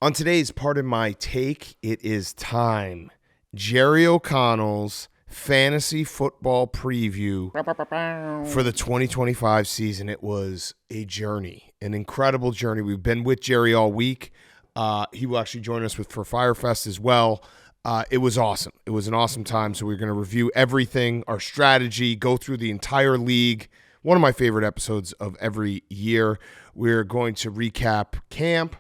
On today's Part of My Take, it is time. Jerry O'Connell's fantasy football preview for the 2025 season. It was a journey, an incredible journey. We've been with Jerry all week. He will actually join us for Fyre Fest as well. It was awesome. It was an awesome time. So we're going to review everything, our strategy, go through the entire league. One of my favorite episodes of every year. We're going to recap camp.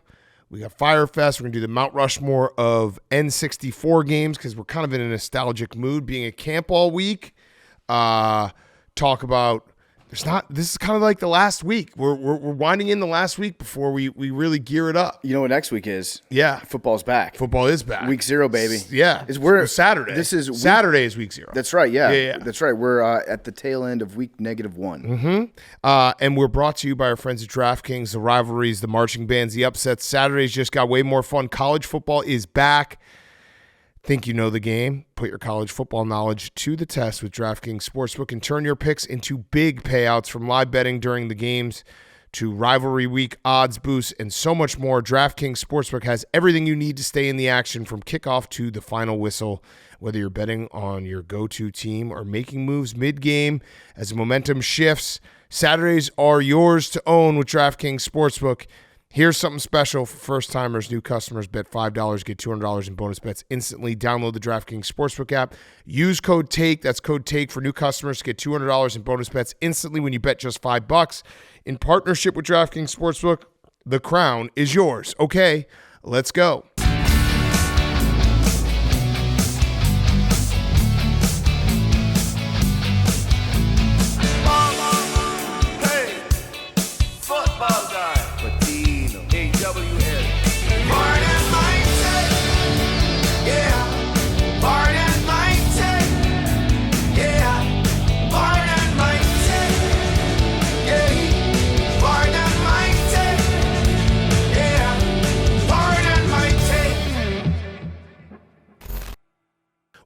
We got Fyre Fest. We're going to do the Mt Rushmore of N64 games because we're kind of in a nostalgic mood being at camp all week. Talk about this is kind of like the last week. We're winding in the last week before we really gear it up. You know what next week is? Yeah. Football's back. Football is back. Week 0, baby. Yeah. We're Saturday. Saturday is week 0. That's right, yeah. Yeah. That's right. We're at the tail end of week -1. Mm-hmm. And we're brought to you by our friends at DraftKings, the rivalries, the marching bands, the upsets. Saturdays just got way more fun. College football is back. Think you know the game? Put your college football knowledge to the test with DraftKings Sportsbook and turn your picks into big payouts, from live betting during the games to rivalry week odds boosts and so much more. DraftKings Sportsbook has everything you need to stay in the action from kickoff to the final whistle. Whether you're betting on your go-to team or making moves mid-game as momentum shifts, Saturdays are yours to own with DraftKings Sportsbook. Here's something special for first-timers, new customers. Bet $5, get $200 in bonus bets instantly. Download the DraftKings Sportsbook app. Use code TAKE. That's code TAKE for new customers to get $200 in bonus bets instantly when you bet just $5. In partnership with DraftKings Sportsbook, the crown is yours. Okay, let's go.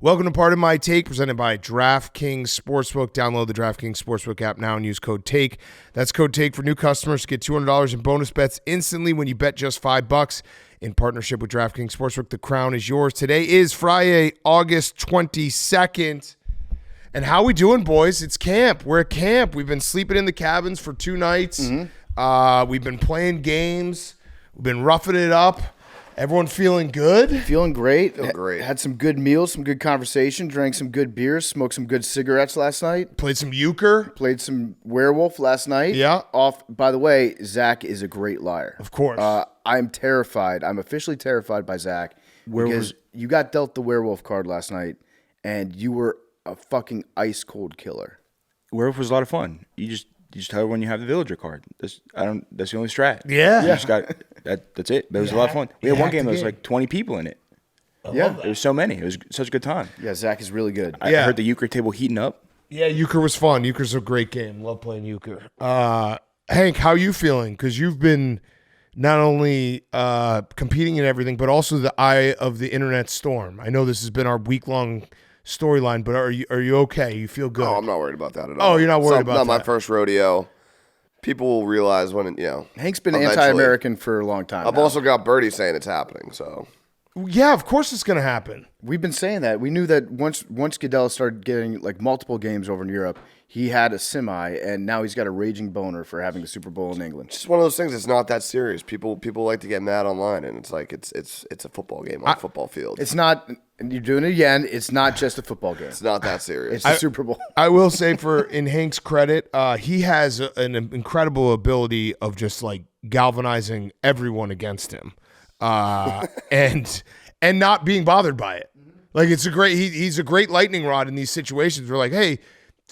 Welcome to Part of My Take, presented by DraftKings Sportsbook. Download the DraftKings Sportsbook app now and use code TAKE. That's code TAKE for new customers to get $200 in bonus bets instantly when you bet just $5. In partnership with DraftKings Sportsbook, the crown is yours. Today is Friday, August 22nd. And how we doing, boys? It's camp. We're at camp. We've been sleeping in the cabins for 2 nights. Mm-hmm. We've been playing games. We've been roughing it up. Everyone feeling good? Feeling great. Feeling great. Had some good meals, some good conversation, drank some good beers, smoked some good cigarettes last night. Played some euchre. Played some werewolf last night. Yeah. By the way, Zach is a great liar. Of course. I'm terrified. I'm officially terrified by Zach because you got dealt the werewolf card last night, and you were a fucking ice cold killer. Werewolf was a lot of fun. You just tell everyone you have the villager card. That's the only strat. Yeah. You just got that's it. But it was a lot of fun. We had one game that was like 20 people in it. Yeah. There was so many. It was such a good time. Yeah, Zach is really good. I heard the euchre table heating up. Yeah, euchre was fun. Euchre's a great game. Love playing euchre. Hank, how you feeling? Because you've been not only competing in everything, but also the eye of the internet storm. I know this has been our week-long storyline, but are you okay? You feel good? Oh, I'm not worried about that at all. Oh, you're not worried about that? that? Not my first rodeo. People will realize when, Hank's been eventually. anti-American for a long time. I've also got Birdie saying it's happening, so. Yeah, of course it's going to happen. We've been saying that. We knew that once Goodell started getting like multiple games over in Europe, he had a semi, and now he's got a raging boner for having the Super Bowl in England. It's just one of those things. It's not that serious. People like to get mad online, and it's like it's a football game on a football field. It's not. You're doing it again. It's not just a football game. It's not that serious. It's the Super Bowl. I will say, in Hank's credit, he has an incredible ability of just like galvanizing everyone against him, and not being bothered by it. Like it's a great. He's a great lightning rod in these situations. We're like, hey,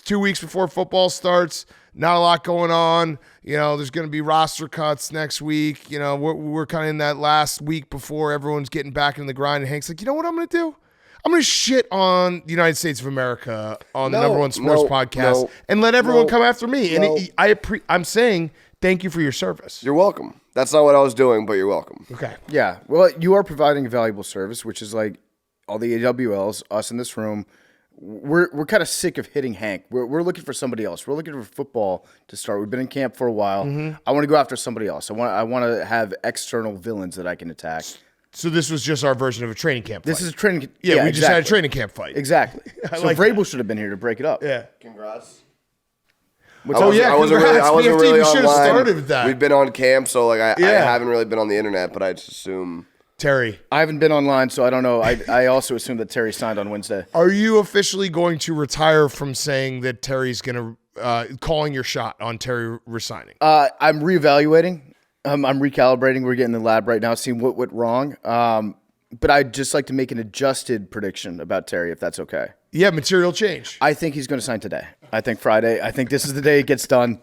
2 weeks before football starts, not a lot going on. There's going to be roster cuts next week. We're kind of in that last week before everyone's getting back in the grind. And Hank's like, you know what I'm going to do? I'm going to shit on the United States of America on the number one sports podcast and let everyone come after me. And I'm saying thank you for your service. You're welcome. That's not what I was doing, but you're welcome. Okay. Yeah. Well, you are providing a valuable service, which is like all the AWLs, us in this room. We're kind of sick of hitting Hank. We're looking for somebody else. We're looking for football to start. We've been in camp for a while. Mm-hmm. I want to go after somebody else. I want to have external villains that I can attack. So this was just our version of a training camp fight. This is a training. Yeah, we just had a exactly. training camp fight. Exactly. So like Vrabel should have been here to break it up. Yeah. Congrats. Which Oh, was- yeah, I wasn't congrats, really BFT, we should've online. started with that. We've been on camp, so like I Yeah. haven't really been on the internet, but I just assume. Terry, I haven't been online, so I don't know. I also assume that Terry signed on Wednesday. are you officially going to retire from saying that Terry's going to calling your shot on Terry resigning? I'm reevaluating. I'm recalibrating. We're getting in the lab right now, seeing what went wrong. But I'd just like to make an adjusted prediction about Terry, if that's okay. Yeah, material change. I think he's going to sign today. I think Friday. I think this is the day it gets done.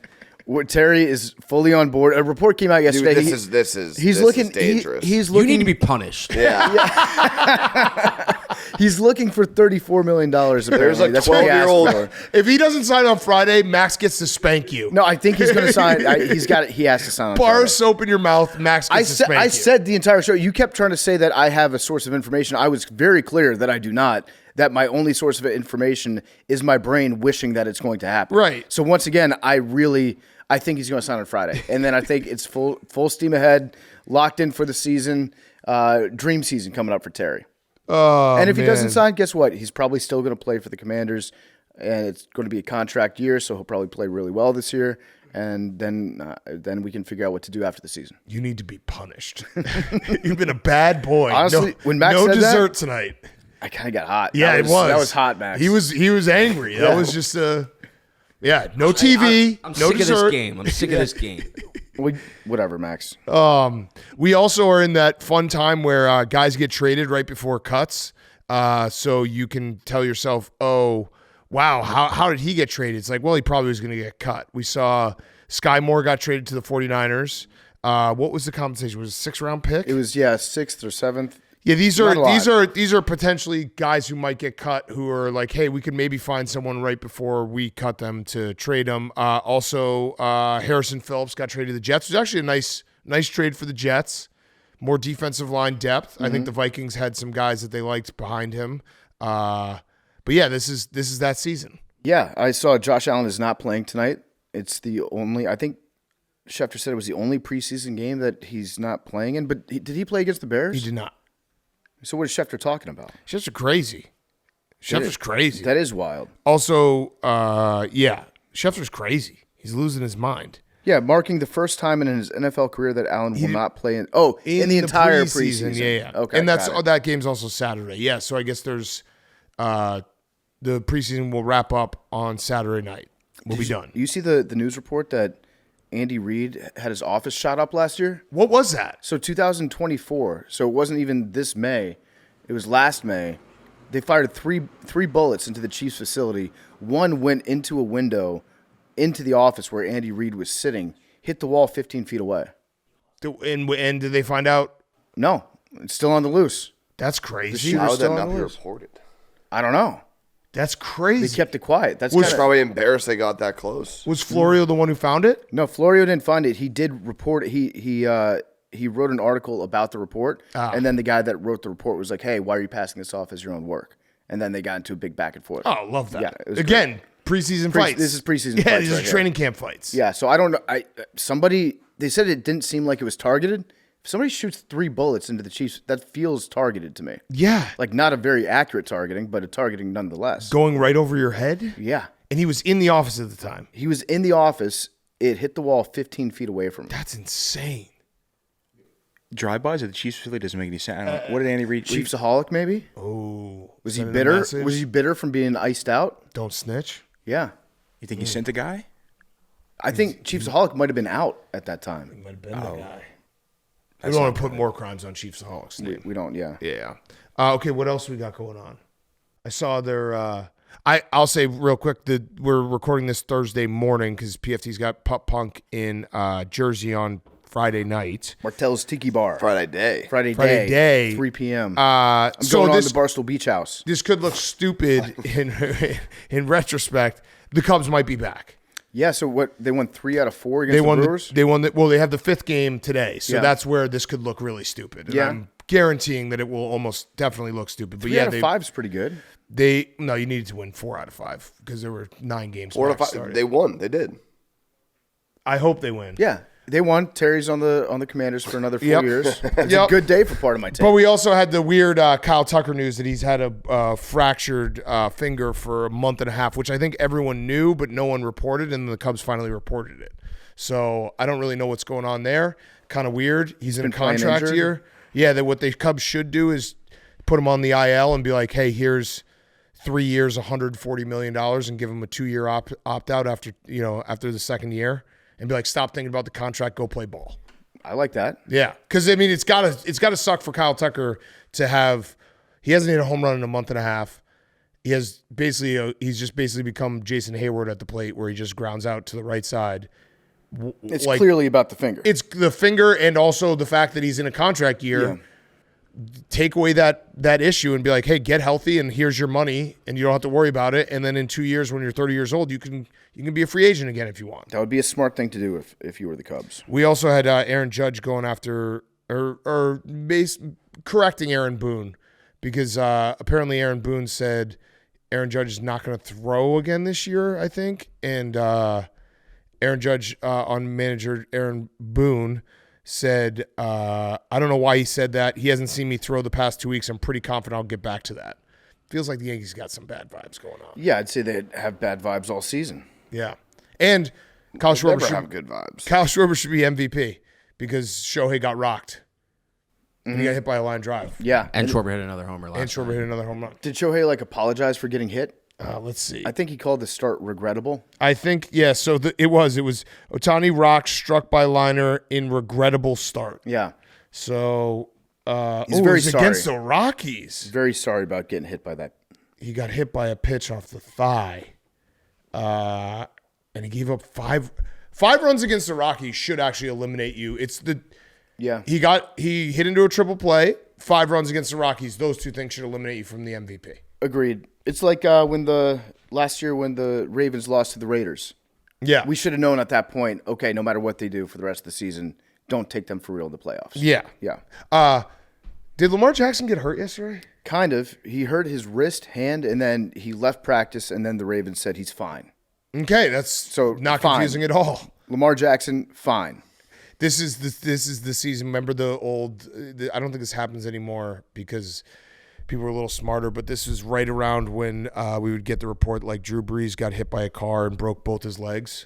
Terry is fully on board. A report came out yesterday. Dude, this is looking dangerous. He's You looking. need to be punished. yeah. He's looking for $34 million. Apparently. There's a That's what he asked 12-year-old. for. If he doesn't sign on Friday, Max gets to spank you. No, I think he's going to sign. He has to sign on Bar Friday. soap in your mouth, Max gets to spank I you. said the entire show. You kept trying to say that I have a source of information. I was very clear that I do not. That my only source of information is my brain wishing that it's going to happen. Right. So once again, I think he's going to sign on Friday, and then I think it's full steam ahead, locked in for the season, dream season coming up for Terry. Oh, And if he man. doesn't sign, guess what? He's probably still going to play for the Commanders, and it's going to be a contract year, so he'll probably play really well this year. And then we can figure out what to do after the season. You need to be punished. You've been a bad boy. Honestly, no, when Max no said that- dessert tonight. I kind of got hot. Yeah, That it was. That was hot, Max. He was angry. That was just no TV, I'm no sick dessert. of this game. I'm sick of this game. Whatever, Max. We also are in that fun time where guys get traded right before cuts. So you can tell yourself, oh, wow, how did he get traded? It's like, well, he probably was going to get cut. We saw Sky Moore got traded to the 49ers. What was the compensation? Was it a 6th-round pick? It was 6th or 7th. Yeah, these Not a lot. these are potentially guys who might get cut who are like, hey, we could maybe find someone right before we cut them to trade them. Also, Harrison Phillips got traded to the Jets. It was actually a nice trade for the Jets. More defensive line depth. I think the Vikings had some guys that they liked behind him. But yeah, this is that season. Yeah, I saw Josh Allen is not playing tonight. It's the only. I think Schefter said it was the only preseason game that he's not playing in. But did he play against the Bears? He did not. So what is Schefter talking about? Schefter's crazy. Schefter's crazy. That is wild. Also, Schefter's crazy. He's losing his mind. Yeah, marking the first time in his NFL career that Allen will not play in. Oh, in the entire preseason. Yeah. Okay, And got it. that game's also Saturday. Yeah, so I guess there's the preseason will wrap up on Saturday night. We'll be done. You see the news report that Andy Reid had his office shot up last year? What was that? So 2024. So it wasn't even this May. It was last May. They fired three bullets into the Chiefs facility. One went into a window into the office where Andy Reid was sitting, hit the wall 15 feet away. And did they find out? No, it's still on the loose. That's crazy. shooter- How would still that on not the be list. reported? I don't know. That's They crazy. kept it quiet. That's It's kinda, probably embarrassed they got that close. Was Florio the one who found it? no. Florio didn't find it. He did report it. He wrote an article about the report, and then the guy that wrote the report was like, "Hey, why are you passing this off as your own work?" And then they got into a big back and forth. Oh, love that. Yeah, it was Again, preseason fights. This is preseason Yeah, fights these right are here. training camp fights. Yeah, so I don't know. They said it didn't seem like it was targeted. If somebody shoots 3 bullets into the Chiefs, that feels targeted to me. Yeah. Like not a very accurate targeting, but a targeting nonetheless. Going right over your head? Yeah. And he was in the office at the time. He was in the office. It hit the wall 15 feet away from him. That's insane. Drive-bys at the Chiefs facility doesn't make any sense. I don't know. What did Andy Reid? Chiefsaholic, maybe? Oh. Was he sending a bitter? message? Was he bitter from being iced out? Don't snitch. Yeah. You think he sent the guy? I think Chiefsaholic might have been out at that time. Might have been the guy. We don't want to put more crimes on Chiefsaholics. We don't, yeah. Yeah. Okay, what else we got going on? I saw their I'll say real quick that we're recording this Thursday morning because PFT's got Pup Punk in Jersey on Friday night. Martell's Tiki Bar. Friday day. Friday Friday day. 3 p.m. I'm going on to Barstool Beach House. This could look stupid in retrospect. The Cubs might be back. Yeah, so what? They won 3 out of 4 against the Brewers? They have the 5th game today, so Yeah. that's where this could look really stupid. And Yeah. I'm guaranteeing that it will almost definitely look stupid. But 3 yeah, out of 5 is pretty good. you needed to win 4 out of 5 because there were 9 games. 4 to max 5. started. They won. They did. I hope they win. Yeah. They won. Terry's on the Commanders for another 4 Yep. years. It's Yep. a good day for part of my team. But we also had the weird Kyle Tucker news that he's had a fractured finger for a month and a half, which I think everyone knew, but no one reported, and the Cubs finally reported it. So I don't really know what's going on there. Kind of weird. He's in a been playing contract injured? year. Yeah, that what the Cubs should do is put him on the IL and be like, hey, here's 3 years, $140 million, and give him a 2-year opt out after the second year, and be like, stop thinking about the contract, go play ball. I like that. Yeah, because I mean, it's gotta suck for Kyle Tucker to have. He hasn't hit a home run in a month and a half. He's just basically become Jason Hayward at the plate, where he just grounds out to the right side. It's clearly about the finger. It's the finger, and also the fact that he's in a contract year. Yeah. Take away that issue and be like, hey, get healthy, and here's your money, and you don't have to worry about it. And then in 2 years, when you're 30 years old, you can be a free agent again if you want. That would be a smart thing to do if you were the Cubs. We also had Aaron Judge going after correcting Aaron Boone, because apparently Aaron Boone said Aaron Judge is not going to throw again this year, I think. And Aaron Judge on manager Aaron Boone said, I don't know why he said that. He hasn't seen me throw the past 2 weeks. I'm pretty confident I'll get back to that. Feels like the Yankees got some bad vibes going on. Yeah, I'd say they have bad vibes all season. Yeah. And Kyle Never Schwarber have good vibes. should be MVP because Shohei got rocked. And he got hit by a line drive. Yeah. And Schwarber hit another homer last And Schwarber hit another home run. Did Shohei apologize for getting hit? Let's see. I think he called the start regrettable. I think, yeah, so it was Ohtani Rock struck by liner in regrettable start. Yeah. So He's very it was sorry. against the Rockies. Very sorry about getting hit by that. He got hit by a pitch off the thigh. And he gave up five runs against the Rockies should actually eliminate you. Yeah. He hit into a triple play, 5 runs against the Rockies. Those two things should eliminate you from the MVP. Agreed. It's like last year when the Ravens lost to the Raiders. Yeah. We should have known at that point, okay, no matter what they do for the rest of the season, don't take them for real in the playoffs. Yeah. Yeah. Did Lamar Jackson get hurt yesterday? Kind of. He hurt his wrist, hand, and then he left practice, and then the Ravens said he's fine. Okay, that's So, not fine. confusing at all. Lamar Jackson, fine. This is the season. Remember the old? I don't think this happens anymore because people were a little smarter. But this was right around when we would get the report like Drew Brees got hit by a car and broke both his legs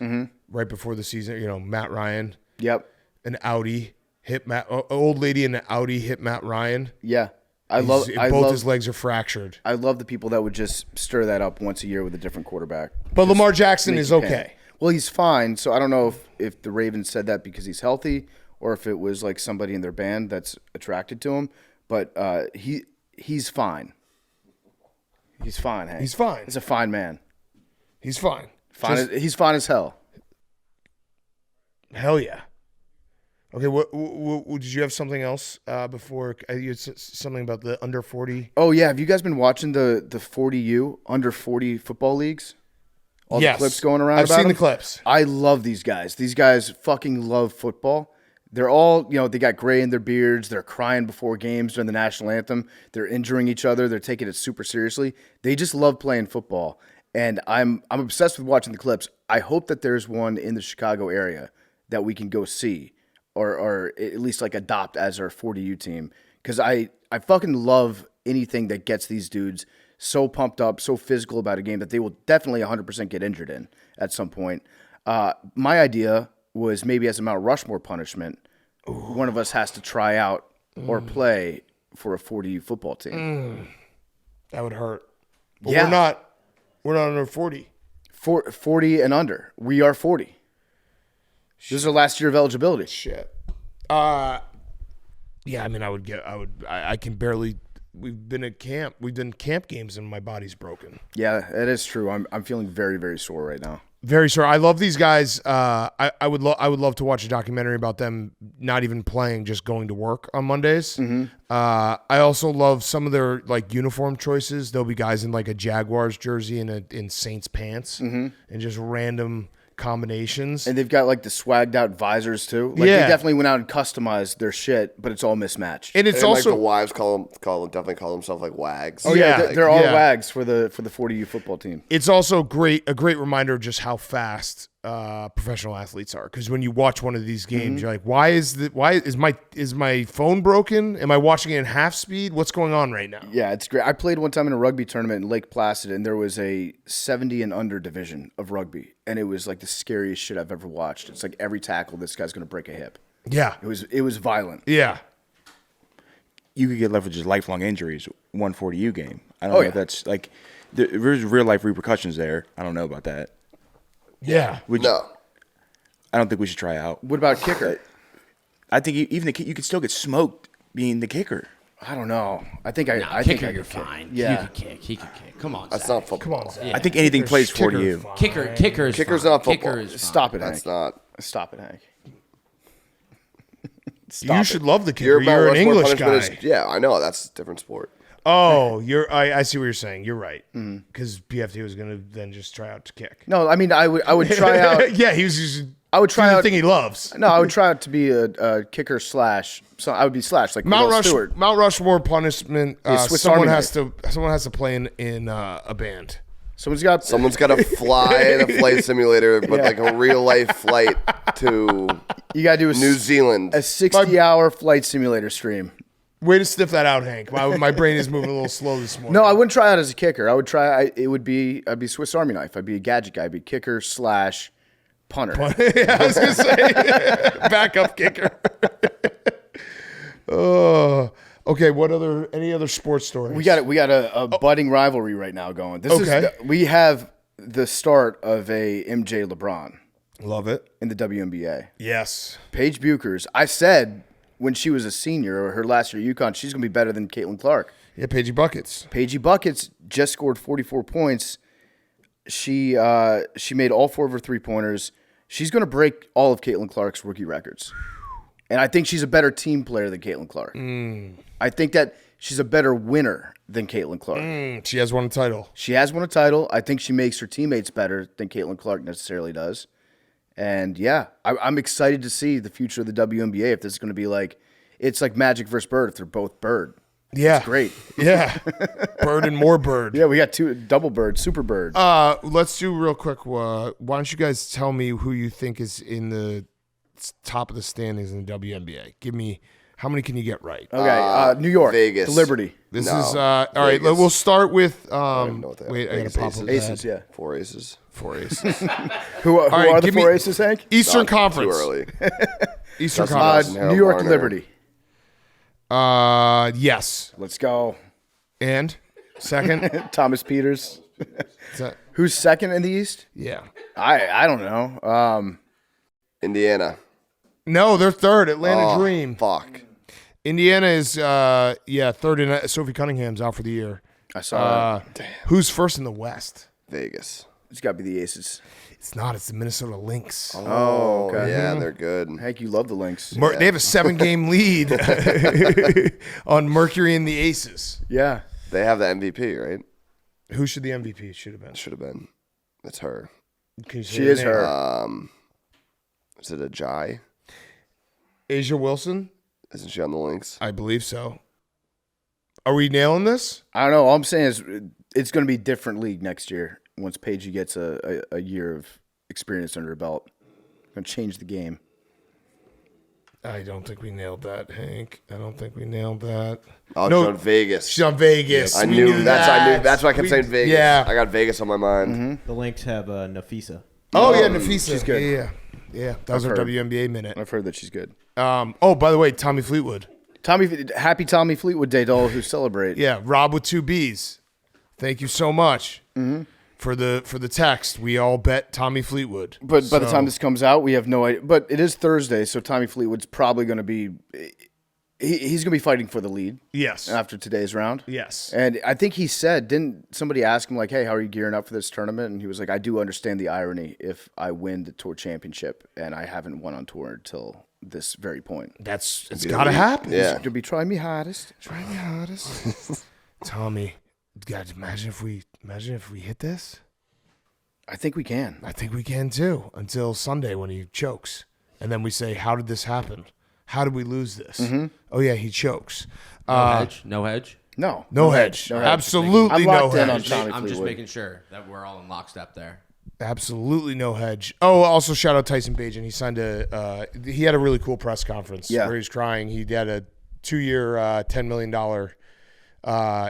right before the season. Matt Ryan, Yep. an Audi hit old lady in an Audi hit Matt Ryan. Yeah. Both his legs are fractured. I love the people that would just stir that up once a year with a different quarterback. But Lamar Jackson Make is you okay. panic. Well, he's fine. So I don't know if the Ravens said that because he's healthy or if it was like somebody in their band that's attracted to him. But he's fine. He's fine, Hank. He's fine. He's a fine man. He's fine. He's fine as hell. Hell yeah. Okay, what did you have something else before? You had something about the under 40. Oh yeah, have you guys been watching the 40U under 40 football leagues? All Yes. the clips going around. I've about seen the them? clips. I love these guys. These guys fucking love football. They're all, they got gray in their beards. They're crying before games during the national anthem. They're injuring each other. They're taking it super seriously. They just love playing football. And I'm obsessed with watching the clips. I hope that there's one in the Chicago area that we can go see or at least adopt as our 40U team. Because I fucking love anything that gets these dudes so pumped up, so physical about a game that they will definitely 100% get injured in at some point. My idea was maybe as a Mount Rushmore punishment, one of us has to try out or play for a 40U football team. That would hurt. But Yeah. we're not under 40. 40 and under. We are 40. This is our last year of eligibility. Shit. Yeah, I mean, I can barely. We've been at camp. We've done camp games and my body's broken. Yeah, that is true. I'm feeling very, very sore right now. Very sorry. I love these guys. I would love to watch a documentary about them not even playing, just going to work on Mondays. I also love some of their uniform choices. There'll be guys in a Jaguars jersey and in Saints pants and just random combinations. And they've got like the swagged out visors too. Like Yeah. they definitely went out and customized their shit, but it's all mismatched. And it's And also like the wives definitely call themselves like wags. oh yeah, yeah, they're all yeah. wags for the 40U football team. it's also a great reminder of just how fast professional athletes are. Because when you watch one of these games, you're like, why is my phone broken? Am I watching it in half speed? What's going on right now? Yeah, it's great. I played one time in a rugby tournament in Lake Placid, and there was a 70 and under division of rugby, and it was like the scariest shit I've ever watched. It's like every tackle, this guy's going to break a hip. Yeah. It was violent. Yeah. You could get left with just lifelong injuries. 140U game. I don't Oh, know yeah. if that's like there's real life repercussions there. I don't know about that. Yeah. No. I don't think we should try out. What about kicker? I think even you could still get smoked being the kicker. I don't know. I think I Kicker, think I you're could kick. fine. Yeah. He could kick. He could kick. Come on, That's Zach. not football. Come on, Zach. Yeah. I think anything plays for Kicker's you. fine. Kicker's Kicker's fine. not football. Kicker is fine. Stop it, That's Hank. not. Stop it, Hank. You should love the kicker. Your You're an Mount Rushmore English guy. punishment is- yeah, I know. That's a different sport. Oh, I see what you're saying. You're right. Because PFT was going to then just try out to kick. No, I mean I would try out. Yeah, he was just I would try do the out. thing he loves. No, I would try out to be a kicker slash. So I would be slash like Mount Cordell Stewart. Rushmore punishment. Swiss Someone Army has to play in a band. Someone's got Someone's got to fly in a flight simulator, but Yeah. like a real life flight to you got to do New Zealand. a 60-hour flight simulator stream. Way to sniff that out, Hank. My brain is moving a little slow this morning. No, I wouldn't try out as a kicker. I would try. I'd be Swiss Army knife. I'd be a gadget guy. I'd be kicker slash punter. Yeah, I was gonna say backup kicker. Oh, okay. Any other sports stories? We got a budding rivalry right now going. Okay. We have the start of a MJ LeBron Love it. in the WNBA. Yes. Paige Buchers. I said when she was a senior or her last year at UConn, she's gonna be better than Caitlin Clark. Yeah, Pagey buckets. Paigey Buckets just scored 44 points. She made all 4 of her 3-pointers. She's going to break all of Caitlin Clark's rookie records. And I think she's a better team player than Caitlin Clark. I think that she's a better winner than Caitlin Clark. She has won a title. She has won a title. I think she makes her teammates better than Caitlin Clark necessarily does. And yeah, I'm excited to see the future of the WNBA. If this is going to be like, it's like Magic versus Bird if they're both Bird. Yeah. It's great. Yeah. Bird and more bird. Yeah, we got 2 double Bird, super Bird. Let's do real quick. Why don't you guys tell me who you think is in the top of the standings in the WNBA? Give me, how many can you get right? Okay, New York, Vegas. the Liberty. This No, is all right. Vegas. We'll start with. even know what they are. Wait, I gotta Vegas pop Aces. up that. Aces, yeah. 4 aces. 4 aces. Who right, are the give me- 4 aces, Hank? Eastern Not Conference. Too early. Eastern Dustin Conference. Johnson, Harold New York Varner. Liberty. Yes. Let's go. And second. Thomas Peters. Is that- Who's second in the East? yeah. I don't know. Indiana. No, they're third. Atlanta Oh, Dream. Fuck. Indiana is third. And Sophie Cunningham's out for the year. I saw that. Who's first in the West? Vegas. It's got to be the Aces. It's not. It's the Minnesota Lynx. Oh, okay. Yeah, they're good. Hank, you love the Lynx. They have a 7-game lead on Mercury and the Aces. Yeah. They have the MVP, right? Who should the MVP should have been? Should have been. It's her. Can you say She her is name? her. Is it a Jai? Asia Wilson. Isn't she on the Lynx? I believe so. Are we nailing this? I don't know. All I'm saying is it's going to be a different league next year once Paige gets a year of experience under her belt. Going to change the game. I don't think we nailed that, Hank. I don't think we nailed that. Oh, No. she's on Vegas. She's on Vegas. I We knew that's. I knew that. that's why I kept We- saying Vegas. Yeah. I got Vegas on my mind. The Lynx have Nafisa. Oh yeah, Nafisa. she's good. Yeah. That was our heard. WNBA minute. I've heard that she's good. Oh, by the way, Tommy Fleetwood. Happy Tommy Fleetwood Day to all who celebrate. Yeah, Rob with 2 B's. Thank you so much for the text. We all bet Tommy Fleetwood. But by the So- time this comes out, we have no idea. But it is Thursday, so Tommy Fleetwood's probably going to be he's going to be fighting for the lead yes, after today's round. yes, And I think he said, didn't somebody ask him like, "Hey, how are you gearing up for this tournament?" And he was like, "I do understand the irony if I win the tour championship and I haven't won on tour until this very point. it's got to happen. Yeah. You'll be trying me hardest." Try me hardest. Tommy, God, imagine if we hit this. I think we can. I think we can too, until Sunday when he chokes. And then we say, how did this happen? How did we lose this? Oh, yeah, he chokes. No hedge. No hedge. No. No hedge. No hedge. Absolutely I'm no locked in on hedge. Tommy I'm just Fleetwood. making sure that we're all in lockstep there. Absolutely no hedge. Oh, also shout out Tyson Bagent. He signed he had a really cool press conference where he was crying. He had a 2-year, $10 million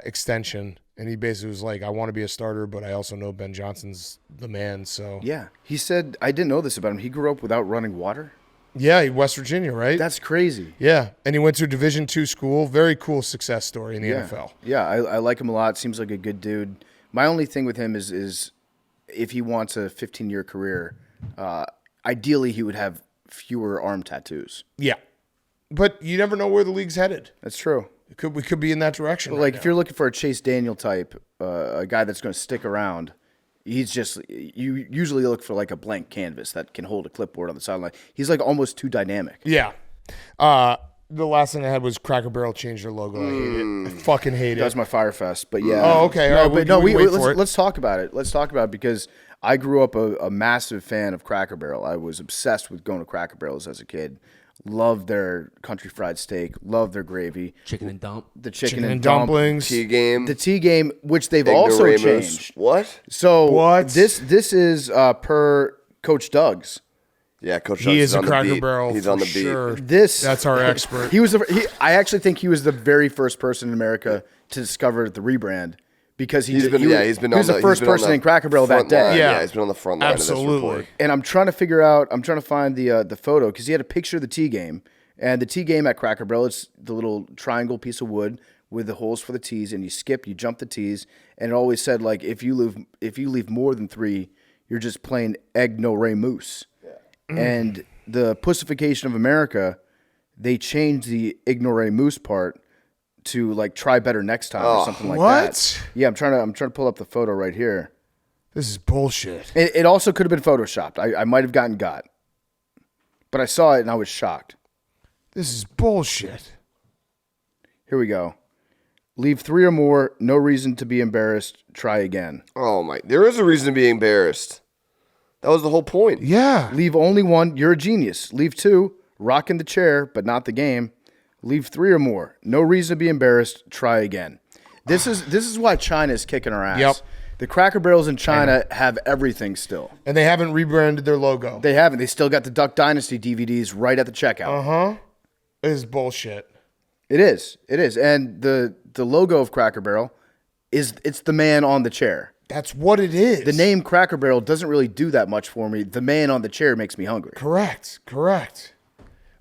extension. And he basically was like, I want to be a starter, but I also know Ben Johnson's the man. So Yeah. He said, I didn't know this about him. He grew up without running water. yeah, West Virginia, right? That's crazy. Yeah, and he went to a Division II school. Very cool success story in the Yeah. NFL. Yeah, I like him a lot. Seems like a good dude. My only thing with him is if he wants a 15-year career, ideally he would have fewer arm tattoos. Yeah, but you never know where the league's headed. That's true. We could be in that direction. Like if you're looking for a Chase Daniel type, a guy that's going to stick around, you usually look for like a blank canvas that can hold a clipboard on the sideline. He's like almost too dynamic. yeah. The last thing I had was Cracker Barrel changed their logo. I hate it. I fucking hate That was it. my Fyre Fest, but yeah. Oh, okay. No, All right, but no, we wait for it. let's talk about it. Let's talk about it because I grew up a massive fan of Cracker Barrel. I was obsessed with going to Cracker Barrels as a kid. Loved their country fried steak. Loved their gravy. Chicken and dump. The chicken, Chicken and dump, dumplings. T game. the tea game, which they've also Ignoramus. changed. What? So What? this is per Coach Doug's. Yeah, Coach. He Doug's is a on the Cracker beat. Barrel. He's for on the sure. beat. That's our expert. I actually think he was the very first person in America to discover the rebrand because he was the first person in Cracker Barrel that front day. line. Yeah. Yeah, he's been on the front line of this Absolutely. report. And I'm trying to find the photo because he had a picture of the tea game. And the tea game at Cracker Barrel, it's the little triangle piece of wood with the holes for the tees, and you jump the tees, and it always said like if you leave more than 3, you're just plain egg no ray moose. Yeah. And the pussification of America, they changed the ignore moose part to like try better next time or something like that. what? Yeah, I'm trying to pull up the photo right here. This is bullshit. It also could have been photoshopped. I might have gotten got, but I saw it and I was shocked. This is bullshit. Here we go. Leave 3 or more. No reason to be embarrassed. Try again. Oh my! There is a reason to be embarrassed. That was the whole point. Yeah. Leave only 1. You're a genius. Leave 2. Rocking the chair, but not the game. Leave 3 or more. No reason to be embarrassed. Try again. This is why China is kicking our ass. Yep. The Cracker Barrels in China have everything still. And they haven't rebranded their logo. They haven't. They still got the Duck Dynasty DVDs right at the checkout. It is bullshit. It is. And the logo of Cracker Barrel it's the man on the chair. That's what it is. The name Cracker Barrel doesn't really do that much for me. The man on the chair makes me hungry. Correct.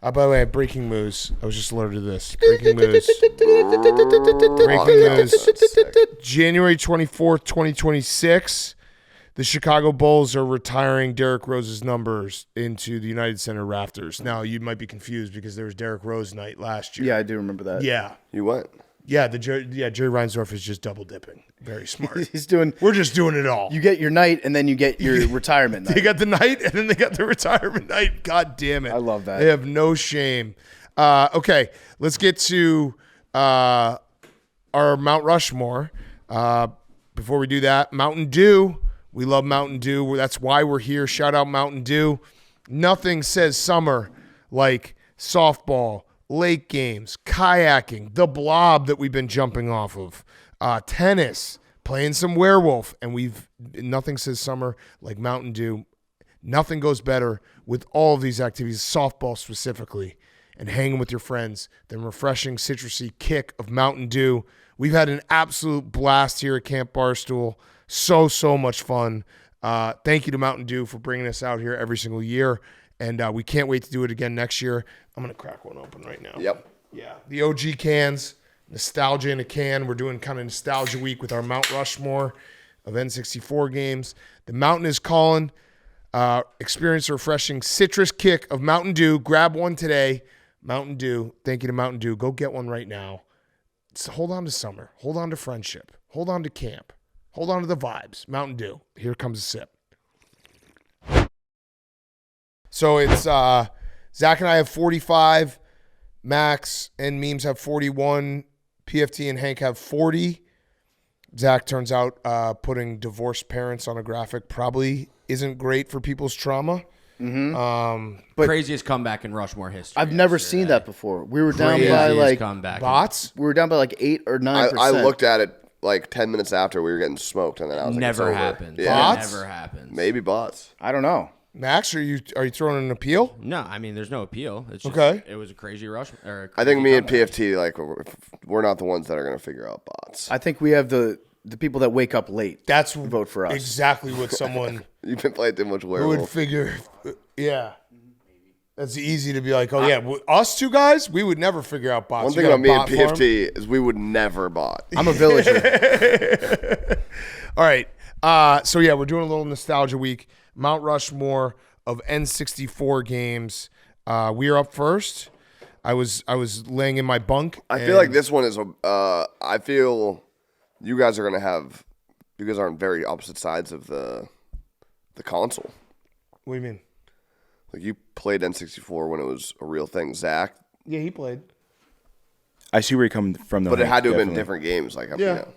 By the way, breaking news. I was just alerted to this. Breaking news. Breaking news. January 24th, 2026. The Chicago Bulls are retiring Derrick Rose's numbers into the United Center rafters. Now, you might be confused because there was Derrick Rose night last year. Yeah, I do remember that. Yeah. You went. Yeah, Jerry Reinsdorf is just double dipping. Very smart. He's doing. We're just doing it all. You get your night, and then you get your retirement night. They got the night, and then they got the retirement night. God damn it. I love that. They have no shame. Okay, let's get to our Mount Rushmore. Before we do that, Mountain Dew. We love Mountain Dew. That's why we're here. Shout out Mountain Dew. Nothing says summer like softball, lake games, kayaking, the blob that we've been jumping off of, tennis, playing some werewolf, and nothing says summer like Mountain Dew. Nothing goes better with all of these activities, softball specifically, and hanging with your friends, the refreshing citrusy kick of Mountain Dew. We've had an absolute blast here at Camp Barstool. So much fun. Thank you to Mountain Dew for bringing us out here every single year, and we can't wait to do it again next year. I'm going to crack one open right now. Yep. Yeah, the OG cans, nostalgia in a can. We're doing kind of nostalgia week with our Mount Rushmore of N64 games. The mountain is calling. Experience the refreshing citrus kick of Mountain Dew. Grab one today. Mountain Dew. Thank you to Mountain Dew. Go get one right now. So hold on to summer. Hold on to friendship. Hold on to camp. Hold on to the vibes. Mountain Dew. Here comes a sip. So it's Zach and I have 45. Max and Memes have 41. PFT and Hank have 40. Zach, turns out putting divorced parents on a graphic probably isn't great for people's trauma. Craziest comeback in Rushmore history. I've never seen that before. We were down by Craziest like comeback. Bots? we were down by like 8 or 9%. I looked at it like 10 minutes after we were getting smoked, and then I was like, Never it's over. happened. Yeah. Bots? Never happened. Maybe bots. I don't know. Max, are you throwing an appeal? No, I mean, there's no appeal. It's just, Okay. It was a crazy rush. Or a I think crazy me and comeback. PFT, like, we're not the ones that are going to figure out bots. I think we have the people that wake up late. That's vote for us. Exactly what someone You've been playing too much who would werewolf. figure. Yeah. That's easy to be like, oh, yeah, us two guys, we would never figure out bots. One You thing got a about me and bot farm? PFT is we would never bot. I'm a villager. All right. So, yeah, we're doing a little nostalgia week. Mount Rushmore of N64 games. We are up first. I was laying in my bunk. I feel like this one is I feel you guys are gonna you guys are on very opposite sides of the console. What do you mean? Like you played N64 when it was a real thing, Zach, Yeah, he played. I see where you're coming from, though. but it had to have been definitely. different games. Like Yeah. you know.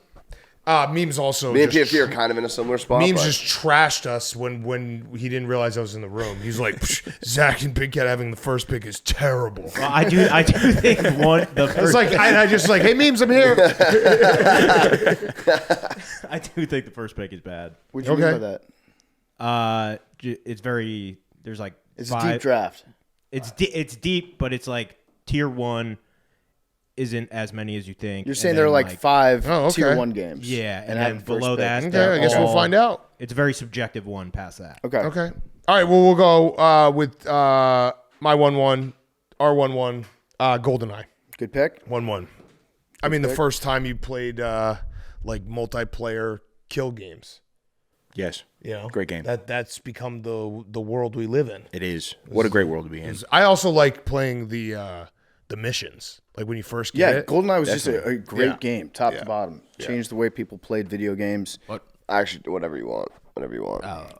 Memes also. Me and just PFT are kind of in a similar spot. Memes but just trashed us when he didn't realize I was in the room. He's like, Zach and Big Cat having the first pick is terrible. Well, I do think the It's first like I just like, hey memes, I'm here. I do think the first pick is bad. What do you mean Okay. by that? It's very there's like It's five, a deep draft. It's deep, but it's like tier 1 isn't as many as you think. You're and saying there are then, like 5 Oh, okay. tier 1 games. Yeah, and having then first below pick. that, Okay, they're I guess we'll all- find out. It's a very subjective one past that. Okay. Okay. All right. Well, we'll go with my 1-1, our 1-1, GoldenEye Good pick. 1-1. I mean, the first time you played like multiplayer kill games. Yes. You know, Great game. That's become the world we live in. It is. What a great world to be in. I also like playing the missions, like when you first get Yeah, it. GoldenEye was just a great Yeah. game, top Yeah. to bottom. Changed the way people played video games. actually whatever you want.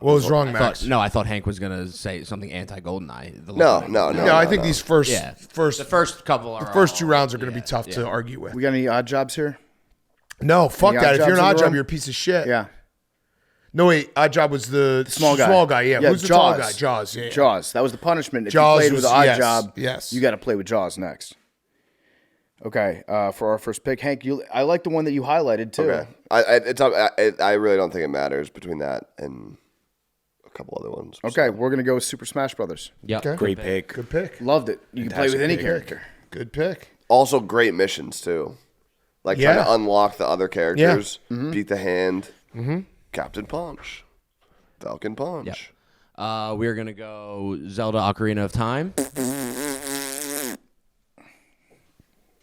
What was wrong, Max? I thought Hank was gonna say something anti-GoldenEye. No. No, I think these first The first couple are the first 2 rounds are going to be tough to argue with. We got any odd jobs here? No, fuck Any that. odd If you're an jobs in odd the job, room? you're a piece of shit. Yeah. No, wait. Odd job was the Small guy. Small guy, yeah. Who's the tall Jaws. guy? Jaws. Yeah. Jaws. That was the punishment. If Jaws you played was- with an odd yes, job, yes. you got to play with Jaws next. Okay, for our first pick, Hank, I like the one that you highlighted too. Okay. I really don't think it matters between that and a couple other ones. Okay, we're gonna go with Super Smash Brothers. Yep. Okay. Great pick. Good pick. Loved it. You can play with any character. Good pick. Also great missions too. Like Yeah. trying to unlock the other characters, beat the hand, Captain Punch, Falcon Punch. Yep. We're gonna go Zelda Ocarina of Time.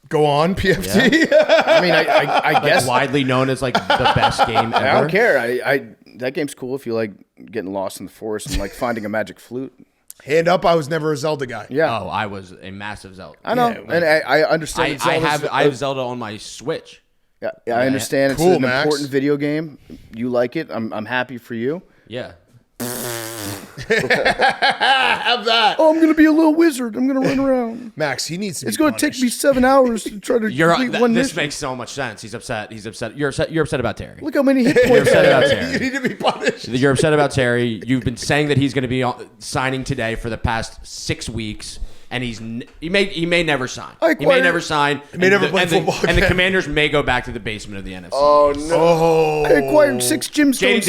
Go on, PFT. I mean, I guess Widely known as like the best game ever. I don't care. I that game's cool if you like getting lost in the forest and like finding a magic flute. Hand up, I was never a Zelda guy. Yeah, Oh, I was a massive Zelda. I know, yeah, and I understand. I Zelda's have Zelda on my Switch. Yeah, I understand. Cool, it's an Max. important video game. You like it. I'm happy for you. Yeah. Have that. Oh, I'm gonna be a little wizard. I'm gonna run around. Max, he needs to It's be gonna take punished. me 7 hours to try to complete one This mission. makes so much sense. He's upset. He's upset. You're upset about Terry. Look how many hit You're points. upset about You Terry. need to be punished. You're upset about Terry. You've been saying that he's going to be signing today for the past 6 weeks, and he may never sign. He may acquired- never sign. may and never the- play and the- football And the again. Commanders may go back to the basement of the NFC. Oh no! Oh, I acquired 6 gemstones.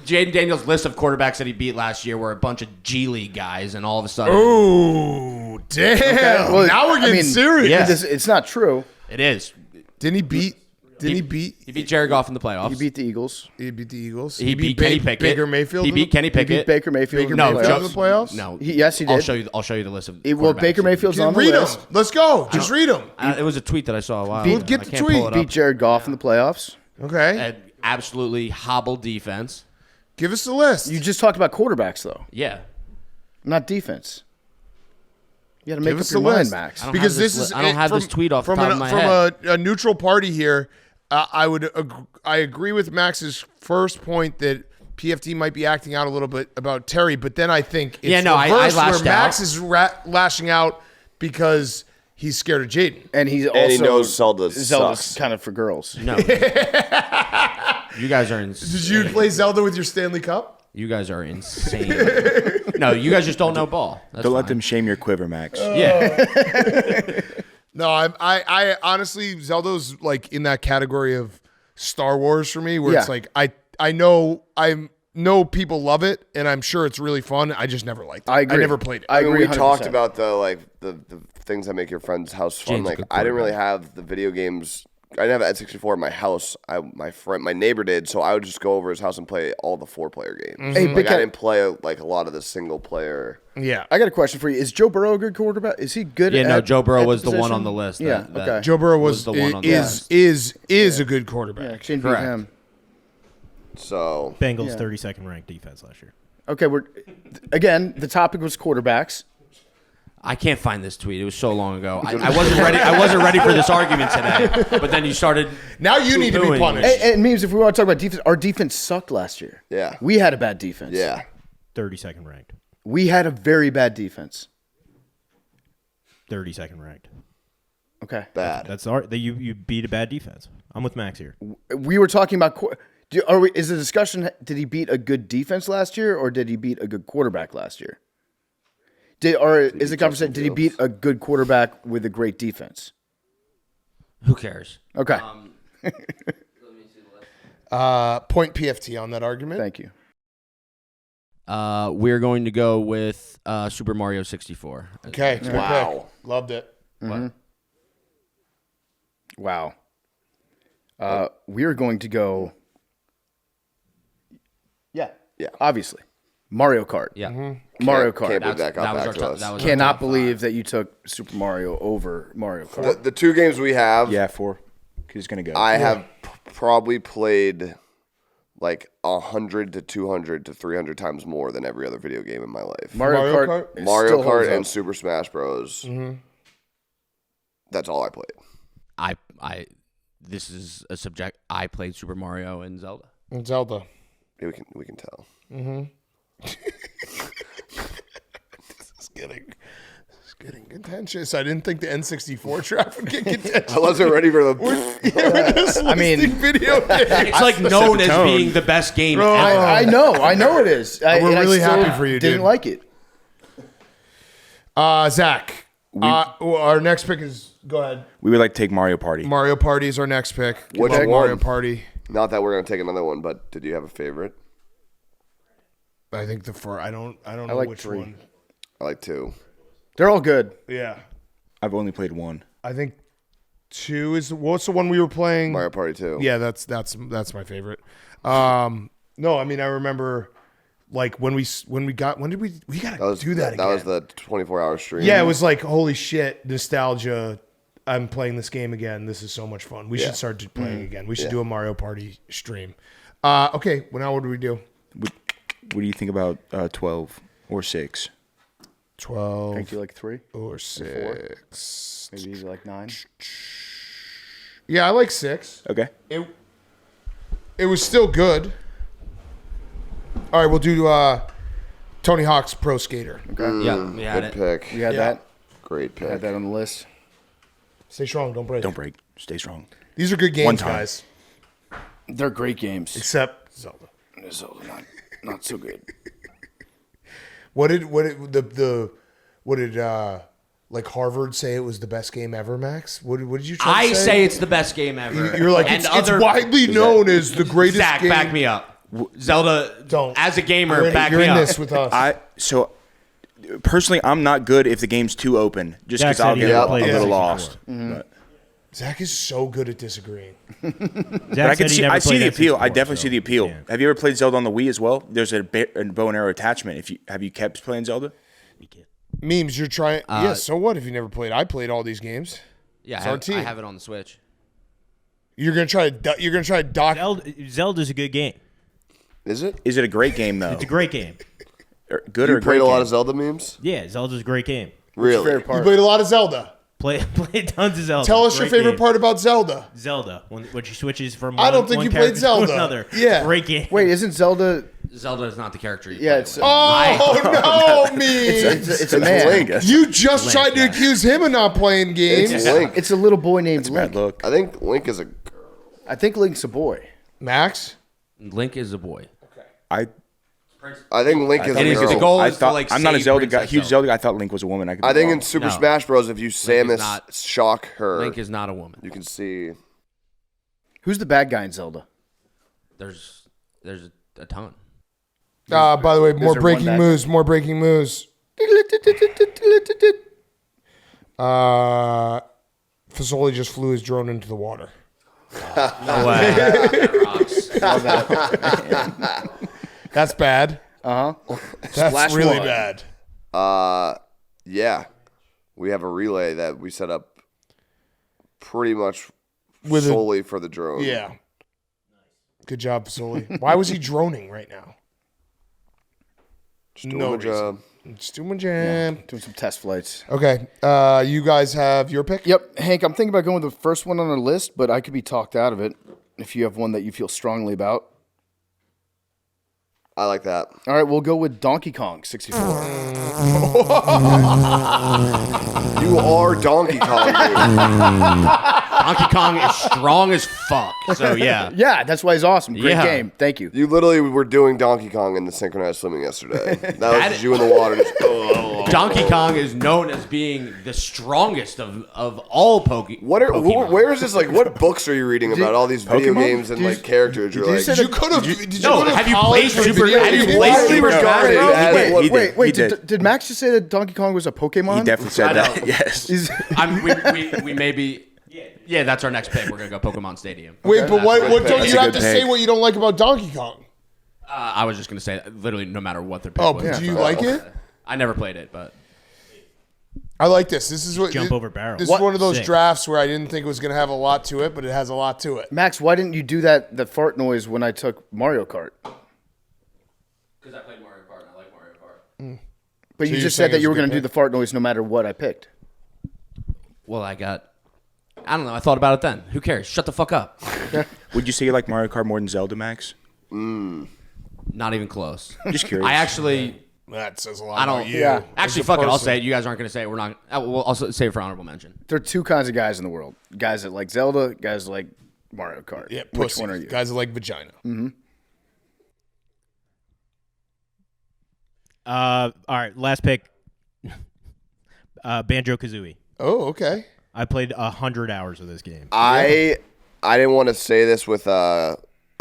Jaden Daniels' list of quarterbacks that he beat last year were a bunch of G League guys, and all of a sudden, oh, damn. Well, now we're I getting mean, serious. Yeah. It's not true. it is. Didn't he beat? He beat? He beat Jared Goff in the playoffs. You beat the Eagles. He beat the Eagles. He beat Kenny Pickett. Baker Mayfield. He beat Kenny You Pickett. beat Baker Mayfield. Baker in No, the Mayfield playoffs. in the playoffs. No. Yes, he did. I'll show you the list of. Well, quarterbacks. Baker Mayfield's on the Read them. list. Let's go. Just read them. It was a tweet that I saw a while Beat- ago. get I the can't tweet. pull it Beat up. Jared Goff in the playoffs. Okay. Had absolutely hobbled defense. Give us the list. You just talked about quarterbacks though, Yeah. not defense. You got to make Give up us your the mind, list. Max. I don't Because have this this is li- I don't have this tweet off the top of my head. From a neutral party here, I agree with Max's first point that PFT might be acting out a little bit about Terry, but then I think it's Yeah, no, I reversed where lashed Max out. is lashing out because he's scared of Jaden. And he's also And he knows Zelda Zelda's sucks. kind of for girls. No. You guys are insane. Did you play Zelda with your Stanley Cup? You guys are insane. No, you guys just don't know ball. That's Don't let fine. them shame your quiver, Max. Yeah. No, I honestly, Zelda's like in that category of Star Wars for me, where it's Yeah. like I know people love it, and I'm sure it's really fun. I just never liked it. I agree. I never played it. I agree. We talked 100%. about the things that make your friend's house fun. James a Like good I didn't really quarterback. have the video games. I didn't have N64 in my house. My neighbor did, so I would just go over his house and play all the 4-player games. Hey, Like Big I Cat- didn't play like a lot of the single player. Yeah, I got a question for you. Is Joe Burrow a good quarterback? Is he good? Yeah, no, at, Joe Burrow at was the one position? on the list. Yeah. That- Okay. Joe Burrow was the one on the is a good quarterback. Yeah, Shane beat Correct. him. So Bengals Yeah. 32nd ranked defense last year. Okay, again. The topic was quarterbacks. I can't find this tweet. It was so long ago. I wasn't ready. I wasn't ready for this argument today. But then you started. Now you need to be poo-pooing. punished. And memes. If we want to talk about defense, our defense sucked last year. Yeah. We had a bad defense. yeah, 32nd ranked. We had a very bad defense. 32nd ranked. Okay. bad. That's our. You beat a bad defense. I'm with Max here. We were talking about. Is the discussion? Did he beat a good defense last year, or did he beat a good quarterback last year? Is the conversation? Did he beat a good quarterback with a great defense? Who cares? Okay. Point PFT on that argument. Thank you. We're going to go with Super Mario 64. Okay. Good Wow. pick. Loved it. Wow. We are going to go. Yeah. Yeah. Obviously, Mario Kart. Yeah. Mario Can't Kart. believe that got was back our to top- us. that was our Cannot top believe five. that you took Super Mario over Mario Kart. The 2 games we have, Yeah, 4. He's going to go. I have probably played like 100 to 200 to 300 times more than every other video game in my life. Mario Mario Kart? Kart. Mario still holds Kart and up. Super Smash Bros. That's all I played. This is a subject. I played Super Mario and Zelda. And Zelda. Yeah, we can tell. It's getting contentious. I didn't think the N64 draft would get contentious. I wasn't ready for the. We're just listing video games. It's like known as tone. being the best game Bro. ever. I know it is. We're And I really still happy for you, Didn't dude. like it. Zach. Our next pick is. Go ahead. We would like to take Mario Party. Mario Party is our next pick. Which Love one? Mario Party. Not that we're gonna take another one, but did you have a favorite? I think the four. I don't know like which 3. one. I like 2. They're all good. Yeah. I've only played 1. I think 2 is. What's the one we were playing? Mario Party 2. Yeah, that's my favorite. No, I mean I remember like when we got when did we gotta do that again. That was the 24-hour stream. Yeah, it was like holy shit, nostalgia. I'm playing this game again. This is so much fun. We should start playing again. We should do a Mario Party stream. Okay, well now what do we do? What do you think about 12 or 6? 12 Think you like 3? or 6. Maybe you like 9? Yeah, I like 6. Okay. It was still good. All right, we'll do Tony Hawk's Pro Skater. Okay. Yeah, we had Good it. pick. You had Yeah. that? Great You had pick. that on the list? Stay strong, don't break. Don't break. Stay strong. These are good One games, time. guys. They're great games. Except Zelda. Zelda, not so good. What did like Harvard say it was the best game ever, Max? What did you try I to say it's the best game ever. You're like And it's widely known as the greatest Zach, game. back me up. Zelda, Don't. as a gamer, You're in, back you're me in up. this with us. So personally, I'm not good if the game's too open, just Jack because said I'll he get never a played little N64. lost. Mm-hmm. Zach is so good at disagreeing. Zach But I said can he see, never I see played the appeal. I N64, definitely so see the appeal. yeah. Have you ever played Zelda on the Wii as well? There's a bow and arrow attachment. Have you kept playing Zelda? Memes, you're trying. Yeah, so what if you never played? I played all these games. Yeah, It's our team. I have it on the Switch. You're gonna try to dock. Zelda's a good game. Is it? Is it a great game though? It's a great game. Good You or a played great a lot game? of Zelda memes? Yeah, Zelda's a great game. Really? Favorite You part. played a lot of Zelda. Play tons of Zelda. Tell us your Great favorite game. part about Zelda. Zelda. When she switches from I don't one- think one you played character to Zelda. Another. Yeah. Great game. Wait, isn't Zelda? Zelda is not the character. You Yeah, play it's with. Oh no, Memes! It's a man. Link. You just tried to yeah. accuse him of not playing games. It's Link. It's a little boy named Bad Link. look. I think Link is a. I think Link's a boy. Max, Link is a boy. I think Link is a It is- girl. the goal is to, thought, like, I'm not a save Zelda guy. Princess Huge Zelda. Zelda guy. I thought Link was a woman. I I think wrong. in Super No. Smash Bros, if you Samus not- shock her, Link is not a woman. you can see. Who's the bad guy in Zelda? There's a ton. By the way, more there breaking one bad moves. More breaking moves. Fasoli just flew his drone into the water. No way. That rocks. That's bad. That's Splash really one. bad. Yeah, we have a relay that we set up pretty much With a- solely for the drone. Yeah. Good job, Fasoli. Why was he droning right now? Just doing No my reason. job. Just doing my jam. Doing some test flights. Okay. You guys have your pick? Yep, Hank, I'm thinking about going with the first one on our list, but I could be talked out of it if you have one that you feel strongly about. I like that. All right, we'll go with Donkey Kong 64. You are Donkey Kong, dude. Donkey Kong is strong as fuck. So yeah. Yeah, that's why he's awesome. Great Yeah. game. Thank you. You literally were doing Donkey Kong in the synchronized swimming yesterday. That was just you in the water. Just, Donkey Kong is known as being the strongest of all Pokemon. where is this? Like, what books are you reading about all these video Pokemon? games and like characters? You're like, You could have. Did you No, go to have you college played for Super- video have you games? played widely Super regarded Smash Bros? as He what- did. Wait, He did. did Max just say that Donkey Kong was a Pokemon? He definitely said I know. that. Yes. We may be. Yeah, that's our next pick. We're gonna go Pokemon Stadium. Wait, but what don't That's you a have good to say pick. what you don't like about Donkey Kong? I was just gonna say literally no matter what their pick Oh, was. but do you like it? I never played it, but I like this. This is what Jump over barrel. This is one of those Sick. drafts where I didn't think it was going to have a lot to it, but it has a lot to it. Max, why didn't you do that fart noise when I took Mario Kart? because I played Mario Kart and I like Mario Kart. But So you you're just saying said that it's you a were good going to do pick? the fart noise no matter what I picked. Well, I don't know. I thought about it then. Who cares? Shut the fuck up. Would you say you like Mario Kart more than Zelda, Max? Not even close. Just curious. I actually. That says a lot I don't. about you. Yeah. Actually, as a fuck it. I'll person. say it. You guys aren't gonna say it. We're not. We'll also save it for honorable mention. There are two kinds of guys in the world: guys that like Zelda, guys that like Mario Kart. Yeah, Which pussy. one are you? Guys that like vagina. All right, last pick. Banjo Kazooie. Oh, okay. I played 100 hours of this game. I didn't want to say this with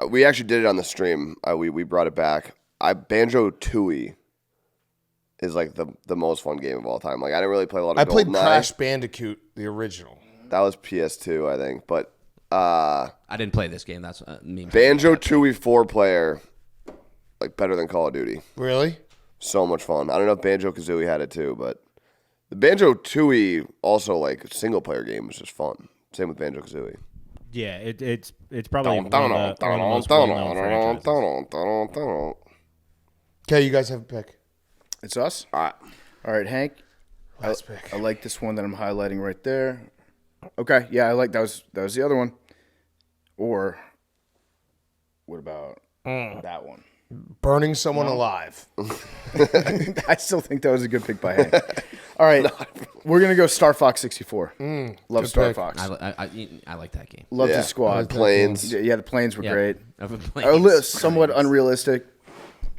we actually did it on the stream. We brought it back. Banjo Tooie is like the most fun game of all time. Like I didn't really play a lot of I played GoldenEye. Crash Bandicoot, the original. That was PS2, I think. But I didn't play this game. That's me. Banjo Tooie 4-player, like better than Call of Duty. Really? So much fun. I don't know if Banjo Kazooie had it too, but the Banjo Tooie also like single player game was just fun. Same with Banjo Kazooie. Yeah, it's probably one of the most well-known franchises. Okay, you guys have a pick. It's us. All All right, Hank. Last pick. I like this one that I'm highlighting right there. Okay, yeah, I like that was the other one. Or what about that one? Burning someone alive. I still think that was a good pick by Hank. All right, we're gonna go Star Fox 64. Love good Star pick. Fox. I like that game. Loved Yeah. his squad. Planes. Yeah, the planes were Yeah. great. I've been playing Somewhat unrealistic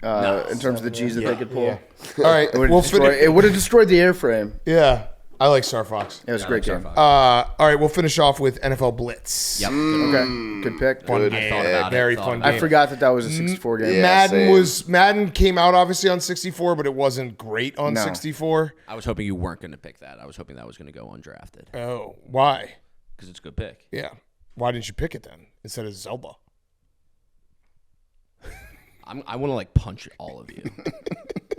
in terms of the G's that they could pull. Yeah. All right, we'll finish. It would have destroyed the airframe. Yeah, I like Star Fox. It was a great game. All right, we'll finish off with NFL Blitz. Yep. Okay, good pick. Good I thought about Very it. fun I game. forgot that was a 64 game. Yeah. Madden came out obviously on 64, but it wasn't great on No. I 64. was hoping you weren't going to pick that. I was hoping that was going to go undrafted Oh, why? because it's a good pick. Yeah. Why didn't you pick it then instead of Zelda? I want to like punch all of you.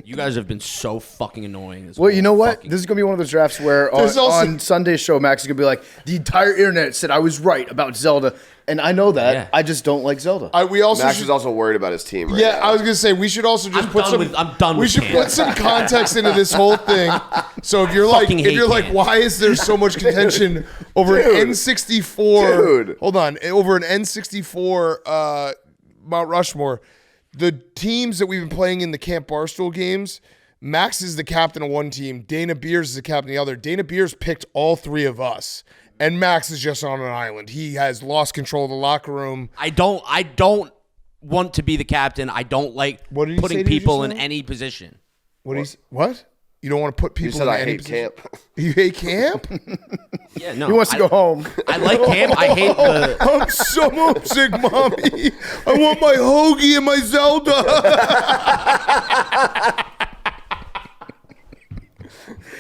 You guys have been so fucking annoying. This Well, you know what? fucking- This is going to be one of those drafts where There's also- on Sunday's show, Max is going to be like, the entire internet said I was right about Zelda. And I know that. Yeah. I just don't like Zelda. We also Max should- is also worried about his team right Yeah, now. I was gonna say we should also just I'm done We with should Cam. put some context into this whole thing. So if you're like, Fucking hate Cam. why is there so much contention over an N64? Dude. Hold on, over an N64 Mt Rushmore. The teams that we've been playing in the Camp Barstool games, Max is the captain of one team. Dana Beers is the captain of the other. Dana Beers picked all three of us. And Max is just on an island. He has lost control of the locker room. I don't want to be the captain. I don't like What did he say putting to you people just in now? any position. What? You don't want to put You people said in I any hate position? camp. You hate camp? Yeah, no. He wants to go home. I like camp. I hate the. I'm so homesick, mommy. I want my hoagie and my Zelda.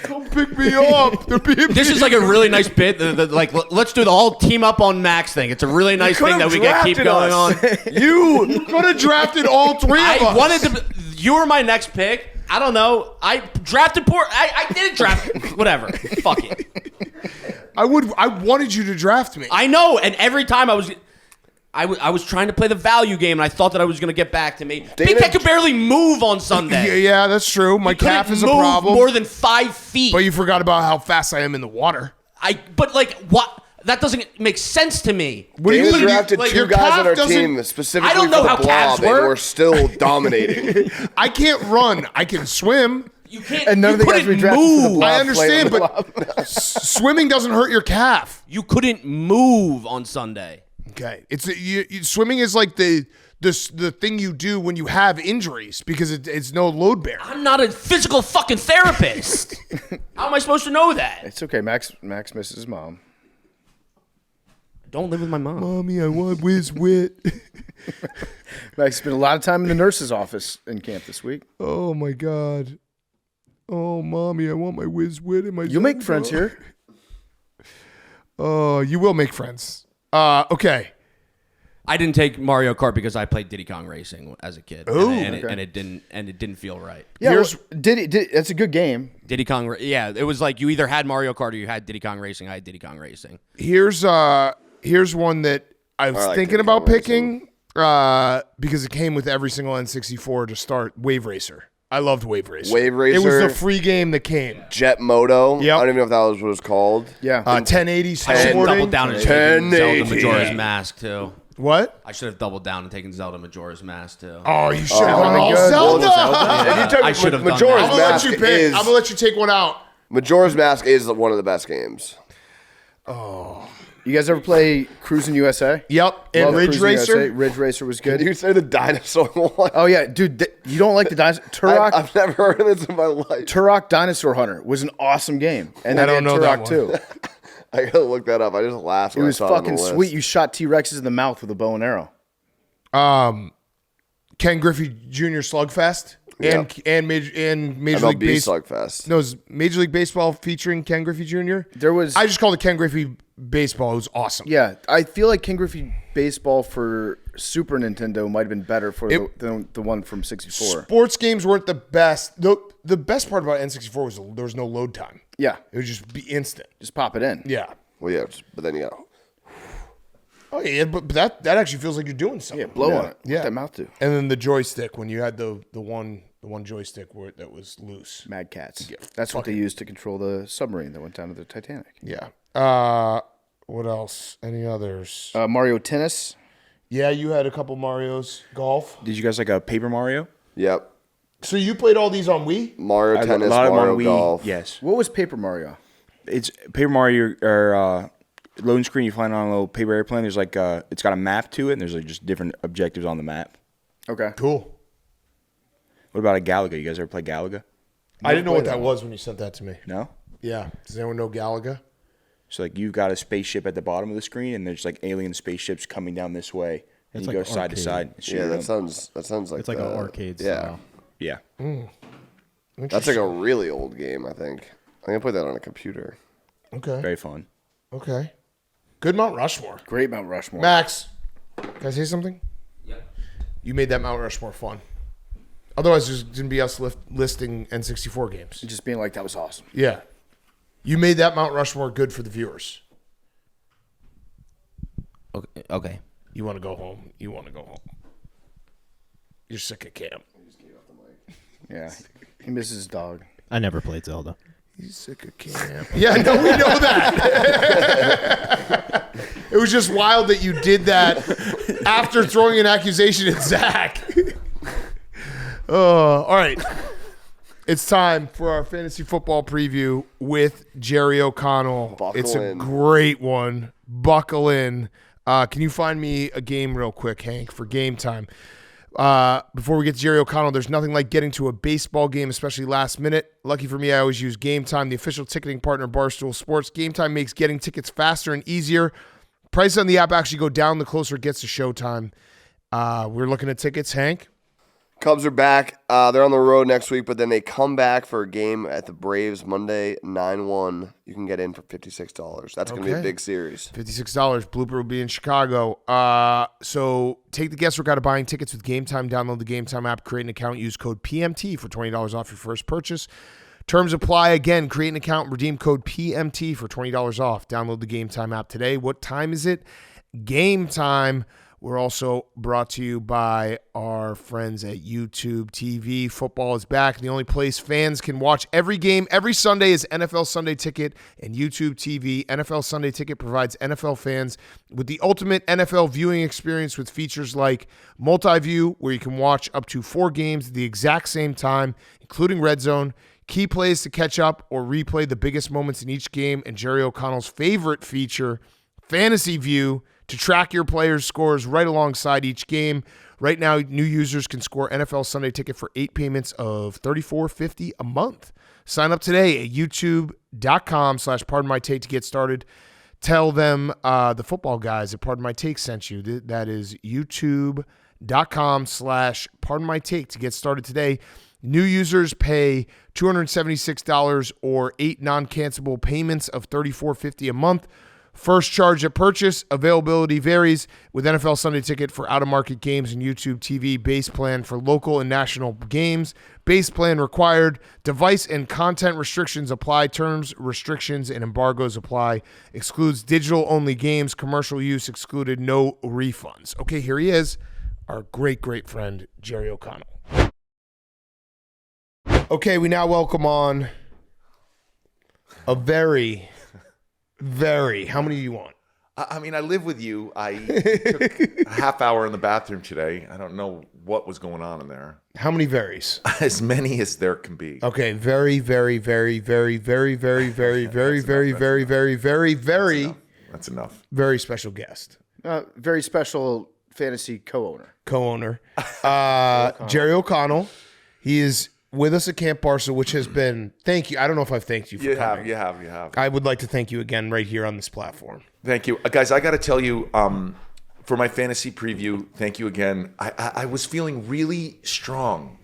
Come pick me up. They're being This is like a really nice bit. Like, let's do the whole team up on Max thing. It's a really nice thing that we got to keep going on. You could have drafted all three of us. I wanted to. You were my next pick. I don't know. I drafted poor. I didn't draft. Whatever. Fuck it. I wanted you to draft me. I know. And every time I was trying to play the value game, and I thought that I was going to get back to me. I could barely move on Sunday. Yeah, that's true. My calf Couldn't is a move problem. more than 5 feet. But you forgot about how fast I am in the water. But like what? That doesn't make sense to me. What do you David mean? drafted Like, two your guys calf on our doesn't- team specifically I don't know for how the calves blob, and work. we're still dominating. I can't run. I can swim. You can't. And none you of the guys couldn't we drafted for the move. blob I understand, played but on the blob. swimming doesn't hurt your calf. You couldn't move on Sunday. Okay, swimming is like the thing you do when you have injuries because it's no load bearing. I'm not a physical fucking therapist. How am I supposed to know that? It's okay. Max misses his mom. Don't live with my mom. Mommy, I want whiz wit. Max spent a lot of time in the nurse's office in camp this week. Oh my god. Oh, mommy, I want my whiz wit and my. You'll make friends here. Oh, you will make friends. Okay. I didn't take Mario Kart because I played Diddy Kong Racing as a kid, Ooh, and okay. it didn't feel right. Yeah, Here's- that's a good game. Diddy Kong, yeah, it was like you either had Mario Kart or you had Diddy Kong Racing. I had Diddy Kong Racing. Here's one that I was like thinking Diddy about Kong picking because it came with every single N64 to start. Wave Racer. I loved Wave Racer. Wave It was Racer. the free game that came. Jet Moto. Yep. I don't even know if that was what it was called. Yeah. 1080 I should have doubled snowboarding. down and taken 1080. Zelda Majora's Mask too. What? I should have doubled down and taken Zelda Majora's Mask too. Oh, you should have would've gone been all good. Zelda. If you took I should have done Majora's I'm that. gonna let Mask you pick. is I'm gonna let you take one out. Majora's Mask is one of the best games. You guys ever play Cruising USA? Yep. And Love Ridge Cruising Racer. USA. Ridge Racer was good. Did you say the dinosaur one? Oh yeah, dude, you don't like the dinosaur? Turok? I've never heard of this in my life. Turok Dinosaur Hunter was an awesome game, and I then don't they had know that Turok one. too. I gotta look that up. I just laughed. It When was I saw fucking it on the list. sweet. You shot T-Rexes in the mouth with a bow and arrow. Ken Griffey Jr. Slugfest and Major League MLB Baseball. Slugfest. No, it was Major League Baseball featuring Ken Griffey Jr. There was- I just called it Ken Griffey Baseball. It was awesome. Yeah, I feel like King Griffey Baseball for Super Nintendo might have been better for than the one from 64. Sports games weren't the best. The best part about N64 was there was no load time. Yeah, It would just be instant. just pop it in. Yeah. Well, yeah, but then Oh yeah, but that actually feels like you're doing something. Yeah, blow on it. Yeah. What that mouth do? And then the joystick when you had the one joystick that was loose. Mad Cats. That's what they used to control the submarine that went down to the Titanic. Yeah. What else? Any others? Mario Tennis. Yeah, you had a couple Marios. Golf. Did you guys like a Paper Mario? yep. So you played all these on Wii? Mario Tennis, a lot of them Mario on Wii. Golf. Yes, What was Paper Mario? it's Paper Mario or loading screen. You fly on a little paper airplane. There's like it's got a map to it, and there's like just different objectives on the map. Okay. Cool. What about a Galaga? You guys ever play Galaga? I didn't know what that was when you sent that to me. No. Yeah. Does anyone know Galaga? So like you've got a spaceship at the bottom of the screen, and there's like alien spaceships coming down this way, and It's you like go side to arcade. side. and shoot Yeah, them. that sounds like It's like an arcade Yeah, style. Yeah. that's like a really old game. I think I'm gonna play that on a computer. Okay. Very fun. Okay. Good Mount Rushmore. Great Mount Rushmore. Max, can I say something? Yeah. You made that Mount Rushmore fun. Otherwise, there's going to be us listing N64 games. Just being like, that was awesome. Yeah. You made that Mount Rushmore good for the viewers. Okay. You want to go home. You want to go home. You're sick of camp. Yeah. He misses his dog. I never played Zelda. He's sick of camp. Yeah, no, we know that. It was just wild that you did that after throwing an accusation at Zach. All right. It's time for our fantasy football preview with Jerry O'Connell. Buckle it's a in. great one. Buckle in. Can you find me a game real quick, Hank, for game time? Before we get to Jerry O'Connell, there's nothing like getting to a baseball game, especially last minute. Lucky for me, I always use Gametime, the official ticketing partner of Barstool Sports. Gametime makes getting tickets faster and easier. Prices on the app actually go down the closer it gets to showtime. We're looking at tickets, Hank. Cubs are back. They're on the road next week, but then they come back for a game at the Braves Monday, 9-1. You can get in for $56. That's going to be a big series. $56. Blooper will be in Chicago. So take the guesswork out of buying tickets with Gametime. Download the Gametime app, create an account, use code PMT for $20 off your first purchase. Terms apply. Again, create an account, redeem code PMT for $20 off. Download the Gametime app today. What time is it? Gametime. We're also brought to you by our friends at YouTube TV. Football is back. The only place fans can watch every game every Sunday is NFL Sunday Ticket and YouTube TV. NFL Sunday Ticket provides NFL fans with the ultimate NFL viewing experience with features like multi-view, where you can watch up to 4 games at the exact same time, including Red Zone, key plays to catch up or replay the biggest moments in each game, and Jerry O'Connell's favorite feature, Fantasy View, to track your players' scores right alongside each game. Right now, new users can score NFL Sunday Ticket for 8 payments of $34.50 a month. Sign up today at youtube.com/pardonmytake to get started. Tell them the football guys at Pardon My Take sent you. That is youtube.com/pardonmytake to get started today. New users pay $276 or 8 non-cancelable payments of $34.50 a month. First charge at purchase. Availability varies with NFL Sunday Ticket for out-of-market games and YouTube TV. Base plan for local and national games. Base plan required. Device and content restrictions apply. Terms, restrictions, and embargoes apply. Excludes digital-only games. Commercial use excluded. No refunds. Okay, here he is, our great, great friend, Jerry O'Connell. Okay, we now welcome on a very... how many do you want? I mean, I live with you. I took a half hour in the bathroom today. I don't know what was going on in there. How many varies? As many as there can be. Okay, very. That's enough. Very special guest. Very special fantasy co-owner. Jerry O'Connell. He is with us at Camp Barstool, which has been, thank you. I don't know if I've thanked you for coming. You have. I would like to thank you again right here on this platform. Thank you. Guys, I got to tell you, for my fantasy preview, thank you again. I was feeling really strong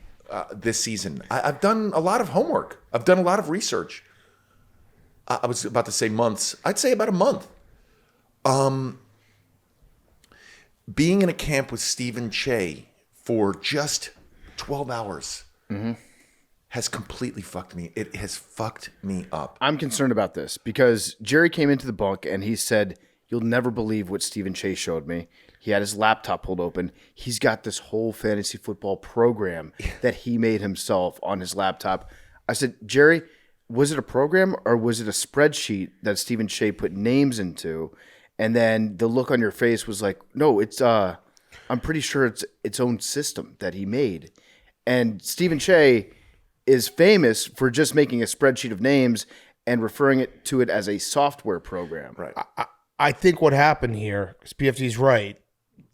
this season. I've done a lot of homework. I've done a lot of research. I was about to say months. I'd say about a month. Being in a camp with Stephen Che for just 12 hours has completely fucked me. It has fucked me up. I'm concerned about this because Jerry came into the bunk and he said, "You'll never believe what Stephen Chase showed me." He had his laptop pulled open. He's got this whole fantasy football program that he made himself on his laptop. I said, "Jerry, was it a program or was it a spreadsheet that Stephen Chase put names into?" And then the look on your face was like, "No, it's I'm pretty sure it's its own system that he made." And Stephen Che is famous for just making a spreadsheet of names and referring to it as a software program. Right. I think what happened here, because PFT's right,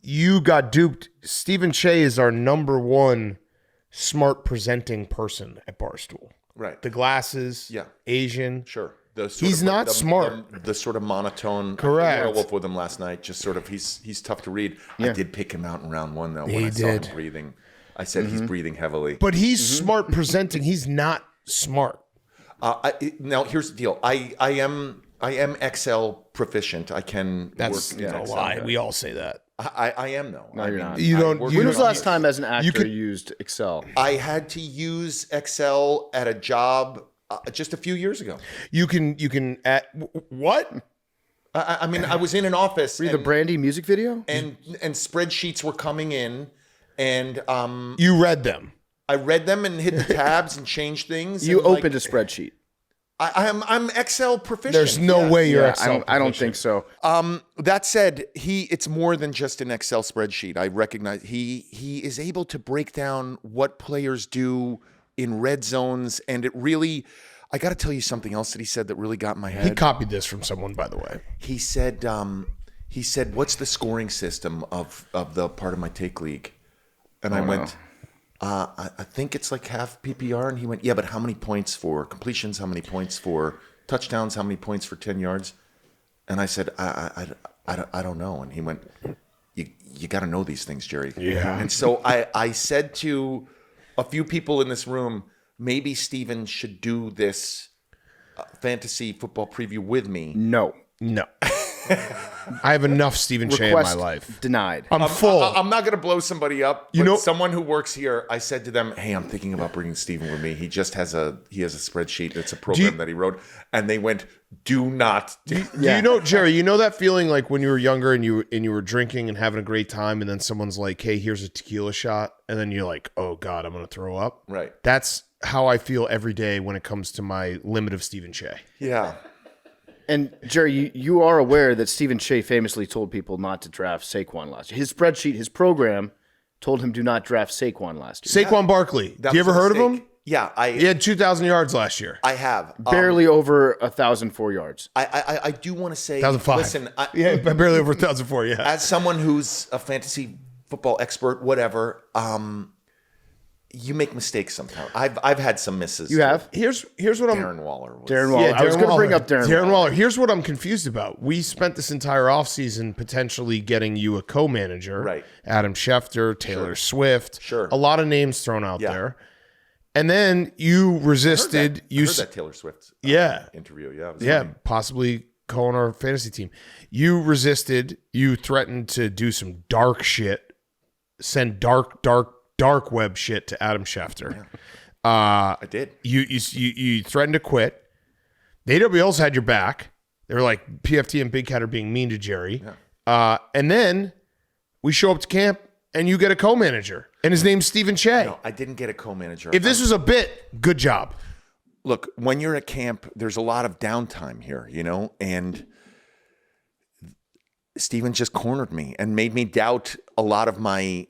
you got duped. Stephen Che is our number one smart presenting person at Barstool. Right. The glasses, Asian. Sure. He's not smart. The sort of monotone. Correct. I werewolf with him last night. Just sort of, he's tough to read. Yeah. I did pick him out in round 1 though. He When I saw did. him breathing, I said he's breathing heavily. But he's smart presenting. He's not smart. Now here's the deal. I am Excel proficient. I can. That's work in a Excel. lie. We all say that. I am though. No, you're not. You don't. When was the last time as an actor could- you used Excel? I had to use Excel at a job just a few years ago. You can. What? I mean, I was in an office. Were you the Brandy music video? and spreadsheets were coming in, and You read them. I read them and hit the tabs and changed things. You and, like, opened a spreadsheet. I'm Excel proficient. There's no yes. way you're Yeah, Excel. I don't think so. That said, it's more than just an Excel spreadsheet. I recognize he is able to break down what players do in red zones, and it really. I got to tell you something else that he said that really got in my head. He copied this from someone, by the way. He said he said, "What's the scoring system of the part of my take league?" And I went, I think it's like half PPR. And he went, "Yeah, but how many points for completions? How many points for touchdowns? How many points for 10 yards?" And I said, I don't know. And he went, you got to know these things, Jerry. Yeah. And so I said to a few people in this room, maybe Steven should do this fantasy football preview with me. No. I have enough Stephen Shea in my Request life. denied. I'm full. I'm not going to blow somebody up. You But know- someone who works here, I said to them, "Hey, I'm thinking about bringing Steven with me. He just has a spreadsheet. It's a program that he wrote." And they went, "Do not." Do you know, Jerry, you know that feeling like when you were younger and you were drinking and having a great time, and then someone's like, "Hey, here's a tequila shot," and then you're like, "Oh God, I'm gonna throw up." Right. That's how I feel every day when it comes to my limit of Stephen Shea. Yeah. And Jerry, you are aware that Stephen Shea famously told people not to draft Saquon last year. His spreadsheet, his program, told him do not draft Saquon last year. Saquon Barkley. That Do you was ever a heard of mistake. him? Yeah, He had 2,000 yards last year. I have. Barely over 1,004 yards. I do want to say, 1,005. listen, Yeah, barely over 1,004. Yeah. as someone who's a fantasy football expert, whatever, you make mistakes sometimes. I've had some misses. You have? Here's what I'm. Darren Waller. Darren Waller. I was going to bring up Darren Waller. Here's what I'm confused about. We spent this entire offseason potentially getting you a co-manager. Right. Adam Schefter, Taylor Swift. Sure. A lot of names thrown out Yeah. there. And then you resisted. I heard that Taylor Swift interview. Yeah. It was funny. Possibly co-owner our fantasy team. You resisted. You threatened to do some dark shit. Send dark web shit to Adam Schefter. I did. You threatened to quit. The AWLs had your back. They were like, PFT and Big Cat are being mean to Jerry. Yeah. And then we show up to camp and you get a co-manager. And his name's Stephen Shea. No, I didn't get a co-manager. If this was a bit, good job. Look, when you're at camp, there's a lot of downtime here, and Steven just cornered me and made me doubt a lot of my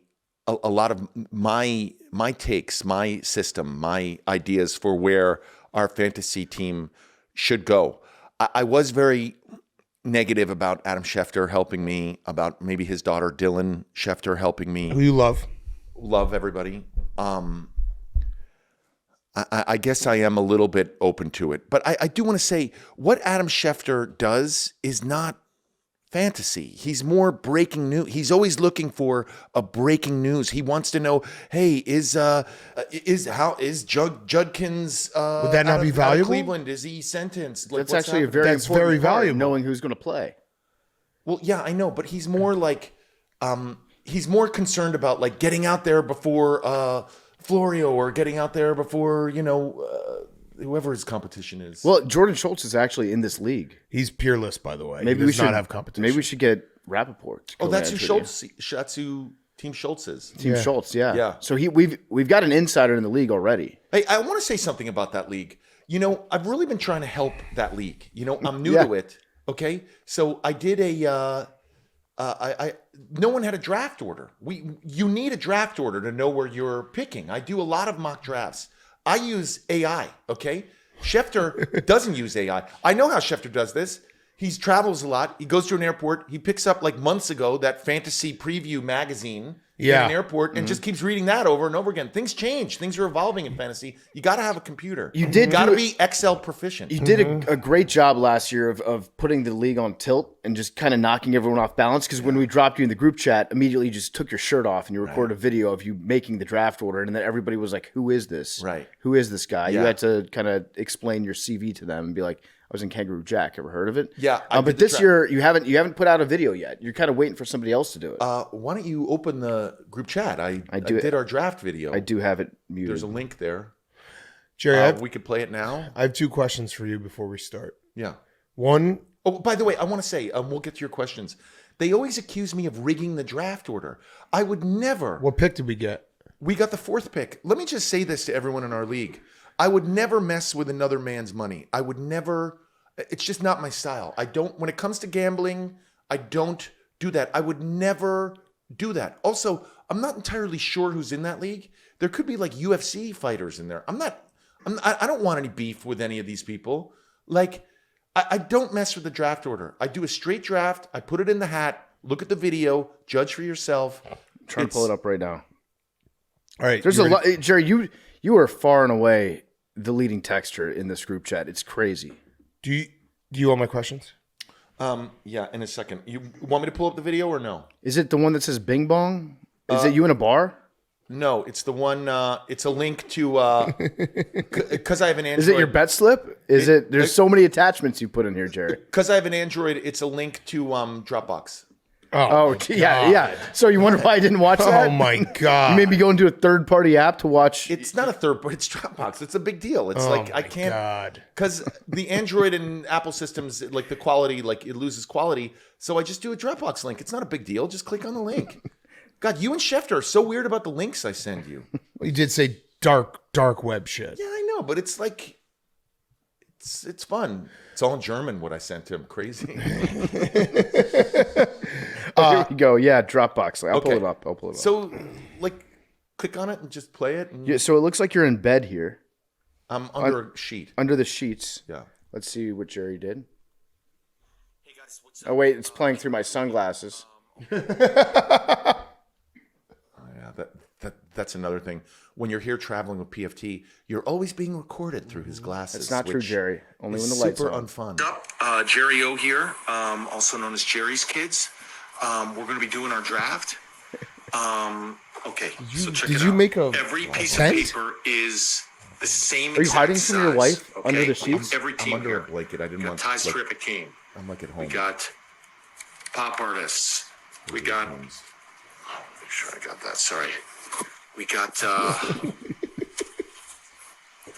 takes, my system, my ideas for where our fantasy team should go. I was very negative about Adam Schefter helping me, about maybe his daughter Dylan Schefter helping me. Who you love. Love everybody. I guess I am a little bit open to it. But I do want to say what Adam Schefter does is not fantasy. He's more breaking news. He's always looking for a breaking news. He wants to know, hey, is Judkins Would that not be out of valuable? Cleveland? Is he sentenced? Like, That's what's actually a happening? very That's important very part of valuable. knowing who's going to play. Well, yeah, I know, but he's more like he's more concerned about like getting out there before Florio or getting out there before whoever his competition is. Well, Jordan Schultz is actually in this league. He's peerless, by the way. Maybe he we does should not have competition. Maybe we should get Rappaport. to Oh, that's who co-manage with you. Schultz. That's who Team Schultz is. Team Schultz, yeah. Yeah. So we've got an insider in the league already. Hey, I want to say something about that league. I've really been trying to help that league. I'm new Yeah. to it. Okay, so I did a. No one had a draft order. You need a draft order to know where you're picking. I do a lot of mock drafts. I use AI. Okay, Schefter doesn't use AI. I know how Schefter does this. He travels a lot. He goes to an airport. He picks up like months ago that fantasy preview magazine in an airport and just keeps reading that over and over again. Things change. Things are evolving in fantasy. You got to have a computer. You got to be Excel proficient. You did a great job last year of putting the league on tilt and just kind of knocking everyone off balance. Because when we dropped you in the group chat, immediately you just took your shirt off and you recorded a video of you making the draft order. And then everybody was like, who is this? Right. Who is this guy? You Yeah. had to kind of explain your CV to them and be like, I was in Kangaroo Jack. Ever heard of it? Yeah, I but did the this year you haven't put out a video yet. You're kind of waiting for somebody else to do it. Why don't you open the group chat? I did our draft video. I do have it muted. There's a link there. Jerry, We could play it now. I have two questions for you before we start. Yeah. One, Oh, by the way, I want to say, we'll get to your questions. They always accuse me of rigging the draft order. I would never. what pick did we get? We got the 4th pick. Let me just say this to everyone in our league. I would never mess with another man's money. I would never. It's just not my style. I don't. When it comes to gambling, I don't do that. I would never do that. Also, I'm not entirely sure who's in that league. There could be like UFC fighters in there. I don't want any beef with any of these people. Like, I don't mess with the draft order. I do a straight draft. I put it in the hat. Look at the video. Judge for yourself. Trying to pull it up right now. All right. There's you a ready? lot, Jerry. You are far and away the leading texter in this group chat. It's crazy. Do you want my questions? Yeah, in a second. You want me to pull up the video or no? Is it the one that says Bing Bong? Is it you in a bar? No, it's the one. It's a link to because I have an Android. Is it your bet slip? There's so many attachments you put in here, Jerry. Because I have an Android, it's a link to Dropbox. Oh, yeah. So you wonder why I didn't watch that? Oh my God. You made me go into a third-party app to watch. It's not a third, but it's Dropbox. It's a big deal. It's Oh I my can't God. because the Android and Apple systems, like the quality, like it loses quality. So I just do a Dropbox link. It's not a big deal. Just click on the link. God, you and Schefter are so weird about the links I send you. You did say dark web shit. Yeah, I know, but it's like it's fun. It's all in German. What I sent him, crazy. Here we go. Yeah, Dropbox. I'll pull it up. So, like, click on it and just play it. And Yeah, so it looks like you're in bed here, I'm under a sheet. under the sheets. Yeah. Let's see what Jerry did. Oh wait, it's playing through my sunglasses. Yeah, that's another thing. When you're here traveling with PFT, you're always being recorded through his glasses. It's not true, which Jerry. Only is when the lights super on. unfun. Up, Jerry O here, also known as Jerry's Kids. We're going to be doing our draft. Okay, so check it out. Did you make Every piece tent? of paper is the same. Are you exact hiding from your size, wife okay? under the sheets? Every I'm team under here. a blanket. I didn't We got want Ty's like, terrific team. I'm like at home. We got pop artists. We got. Make sure I got that. Sorry. We got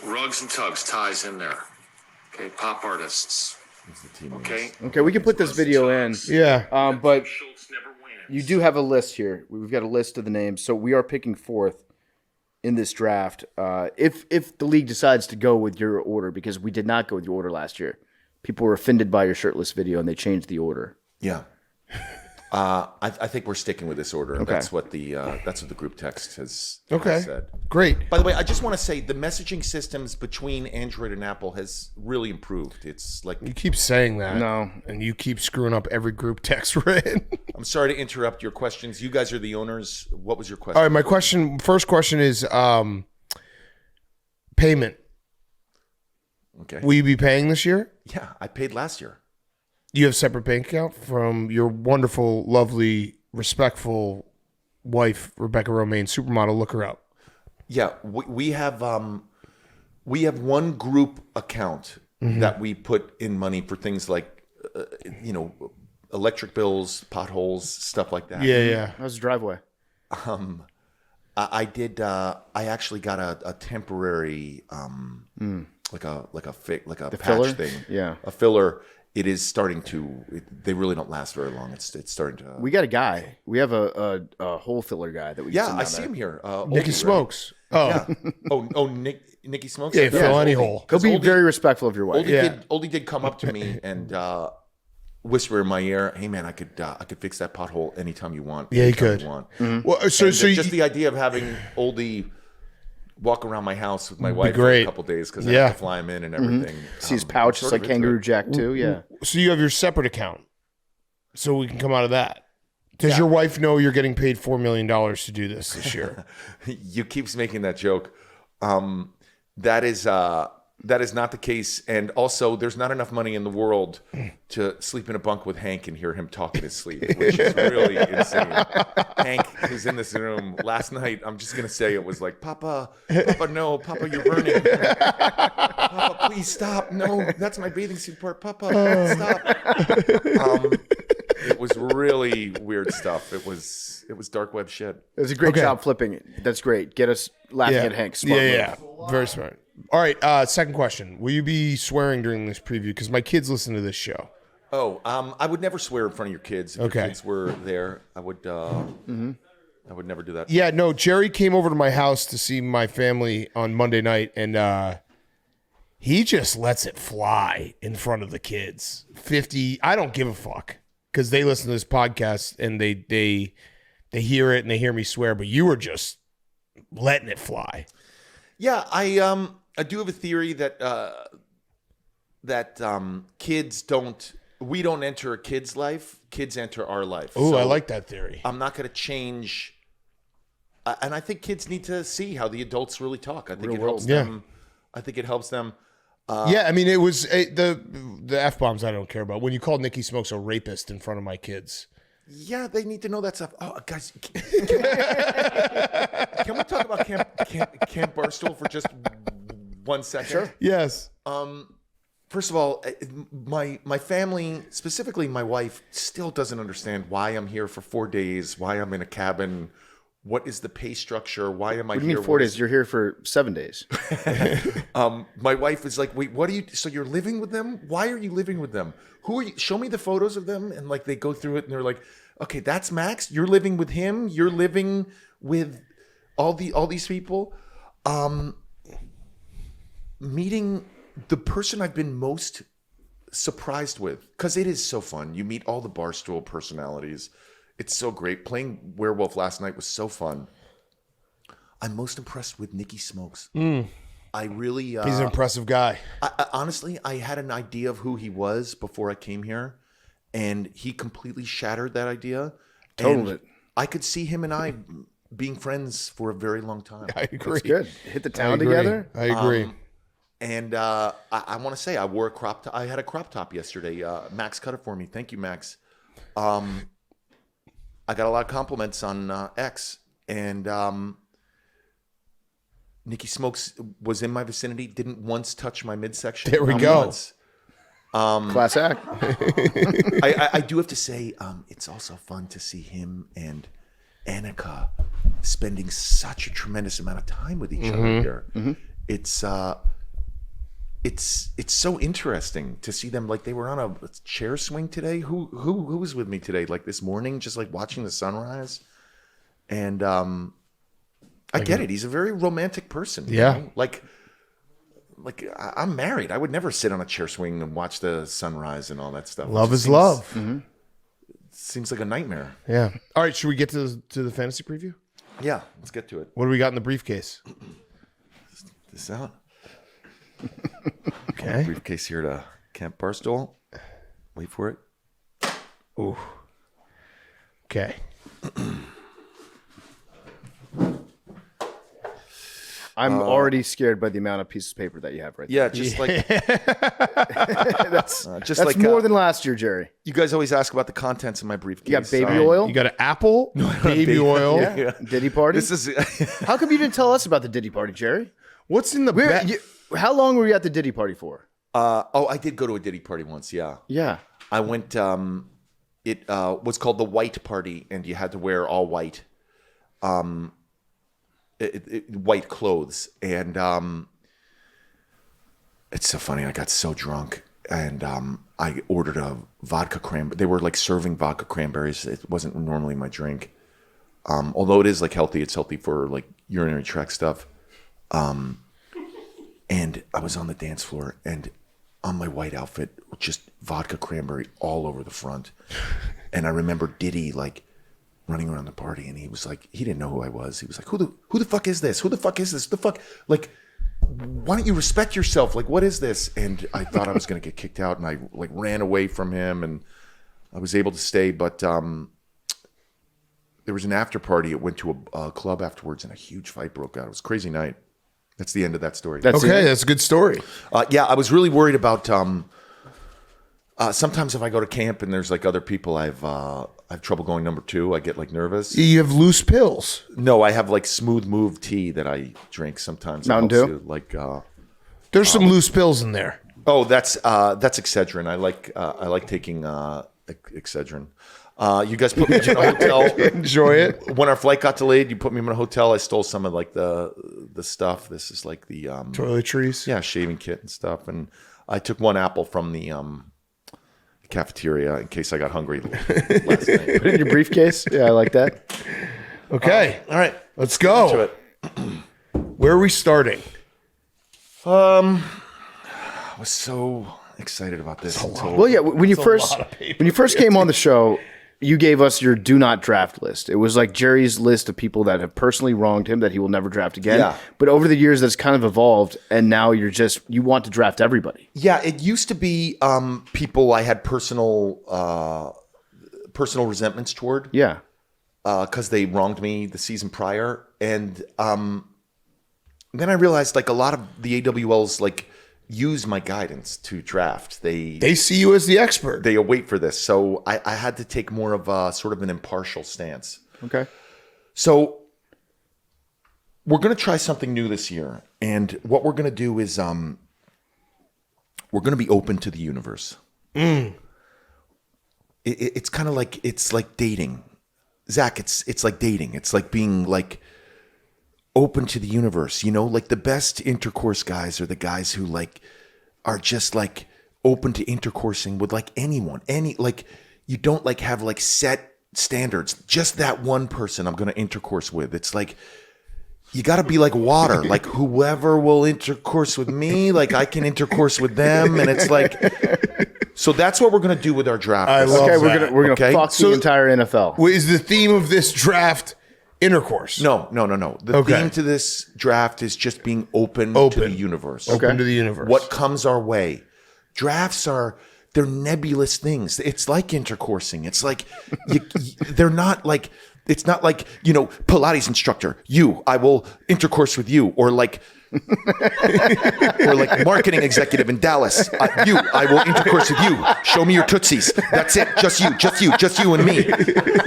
rugs and tugs. Ty's in there. Okay, pop artists. Okay. Okay, we can put this video in. Yeah. But Schultz never wins. you do have a list here. We've got a list of the names, so we are picking fourth in this draft. If the league decides to go with your order, because we did not go with your order last year, people were offended by your shirtless video and they changed the order. Yeah. I think we're sticking with this order. Okay. That's what the group text has Okay. said. Great. By the way, I just want to say the messaging systems between Android and Apple has really improved. It's like You keep saying that. No. And you keep screwing up every group text written. I'm sorry to interrupt your questions. You guys are the owners. What was your question? All right, my first question is payment. Okay. Will you be paying this year? Yeah, I paid last year. You have a separate bank account from your wonderful, lovely, respectful wife, Rebecca Romaine, supermodel. Look her up. Yeah, we have one group account that we put in money for things like electric bills, potholes, stuff like that. Yeah. How's the driveway? I did. I actually got a temporary, like a patch filler? thing. Yeah. A filler. It is starting to. They really don't last very long. It's starting to. We got a guy. We have a hole filler guy that we Yeah, send I down see there. him here. Nicky Oldie, Smokes. Right? Oh, Yeah. Nicky Smokes. yeah, fill any hole. He'll be Oldie- very respectful of your wife. Oldie did come up to me and whisper in my ear, "Hey man, I could fix that pothole anytime you want." Yeah, he anytime could. You want. Well, so And you, just the idea of having Oldie walk around my house with my wife for great. a couple days because I Yeah. have to fly him in and everything. See his pouch, sort it's like of into Kangaroo it. Jack too. Yeah. so you have your separate account, so we can come out of that. Does your wife know you're getting paid $4 million to do this year? You keeps making that joke. That is not the case, and also there's not enough money in the world to sleep in a bunk with Hank and hear him talk in his sleep, which is really insane. Hank, who's in this room last night, I'm just gonna say it was like, Papa, no, Papa, you're burning. Papa, please stop. No, that's my bathing suit part. Papa, stop. It was really weird stuff. It was dark web shit. It was a great Okay. job flipping it. That's great. Get us laughing at Hank. Smart move. Yeah. Very smart. All right. Second question: will you be swearing during this preview? Because my kids listen to this show. Oh, I would never swear in front of your kids. If Okay. your kids were there, I would. I would never do that. Yeah. No. Jerry came over to my house to see my family on Monday night, and he just lets it fly in front of the kids. 50. I don't give a fuck because they listen to this podcast and they hear it and they hear me swear. But you were just letting it fly. Yeah, I do have a theory that that kids don't. We don't enter a kid's life. Kids enter our life. Oh, So I like that theory. I'm not going to change. And I think kids need to see how the adults really talk. I think it helps them. I think it helps them. Yeah, I mean, it was the F-bombs I don't care about. When you called Nikki Smokes a rapist in front of my kids. Yeah, they need to know that stuff. Oh, guys, can we talk about Camp Barstool for just 1 second? Sure. Yes. First of all, my family, specifically my wife, still doesn't understand why I'm here for 4 days, why I'm in a cabin, what is the pay structure, why am I here? What do you mean 4 days? You're here for 7 days. My wife is like, wait, what are you? So you're living with them? Why are you living with them? Who are you? Show me the photos of them. And like they go through it and they're like, okay, that's Max. You're living with him. You're living with all these people. Meeting the person I've been most surprised with, because it is so fun. You meet all the Barstool personalities. It's so great. Playing Werewolf last night was so fun. I'm most impressed with Nikki Smokes. I really... He's an impressive guy. Honestly, I had an idea of who he was before I came here, and he completely shattered that idea. Totaled it. I could see him and I being friends for a very long time. I agree. That's good. Hit the town agree. together. I agree. And I want to say I wore a crop top. I had a crop top yesterday. Max cut it for me. Thank you, Max. I got a lot of compliments on X, and Nikki Smokes was in my vicinity. Didn't once touch my midsection. There we Not go. once. Class act. I do have to say, it's also fun to see him and Annika spending such a tremendous amount of time with each other here. It's so interesting to see them. Like they were on a chair swing today. Who was with me today? Like this morning, just like watching the sunrise. And I get it. He's a very romantic person. you know? Like I'm married. I would never sit on a chair swing and watch the sunrise and all that stuff. Love is love. Seems like a nightmare. Yeah. All right. Should we get to the fantasy preview? Yeah, let's get to it. What do we got in the briefcase? This out. Okay. Briefcase here to Camp Barstool. Wait for it. Ooh. Okay. I'm already scared by the amount of pieces of paper that you have right Yeah, just like there. That's like, more than last year, Jerry. you guys always ask about the contents of my briefcase. You got baby oil? You got an apple, baby oil. Yeah. Diddy party? This is How come you didn't tell us about the Diddy party, Jerry? What's in the bag? How long were you at the Diddy party for? I did go to a Diddy party once. Yeah, Yeah. I went. It was called the White Party, and you had to wear all white. White clothes, and it's so funny. I got so drunk, and I ordered a vodka cranberry. They were like serving vodka cranberries. It wasn't normally my drink, although it is like healthy. It's healthy for like urinary tract stuff. And I was on the dance floor, and on my white outfit, just vodka cranberry all over the front. And I remember Diddy like running around the party, and he was like, he didn't know who I was. He was like, who the fuck is this? Who the fuck is this? The fuck, like, why don't you respect yourself? Like, what is this? And I thought I was gonna get kicked out, and I like ran away from him, and I was able to stay, but there was an after party. It went to a club afterwards, and a huge fight broke out. It was a crazy night. That's the end of that story. That's Okay, it. that's a good story. Yeah, I was really worried about. Sometimes if I go to camp and there's like other people, I have trouble going number 2. I get like nervous. You have loose pills. No, I have like Smooth Move tea that I drink sometimes. It Mountain helps Dew? you, like There's some loose pills in there. oh, that's Excedrin. I like taking Excedrin. You guys put me in a hotel. Enjoy it. When our flight got delayed, you put me in a hotel. I stole some of like the stuff. This is like the Toiletries. yeah, shaving kit and stuff. And I took one apple from the cafeteria in case I got hungry last night. Put it in your briefcase. Yeah, I like that. Okay. All right, Let's to go. it. Where are we starting? I was so excited about this. Well, yeah. When you first came on the show, you gave us your do not draft list. It was like Jerry's list of people that have personally wronged him that he will never draft again. Yeah. But over the years, that's kind of evolved, and now you want to draft everybody. Yeah, it used to be people I had personal resentments toward. Yeah. Because they wronged me the season prior, and then I realized like a lot of the AWLs like use my guidance to draft. They see you as the expert. They await for this, so I had to take more of a sort of an impartial stance. Okay. So we're going to try something new this year, and what we're going to do is we're going to be open to the universe. It's kind of like dating. Zach, it's like dating. It's like being like open to the universe, you know, like the best intercourse guys are the guys who like are just like open to intercoursing with like anyone, like you don't like have like set standards, just that one person I'm going to intercourse with. It's like, you got to be like water, like whoever will intercourse with me, like I can intercourse with them. And it's like, so that's what we're going to do with our draft. I love Okay, that. we're gonna fuck So- the entire NFL. Is the theme of this draft intercourse? No. The theme to this draft is just being open to the universe. Open to the universe. What comes our way. Drafts they're nebulous things. It's like intercoursing. It's like, they're not like, it's not like, you know, Pilates instructor, I will intercourse with you, or like marketing executive in Dallas, I will intercourse with you. Show me your tootsies. That's it. Just you and me.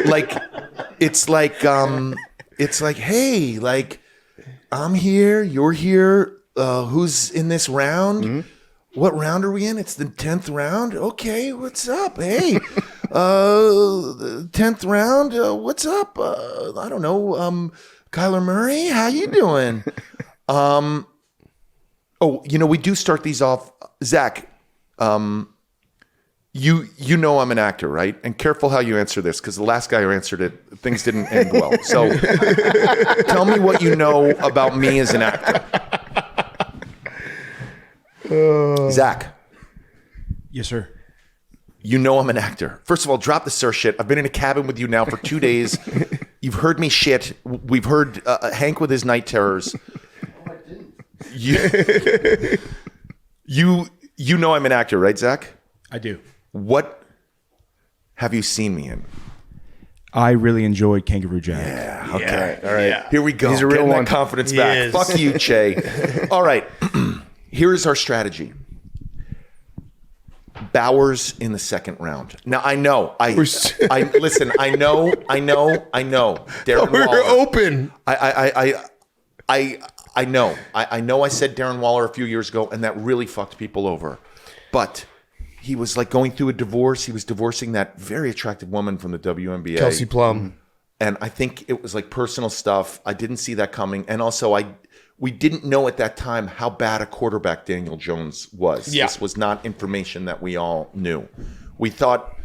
Like, it's like, hey, like, I'm here, you're here. Who's in this round? Mm-hmm. What round are we in? It's the 10th round. Okay, what's up? Hey, 10th round. What's up? I don't know. Kyler Murray, how you doing? Oh, you know, we do start these off. Zach, you know I'm an actor, right? And careful how you answer this, because the last guy who answered it, things didn't end well. So tell me what you know about me as an actor. Zach. Yes, sir. You know I'm an actor. First of all, drop the sir shit. I've been in a cabin with you now for 2 days. You've heard me shit. We've heard Hank with his night terrors. You know I'm an actor, right, Zach? I do. What have you seen me in? I really enjoyed Kangaroo Jack. Yeah, okay. All right. Yeah. Here we go. He's a real Getting one. that confidence back. Yes. Fuck you, Che. All right. Here's our strategy. Bowers in the second round. Now I know. Listen. I know. Darren We're Waller. open. I know. I know. I said Darren Waller a few years ago, and that really fucked people over. But he was like going through a divorce. He was divorcing that very attractive woman from the WNBA, Kelsey Plum. and I think it was like personal stuff. I didn't see that coming, and also we didn't know at that time how bad a quarterback Daniel Jones was. Yeah. This was not information that we all knew. We thought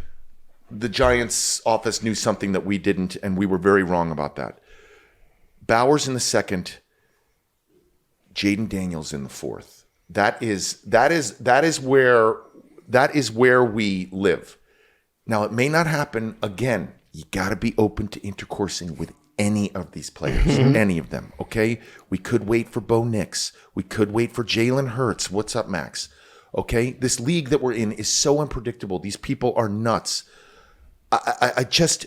the Giants office knew something that we didn't, and we were very wrong about that. Bowers in the second, Jaden Daniels in the fourth. That is where we live. Now, it may not happen again. You got to be open to intercoursing with any of these players, any of them, okay? We could wait for Bo Nix. We could wait for Jalen Hurts. What's up, Max? Okay? This league that we're in is so unpredictable. These people are nuts. I just,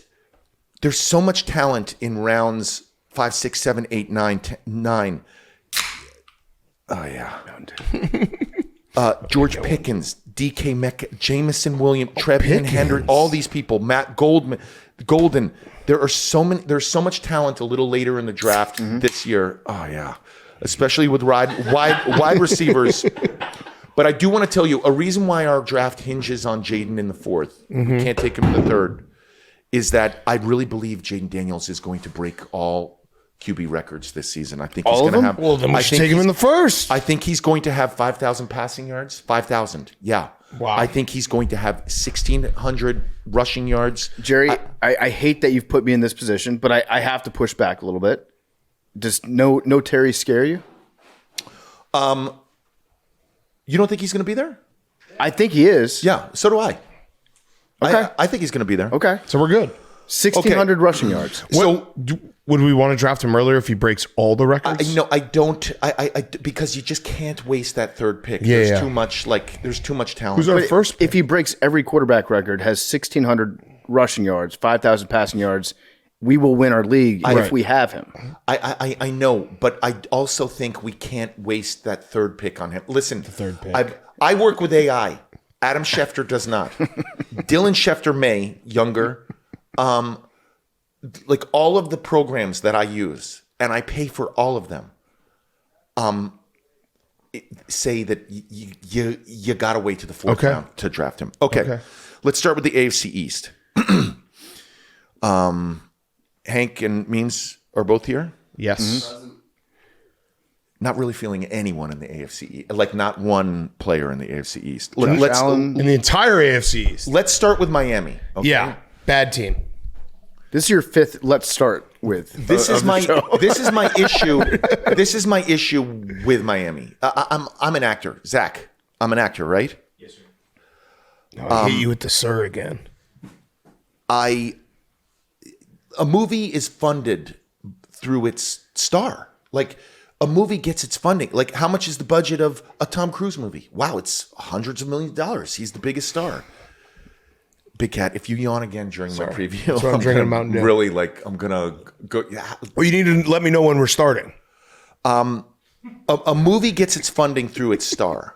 there's so much talent in rounds 5, 6, 7, 8, 9, 10, 9. Oh, yeah. George Pickens, DK Metcalf, Jamison Williams, Trevian Henry, all these people, Matt Golden. There's so much talent a little later in the draft this year. Oh yeah, especially with wide receivers. But I do want to tell you a reason why our draft hinges on Jaden in the fourth. We can't take him in the third. Is that I really believe Jaden Daniels is going to break all QB records this season. I think he's going to have. Well, then we should take him in the first. I think he's going to have 5,000 passing yards. 5,000. Yeah. Wow. I think he's going to have 1,600 rushing yards. Jerry, I hate that you've put me in this position, but I have to push back a little bit. Does no Terry scare you? You don't think he's going to be there? I think he is. Yeah, so do I. Okay. I think he's going to be there. Okay. So we're good. 1,600 rushing yards. Would we want to draft him earlier if he breaks all the records? I don't. I because you just can't waste that third pick. Yeah, there's yeah. too much. There's too much talent. Who's our first pick? If he breaks every quarterback record, has 1,600 rushing yards, 5,000 passing yards, we will win our league if we have him. I know, but I also think we can't waste that third pick on him. Listen, the third pick. I work with AI. Adam Schefter does not. Dylan Schefter may, younger. Like all of the programs that I use, and I pay for all of them, say that you got to wait to the fourth round to draft him. Okay. Let's start with the AFC East. Hank and Means are both here. Yes. Not really feeling anyone in the AFC East. Like not one player in the AFC East. Josh Allen. In the entire AFC East. Let's start with Miami. Okay? Yeah. Bad team. This is your fifth. Let's start with. This is my issue. This is my issue with Miami. I'm an actor, Zach. I'm an actor, right? Yes, sir. I hit you with the sir again. A movie is funded through its star. Like a movie gets its funding. Like how much is the budget of a Tom Cruise movie? Wow, it's hundreds of millions of dollars. He's the biggest star. Big Cat, if you yawn again during my preview, I'm drinking a Mountain Dew. really I'm gonna go. Yeah. Well, you need to let me know when we're starting. A movie gets its funding through its star.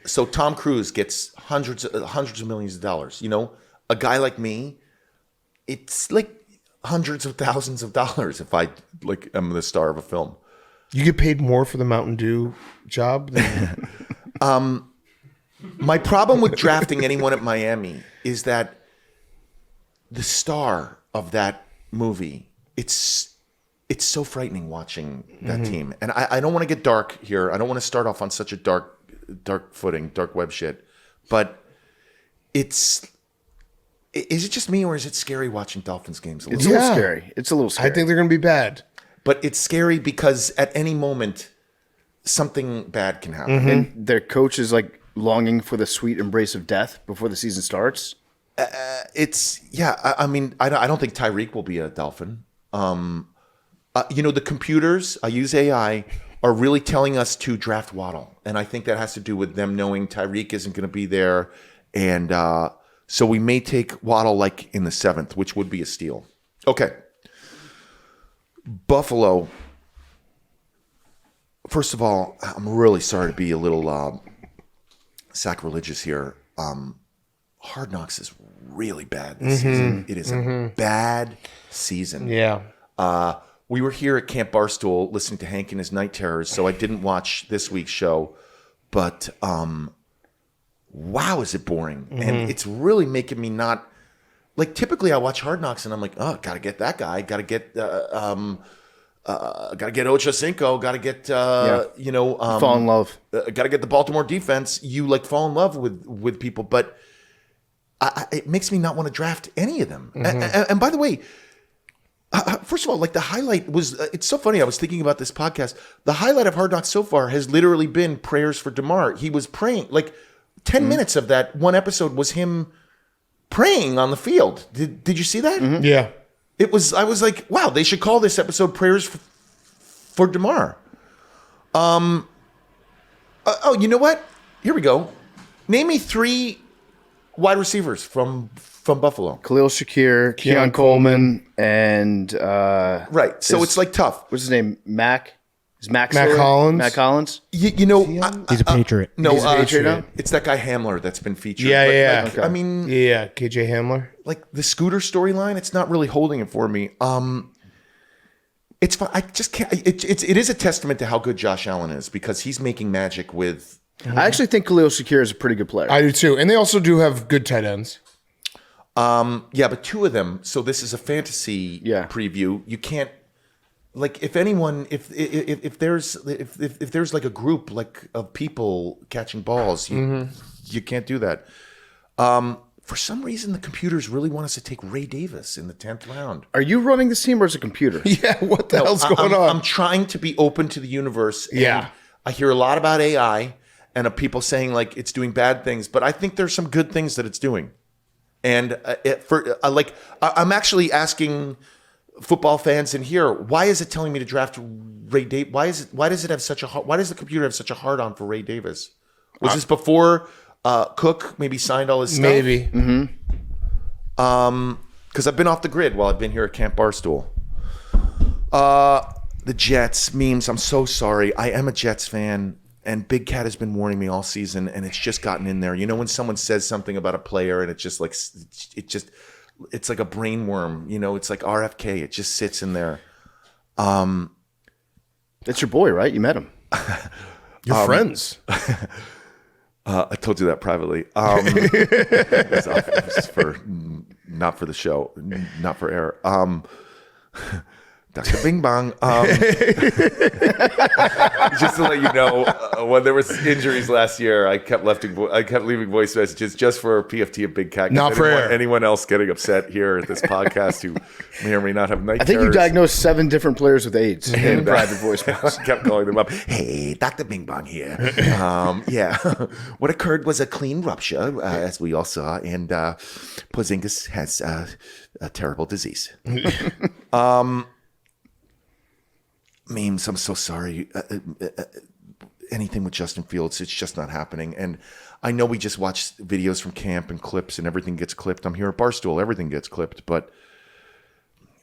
So Tom Cruise gets hundreds of millions of dollars. You know, a guy like me, it's like hundreds of thousands of dollars if I am the star of a film. You get paid more for the Mountain Dew job than My problem with drafting anyone at Miami is that the star of that movie, it's so frightening watching that team. And I don't want to get dark here. I don't want to start off on such a dark footing, dark web shit. But is it just me or is it scary watching Dolphins games? It's a little scary. It's a little scary. I think they're going to be bad. But it's scary because at any moment, something bad can happen. And their coach is like longing for the sweet embrace of death before the season starts. I mean, I don't think Tyreek will be a Dolphin. The computers, I use AI, are really telling us to draft Waddle. And I think that has to do with them knowing Tyreek isn't going to be there. And so we may take Waddle like in the 7th, which would be a steal. Okay. Buffalo. First of all, I'm really sorry to be a little sacrilegious here. Hard Knocks is really bad this season. It is a bad season. Yeah. We were here at Camp Barstool listening to Hank and his Night Terrors, so I didn't watch this week's show. But wow, is it boring. And it's really making me not... Like, typically I watch Hard Knocks and I'm like, oh, got to get that guy. Got to get... got to get Ocho Cinco. Got to get, fall in love. Got to get the Baltimore defense. You like fall in love with people, but it makes me not want to draft any of them. And by the way, first of all, like the highlight was, it's so funny. I was thinking about this podcast. The highlight of Hard Knocks so far has literally been prayers for DeMar. He was praying, like 10 minutes of that one episode was him praying on the field. Did you see that? Yeah. I was like, wow, they should call this episode Prayers for DeMar. You know what? Here we go. Name me 3 wide receivers from Buffalo. Khalil Shakir, Keon Coleman, and Right. So it's like tough. what's his name? Mac? Is Mac Mac still there? Hollins? Mac Hollins? You know, He's a Patriot. no, He's a Patriot now? it's that guy Hamler that's been featured. Yeah, But, yeah. like, Okay. I mean, Yeah, KJ Hamler. like the Scooter storyline, it's not really holding it for me. It's fine. I just can't. It is a testament to how good Josh Allen is because he's making magic with. I actually think Khalil Shakir is a pretty good player. I do too. And they also do have good tight ends. Yeah, but 2 of them. So this is a fantasy preview. You can't. Like if anyone, if there's like a group like of people catching balls, you can't do that. For some reason, the computers really want us to take Ray Davis in the 10th round. Are you running this team or is it a computer? Yeah, what the hell's going on? I'm trying to be open to the universe. And Yeah. I hear a lot about AI and of people saying like it's doing bad things, but I think there's some good things that it's doing. And I'm actually asking football fans in here, why is it telling me to draft Ray Davis? Why does the computer have such a hard on for Ray Davis? Was this before Cook maybe signed all his stuff? Maybe. Because I've been off the grid while I've been here at Camp Barstool. The Jets memes. I'm so sorry. I am a Jets fan, and Big Cat has been warning me all season, and it's just gotten in there. You know when someone says something about a player, and it's just like it's like a brain worm. You know, it's like RFK. It just sits in there. That's your boy, right? You met him. You're friends. I told you that privately. It's not for the show, not for air. Dr. Bing Bong. Just to let you know, when there was injuries last year, I kept leaving voice messages just for PFT and Big Cat. Not for air. Anyone else getting upset here at this podcast who may or may not have night I think you terrors. diagnosed 7 different players with AIDS in private voicemails. I kept calling them up. Hey, Dr. Bing Bong here. Yeah. What occurred was a clean rupture, as we all saw, and Porzingis has a terrible disease. Memes, I'm so sorry. Anything with Justin Fields, it's just not happening. And I know we just watched videos from camp and clips and everything gets clipped. I'm here at Barstool, everything gets clipped, but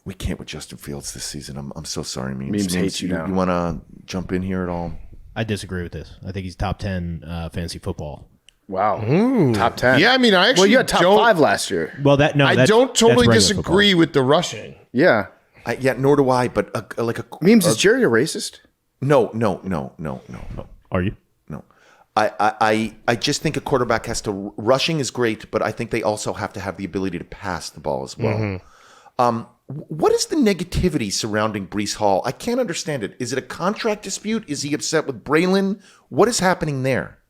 we can't with Justin Fields this season. I'm so sorry, Memes. Memes hates you now. You want to jump in here at all? I disagree with this. I think he's top 10 fantasy football. Wow. Top 10. Yeah, I mean, I actually Well, you had top 5 last year. Well, I don't totally disagree with the rushing. Yeah. Yeah, nor do I, but Memes, is Jerry a racist? No. Are you? No. I just think a quarterback has to, rushing is great, but I think they also have to have the ability to pass the ball as well. What is the negativity surrounding Breece Hall? I can't understand it. Is it a contract dispute? Is he upset with Braylon? What is happening there?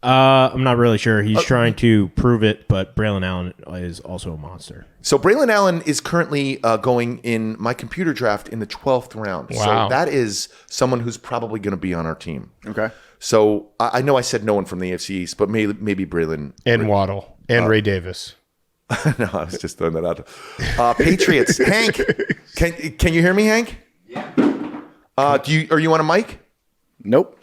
I'm not really sure. He's trying to prove it, but Braylon Allen is also a monster. So Braylon Allen is currently going in my computer draft in the 12th round. Wow. So that is someone who's probably going to be on our team. Okay. So I know I said no one from the AFC East, but maybe Braylon. And Waddle. And Ray Davis. No, I was just throwing that out. Patriots. Hank, can you hear me, Hank? Yeah. Are you on a mic? Nope.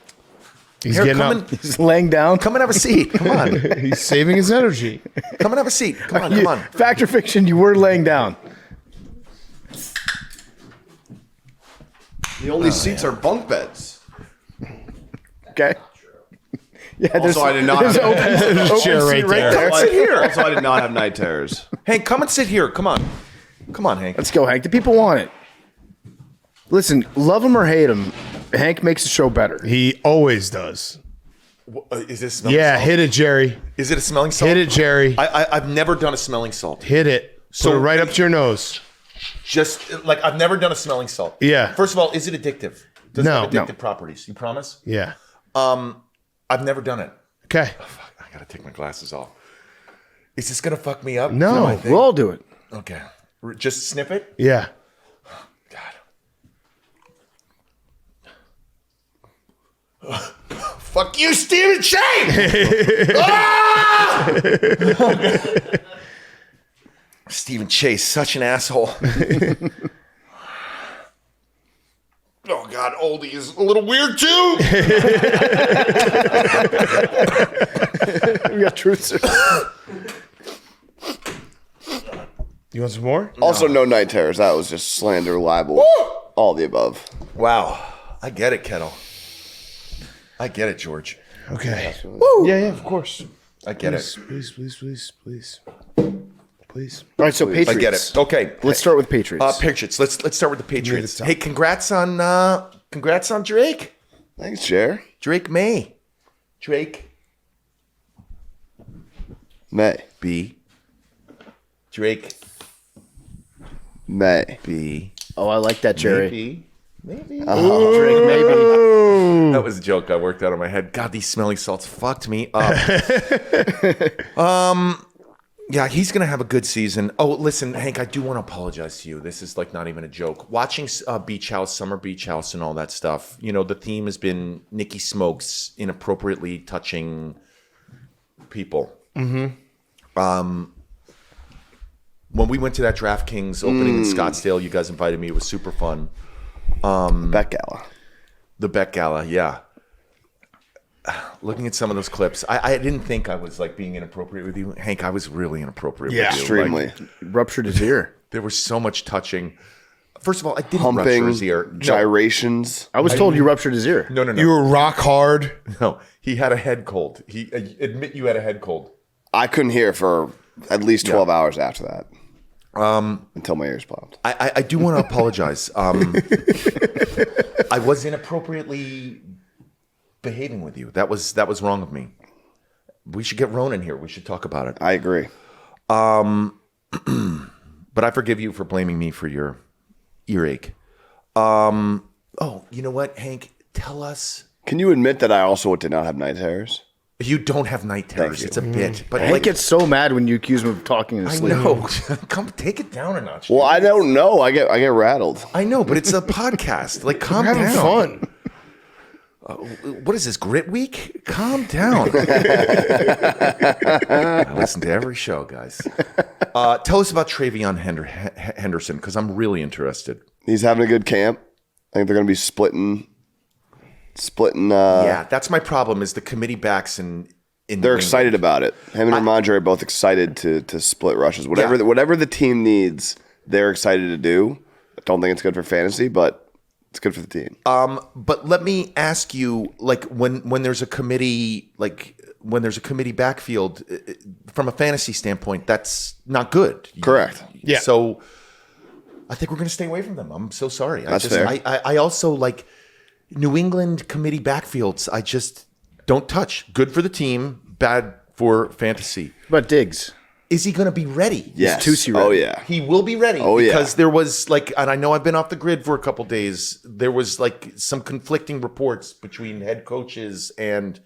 He's Here, getting come up. He's laying down. Come and have a seat. Come on. He's saving his energy. Come and have a seat. Come on. Fact or fiction, you were laying down. The only seats are bunk beds. Okay. Yeah, there's, Also, I did not there's have open chair seat right there. Sit here. Also, I did not have night terrors. Hank, come and sit here. Come on, Hank. Let's go, Hank. The people want it. Listen, love him or hate him, Hank makes the show better. He always does. Is this smelling Yeah, salt? hit it, Jerry. Is it a smelling salt? Hit it, Jerry. I've never done a smelling salt. Hit it. So- Put it right up to your nose. Just like I've never done a smelling salt. Yeah. First of all, is it addictive? Does No. it have addictive properties? You promise? Yeah. I've never done it. Okay. Fuck, I gotta take my glasses off. Is this gonna fuck me up? No. I think- We'll all do it. Okay. Just snip it. Yeah. God. Fuck you, Stephen Chase! Ah! Stephen Chase, such an asshole. Oh God, oldie is a little weird too. We got truths. You want some more? Also, no night terrors. That was just slander, libel, all the above. Wow, I get it, Kettle. I get it, George. Okay. Woo! Yeah, of course. I get it. Please. All right, so Patriots. I get it. Okay, Let's start with Patriots. Patriots. Let's start with the Patriots. top. Hey, congrats on Drake. Thanks, Jer. Drake May. Drake May. B. Drake May. B. Oh, I like that, Jerry. Maybe. Maybe. Drake, maybe. That was a joke I worked out in my head. God, these smelling salts fucked me up. Yeah, he's going to have a good season. Oh, listen, Hank, I do want to apologize to you. This is like not even a joke. Watching Beach House, Summer Beach House and all that stuff, you know, the theme has been Nikki Smokes inappropriately touching people. Mm-hmm. When we went to that DraftKings opening in Scottsdale, you guys invited me. It was super fun. Bet Gala. The Bet Gala, yeah. Looking at some of those clips, I didn't think I was like being inappropriate with you, Hank. I was really inappropriate with you. Extremely. Like, Ruptured his ear. there was so much touching. First of all, I didn't Humping, rupture his ear. gyrations. I was told you ruptured his ear. No. You were rock hard. No, he had a head cold. He admit you had a head cold. I couldn't hear for at least 12 hours after that. Until my ears popped. I do want to apologize. I was inappropriately behaving with you. That was wrong of me. We should get Ronan here. We should talk about it. I agree. But I forgive you for blaming me for your earache. Oh, you know what, Hank? Tell us. Can you admit that I also did not have night terrors? You don't have night terrors. you. It's a bit. But Hank gets so mad when you accuse him of talking in his I sleep. know. Come take it down a notch. Well, I don't know. I get rattled. I know, but it's a podcast. Like, calm Having down. fun. What is this, Grit Week? Calm down. I listen to every show, guys. Tell us about Travion Henderson, because I'm really interested. He's having a good camp. I think they're going to be splitting. Yeah, that's my problem. Is the committee backs in They're excited about it. Him and Ramondre are both excited to split rushes. Whatever the team needs, they're excited to do. I don't think it's good for fantasy, but it's good for the team. But let me ask you, like, when there's a committee, backfield, from a fantasy standpoint, that's not good. Correct. Yeah. So I think we're going to stay away from them. I'm so sorry. That's fair. I also like New England committee backfields. I just don't touch. Good for the team, bad for fantasy. What about Diggs? Is he going to be ready? Yes. Tucci ready. Oh, yeah. He will be ready. Oh, yeah. Because there was like, and I know I've been off the grid for a couple days. There was like some conflicting reports between head coaches and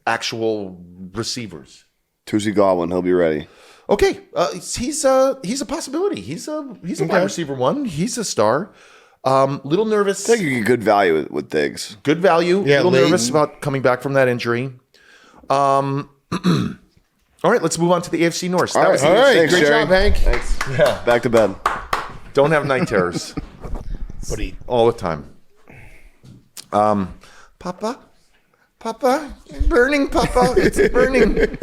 actual receivers. Tucci Godwin, he'll be ready. Okay, he's a possibility. He's a wide receiver one. He's a star. Little nervous. I think you get good value with Diggs. Good value. Yeah, little late. nervous about coming back from that injury. All right, let's move on to the AFC North. All right. Thanks, Great Jerry. job, Hank. Thanks. Yeah. Back to bed. Don't have night terrors all the time. Papa, it's burning, Papa, it's burning.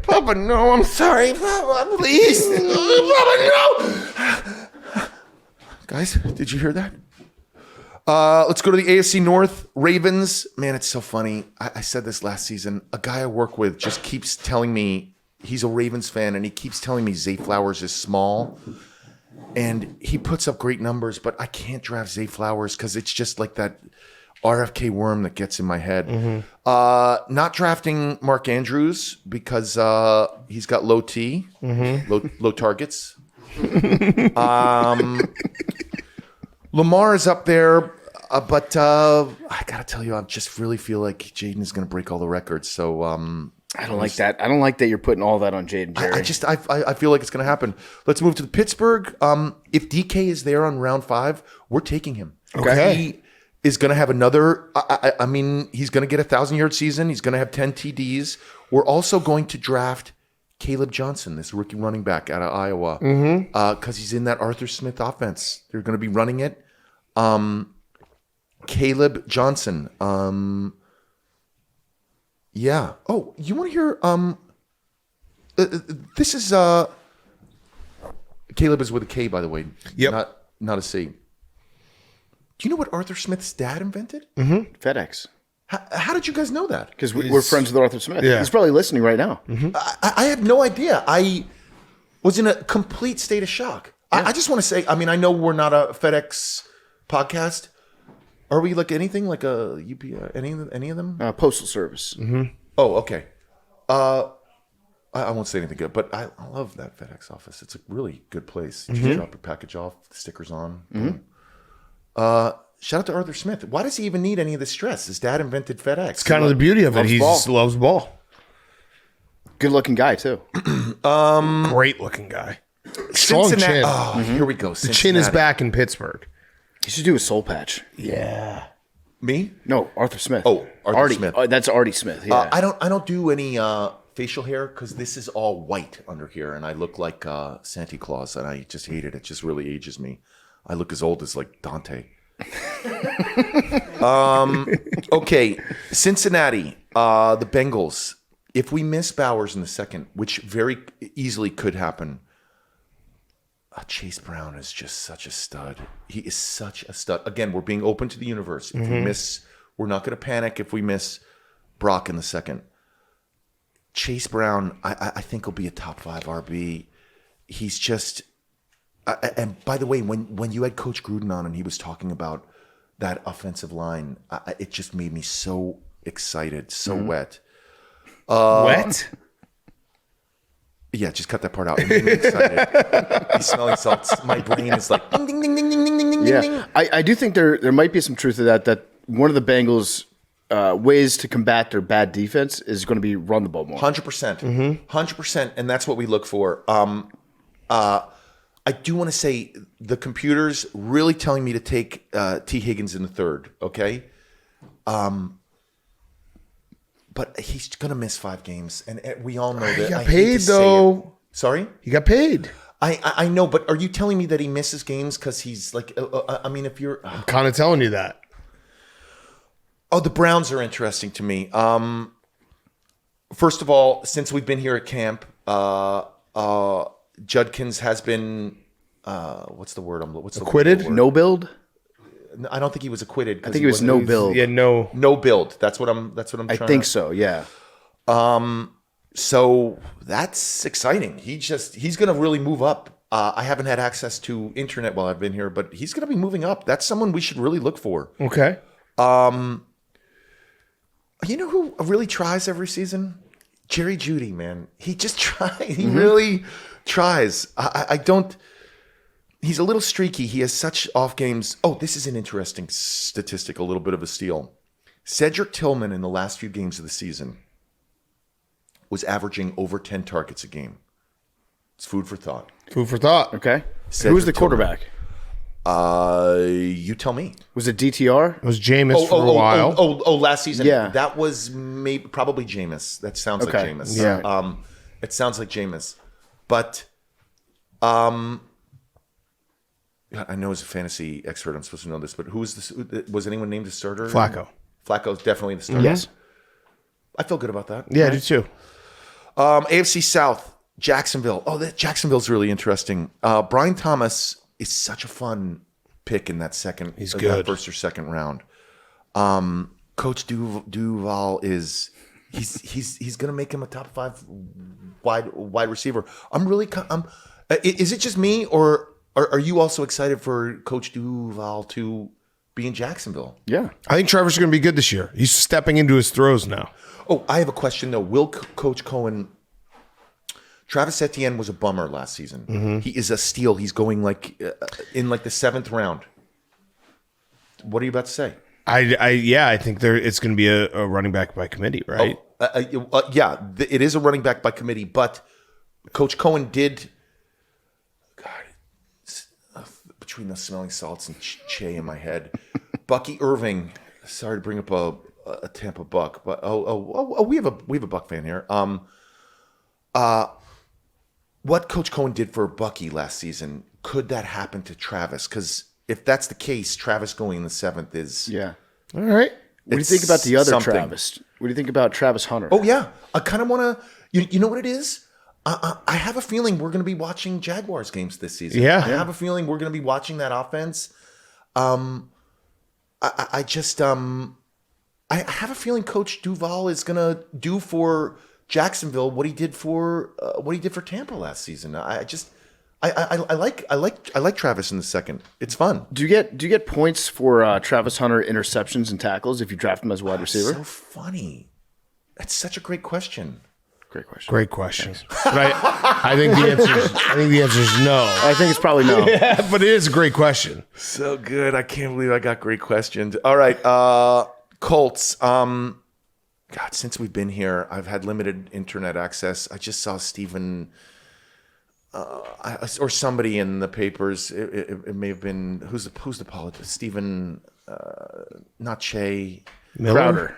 Papa, no, I'm sorry, Papa, please, Papa, no. Guys, did you hear that? Let's go to the AFC North. Ravens. Man, it's so funny. I said this last season. A guy I work with just keeps telling me he's a Ravens fan, and he keeps telling me Zay Flowers is small. And he puts up great numbers, but I can't draft Zay Flowers because it's just like that RFK worm that gets in my head. Mm-hmm. Not drafting Mark Andrews because he's got low T, low targets. Lamar is up there, but I gotta tell you, I just really feel like Jaden is gonna break all the records. So I don't like that. I don't like that you're putting all that on Jaden Jerry. I feel like it's gonna happen. Let's move to the Pittsburgh. If DK is there on round 5, we're taking him. Okay. He is gonna have another. I mean, he's gonna get a 1,000-yard season. He's gonna have 10 TDs. We're also going to draft Caleb Johnson, this rookie running back out of Iowa, because he's in that Arthur Smith offense. They're going to be running it. Caleb Johnson. Yeah. Oh, you want to hear? This is Caleb is with a K, by the way. Yep. Not a C. Do you know what Arthur Smith's dad invented? FedEx. How did you guys know that? Because we're friends with Arthur Smith. Yeah. He's probably listening right now. I had no idea. I was in a complete state of shock. I just want to say, I mean, I know we're not a FedEx podcast. Are we like anything like a UPS? Any of them? Postal Service. Oh, okay. I won't say anything good, but I love that FedEx office. It's a really good place. You just drop your package off, the stickers on. Shout out to Arthur Smith. Why does he even need any of this stress? His dad invented FedEx. It's kind of the beauty of it. He just loves ball. Good looking guy, too. Great looking guy. Strong Cincinnati. chin. Oh, here we go. The chin is back in Pittsburgh. He should do a soul patch. Yeah. Me? No, Arthur Smith. Oh, Arthur Artie. Smith. That's Artie Smith. Yeah. I don't do any facial hair because this is all white under here, and I look like Santa Claus, and I just hate it. It just really ages me. I look as old as like Dante. Okay, Cincinnati, the Bengals. If we miss Bowers in the second, which very easily could happen, Chase Brown is just such a stud. He is such a stud. Again, we're being open to the universe. If we miss, we're not going to panic if we miss Brock in the second. Chase Brown, I think will be a top 5 RB. He's just, and by the way, when you had Coach Gruden on and he was talking about that offensive line, it just made me so excited, so wet. Wet? Yeah, just cut that part out. It made me excited. He's smelling salts. My brain is like ding, ding, ding, ding, ding, ding, ding, ding, ding. I do think there might be some truth to that one of the Bengals' ways to combat their bad defense is going to be run the ball more. 100%. 100%. And that's what we look for. I do want to say the computer's really telling me to take T. Higgins in the third, okay? But he's going to miss 5 games, and we all know that. He got paid, though. Sorry? He got paid. I know, but are you telling me that he misses games because he's like, I mean, if you're... I'm kind of telling you that. Oh, the Browns are interesting to me. First of all, since we've been here at camp, Judkins has been, what's the word? Acquitted? The word? No build? I don't think he was acquitted. I think he was no build. Yeah, no. No build. That's what I'm trying I think so, yeah. So that's exciting. He's going to really move up. I haven't had access to internet while I've been here, but he's going to be moving up. That's someone we should really look for. Okay. You know who really tries every season? Jerry Jeudy, man. He just tries. He really tries. I don't. He's a little streaky. He has such off games. Oh, this is an interesting statistic, a little bit of a steal. Cedric Tillman in the last few games of the season was averaging over 10 targets a game. It's food for thought. Food for thought. Okay. Cedric Who was the Tillman. quarterback? You tell me. Was it DTR? It was Jameis for a while. Last season. Yeah. That was probably Jameis. That sounds like Okay. Jameis. Yeah. It sounds like Jameis. But I know as a fantasy expert, I'm supposed to know this, but was anyone named the starter? Flacco. Flacco's definitely the starter. Yes. I feel good about that. Yeah, I do too. AFC South, Jacksonville. Jacksonville's really interesting. Brian Thomas is such a fun pick in that second. He's good. That first or second round. Coach Duval is he's going to make him a top 5 wide receiver. Is it just me, or are you also excited for Coach Duval to be in Jacksonville? Yeah. I think Trevor's going to be good this year. He's stepping into his throws now. Oh, I have a question though. Will Coach Cohen? Travis Etienne was a bummer last season. Mm-hmm. He is a steal. He's going in the 7th round. What are you about to say? I think it's going to be a running back by committee, right? It is a running back by committee, but Coach Cohen did. God, between the smelling salts and Che in my head, Bucky Irving. Sorry to bring up a Tampa Buck, but we have a Buck fan here. What Coach Cohen did for Bucky last season, could that happen to Travis? Because if that's the case, Travis going in the 7th is... Yeah. All right. What do you think about the other something. Travis? What do you think about Travis Hunter? Oh, yeah. I kind of want to... You know what it is? I have a feeling we're going to be watching Jaguars games this season. Yeah. I have a feeling we're going to be watching that offense. I have a feeling Coach Duval is going to do for Jacksonville what he did for Tampa last season. I like Travis in the second. It's fun. Do you get points for Travis Hunter interceptions and tackles if you draft him as a wide receiver? So funny. That's such a great question. Great question. But I think the answer is no. I think it's probably no. Yeah, but it is a great question. So good. I can't believe I got great questions. All right. Colts. God, since we've been here, I've had limited internet access. I just saw Stephen or somebody in the papers. It may have been who's the politician? Stephen, not Che. Miller?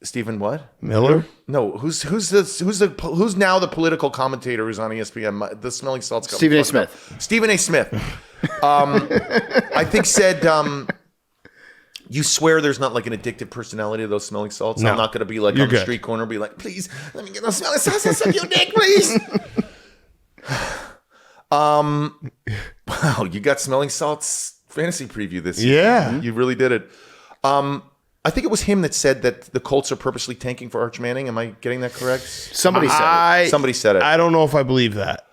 Stephen what? Miller? No, who's now the political commentator who's on ESPN? The Smelling Salts. Stephen A. Smith. Stephen A. Smith. I think said, you swear there's not like an addictive personality to those smelling salts? No. I'm not going to be like You're on the good. street corner be like, please, let me get those smelling salts and suck your dick, please. Wow, you got Smelling Salts fantasy preview this year. Yeah. You really did it. I think it was him that said that the Colts are purposely tanking for Arch Manning. Am I getting that correct? Somebody said it. Somebody said it. I don't know if I believe that.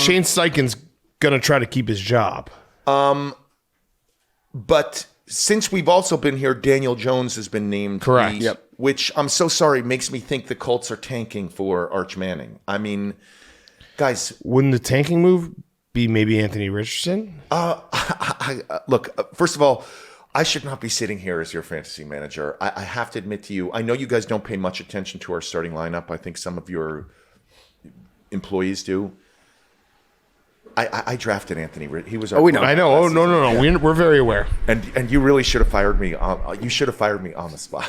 Shane Steichen's going to try to keep his job. But since we've also been here, Daniel Jones has been named. Correct. Yep. Which I'm so sorry makes me think the Colts are tanking for Arch Manning. I mean, guys, Wouldn't the tanking move be maybe Anthony Richardson? look, first of all, I should not be sitting here as your fantasy manager. I have to admit to you, I know you guys don't pay much attention to our starting lineup. I think some of your employees do. I drafted Anthony. He was. We know. I know. Oh, no. We're very aware. And you really should have fired me. You should have fired me on the spot.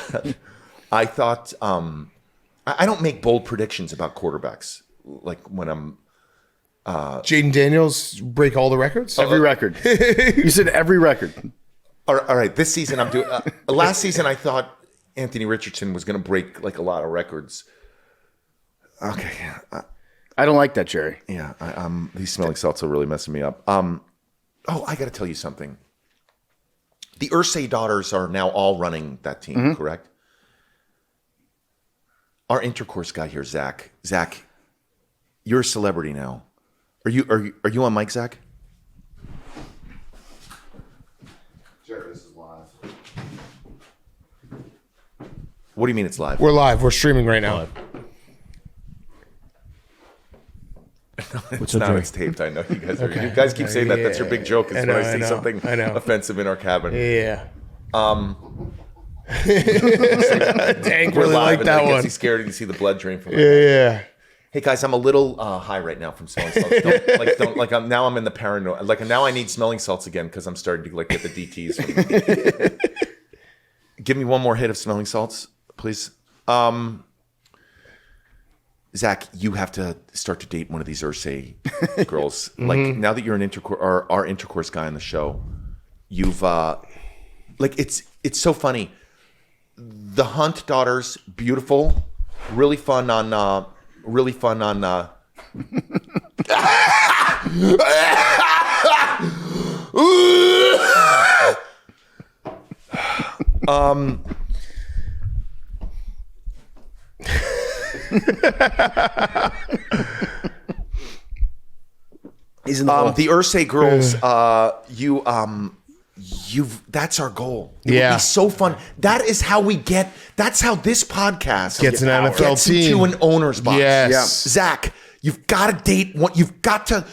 I thought I don't make bold predictions about quarterbacks. Like when I'm Jaden Daniels break all the records? Every record. You said every record. all right. This season I'm doing. Last season I thought Anthony Richardson was going to break like a lot of records. Okay. I don't like that, Jerry. Yeah, these smelling salts are really messing me up. I got to tell you something. The Irsay daughters are now all running that team, correct? Our intercourse guy here, Zach. Zach, you're a celebrity now. Are you on mic, Zach? Sure, this is live. What do you mean it's live? We're live. We're streaming right now. It's not. It's taped. I know you guys. You guys keep saying that. That's your big joke. Is I when know, I see something I know. offensive in our cabin. Yeah. Dank We're really live, like and that then he one. gets you scared and you see the blood drain from. Yeah. Hey guys, I'm a little high right now from smelling salts. I'm in the paranoia. Like now I need smelling salts again because I'm starting to like get the DTs. Give me one more hit of smelling salts, please. Zach, you have to start to date one of these Irsay girls. Like now that you're an our intercourse guy on the show, you've it's so funny. The Hunt daughters, beautiful, really fun on. He's in the hole. The Irsay girls, that's our goal. It would be so fun. That's how this podcast Gets an NFL team. into an owner's box. Yes. Yeah. Zach, you've got to date one. You've got to,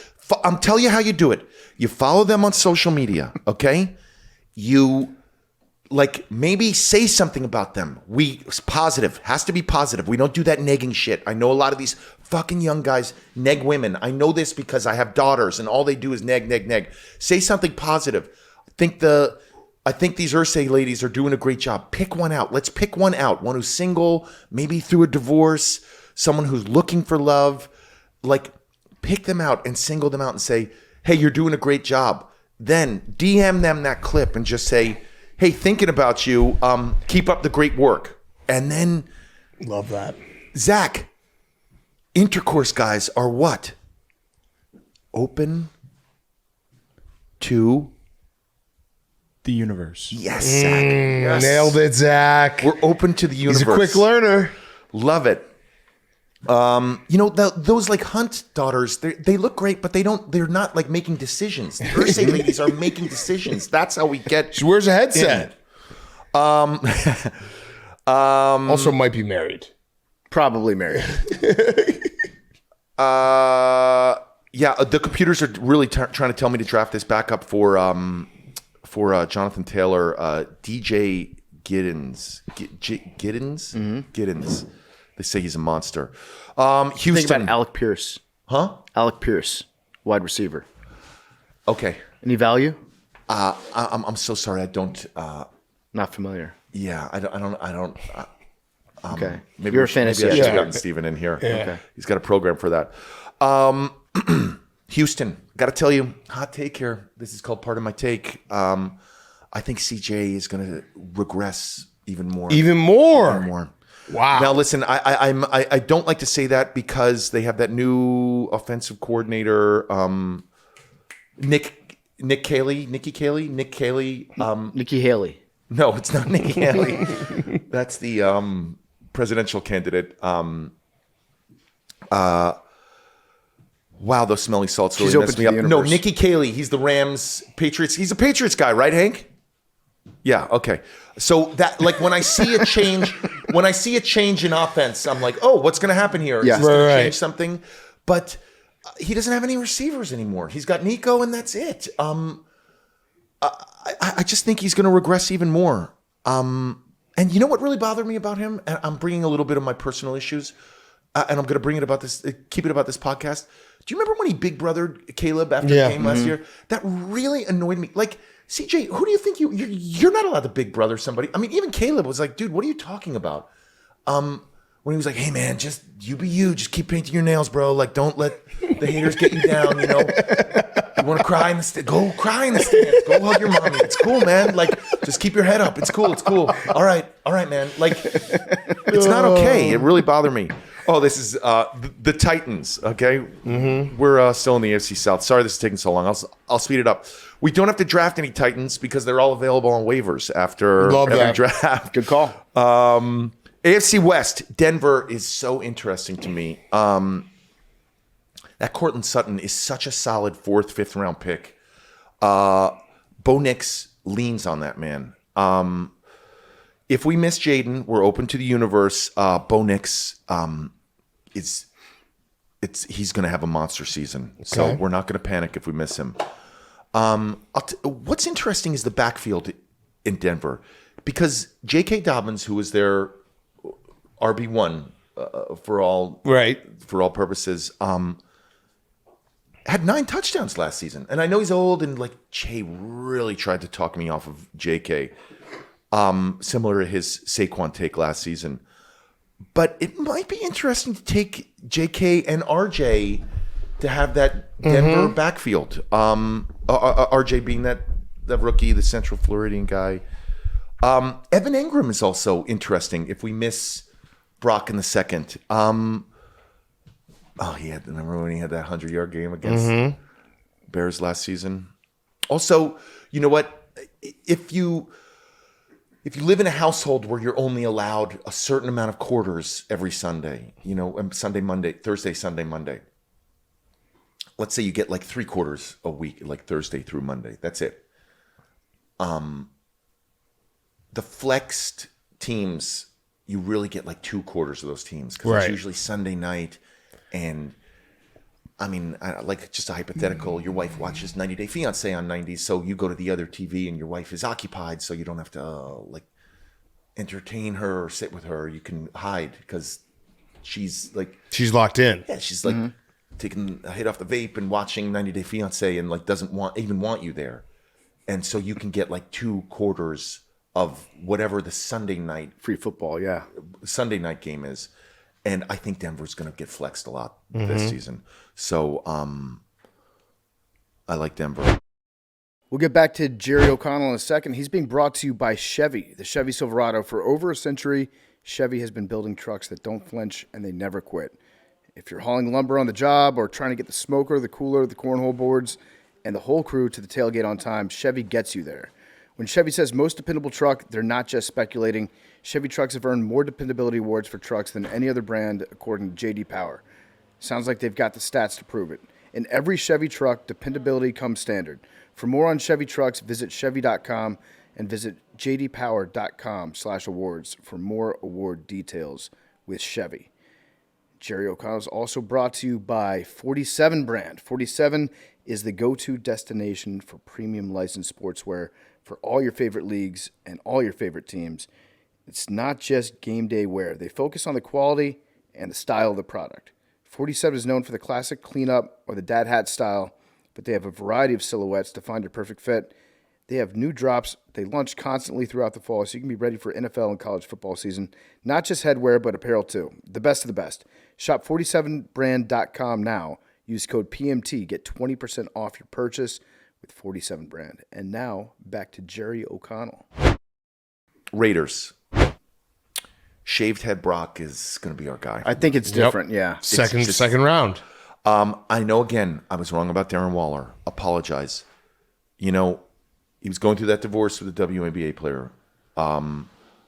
I'm telling you how you do it. You follow them on social media, okay? You maybe say something about them. It's positive. Has to be positive. We don't do that negging shit. I know a lot of these fucking young guys neg women. I know this because I have daughters and all they do is neg. Say something positive. I think these Irsay ladies are doing a great job. Pick one out. Let's pick one out. One who's single, maybe through a divorce, someone who's looking for love. Pick them out and single them out and say, hey, you're doing a great job. Then DM them that clip and just say, hey, thinking about you, keep up the great work. And then, Love that. Zach, intercourse guys are what? Open to the universe. Yes, Zach. Yes. Nailed it, Zach. We're open to the universe. He's a quick learner. Love it. Those Hunt daughters, they look great, but they're not making decisions. The Irsay ladies are making decisions. That's how we get. She wears a headset. Also might be married. Probably married. The computers are really trying to tell me to draft this backup for Jonathan Taylor, DJ Giddens. Giddens. They say he's a monster. Houston. Think about Alec Pierce. Huh? Alec Pierce, wide receiver. Okay. Any value? I'm so sorry. I don't. Not familiar. Yeah, I don't. Okay. Maybe You're a maybe I fantasy should expert. get Steven in here. Okay. He's got a program for that. Houston, got to tell you, hot take here. This is called Part of My Take. I think CJ is going to regress even more. Even more. Even more. Wow. Now listen, I don't like to say that because they have that new offensive coordinator, Nick Caley. Nikki Haley. No, it's not Nikki Haley. That's the presidential candidate. Wow, those smelly salts really She's open messed to me up. the No, universe. Nikki Caley. He's the Rams Patriots. He's a Patriots guy, right, Hank? Yeah. Okay. So that, like, when I see a change, in offense, I'm like, oh, what's going to happen here? Is Yeah. this going to Right. change something? But he doesn't have any receivers anymore. He's got Nico, and that's it. I just think he's going to regress even more. And you know what really bothered me about him? And I'm bringing a little bit of my personal issues, and I'm going to bring it about this, keep it about this podcast. Do you remember when he big brothered Caleb after the game last year? That really annoyed me. Like, CJ, who do you think you're not allowed to big brother somebody? I mean, even Caleb was like, dude, what are you talking about? When he was like, hey man, just you be you, just keep painting your nails, bro. Like, don't let the haters get you down. You know, you want to cry in the stand, go cry in the stands, go hug your mommy. It's cool, man. Like, just keep your head up. It's cool. It's cool. All right, man. Like, it's not okay. It really bothered me. Oh, this is the Titans. Okay, we're still in the AFC South. Sorry, this is taking so long. I'll speed it up. We don't have to draft any Titans because they're all available on waivers after every draft. Good call. AFC West, Denver is so interesting to me. That Cortland Sutton is such a solid 4th, 5th round pick. Bo Nix leans on that man. If we miss Jaden, we're open to the universe. Bo Nix he's going to have a monster season. Okay. So we're not going to panic if we miss him. What's interesting is the backfield in Denver, because J.K. Dobbins, who was their RB1 for all purposes, had 9 touchdowns last season. And I know he's old, and like Jay really tried to talk me off of J.K., similar to his Saquon take last season. But it might be interesting to take J.K. and R.J. to have that Denver backfield. R.J. being that rookie, the Central Floridian guy. Evan Engram is also interesting if we miss Brock in the second. Remember when he had that 100-yard game against Bears last season? Also, you know what? If you live in a household where you're only allowed a certain amount of quarters every Sunday, Thursday, Sunday, Monday. Let's say you get like 3 quarters a week, like Thursday through Monday. That's it. The flexed teams, you really get like 2 quarters of those teams because it's usually Sunday night. And I mean, like just a hypothetical, your wife watches 90 Day Fiance on 90s, so you go to the other TV and your wife is occupied, so you don't have to entertain her or sit with her. You can hide because she's locked in. Yeah, she's like taking a hit off the vape and watching 90 Day Fiance and like doesn't want you there. And so you can get like 2 quarters of whatever the Sunday night Free football, yeah. Sunday night game is. And I think Denver's going to get flexed a lot this season. So I like Denver. We'll get back to Jerry O'Connell in a second. He's being brought to you by Chevy, the Chevy Silverado. For over a century, Chevy has been building trucks that don't flinch and they never quit. If you're hauling lumber on the job or trying to get the smoker, the cooler, the cornhole boards, and the whole crew to the tailgate on time, Chevy gets you there. When Chevy says most dependable truck, they're not just speculating. Chevy trucks have earned more dependability awards for trucks than any other brand, according to J.D. Power. Sounds like they've got the stats to prove it. In every Chevy truck, dependability comes standard. For more on Chevy trucks, visit Chevy.com and visit jdpower.com/awards for more award details with Chevy. Jerry O'Connell is also brought to you by 47 brand. 47 is the go-to destination for premium licensed sportswear for all your favorite leagues and all your favorite teams. It's not just game day wear. They focus on the quality and the style of the product. 47 is known for the classic cleanup or the dad hat style, but they have a variety of silhouettes to find your perfect fit. They have new drops. They launch constantly throughout the fall, so you can be ready for NFL and college football season. Not just headwear, but apparel too. The best of the best. Shop 47brand.com now. Use code PMT. Get 20% off your purchase with 47 brand. And now, back to Jerry O'Connell. Raiders. Shaved head Brock is going to be our guy. I think it's different, yeah. Second round. I know, again, I was wrong about Darren Waller. Apologize. You know, he was going through that divorce with a WNBA player. I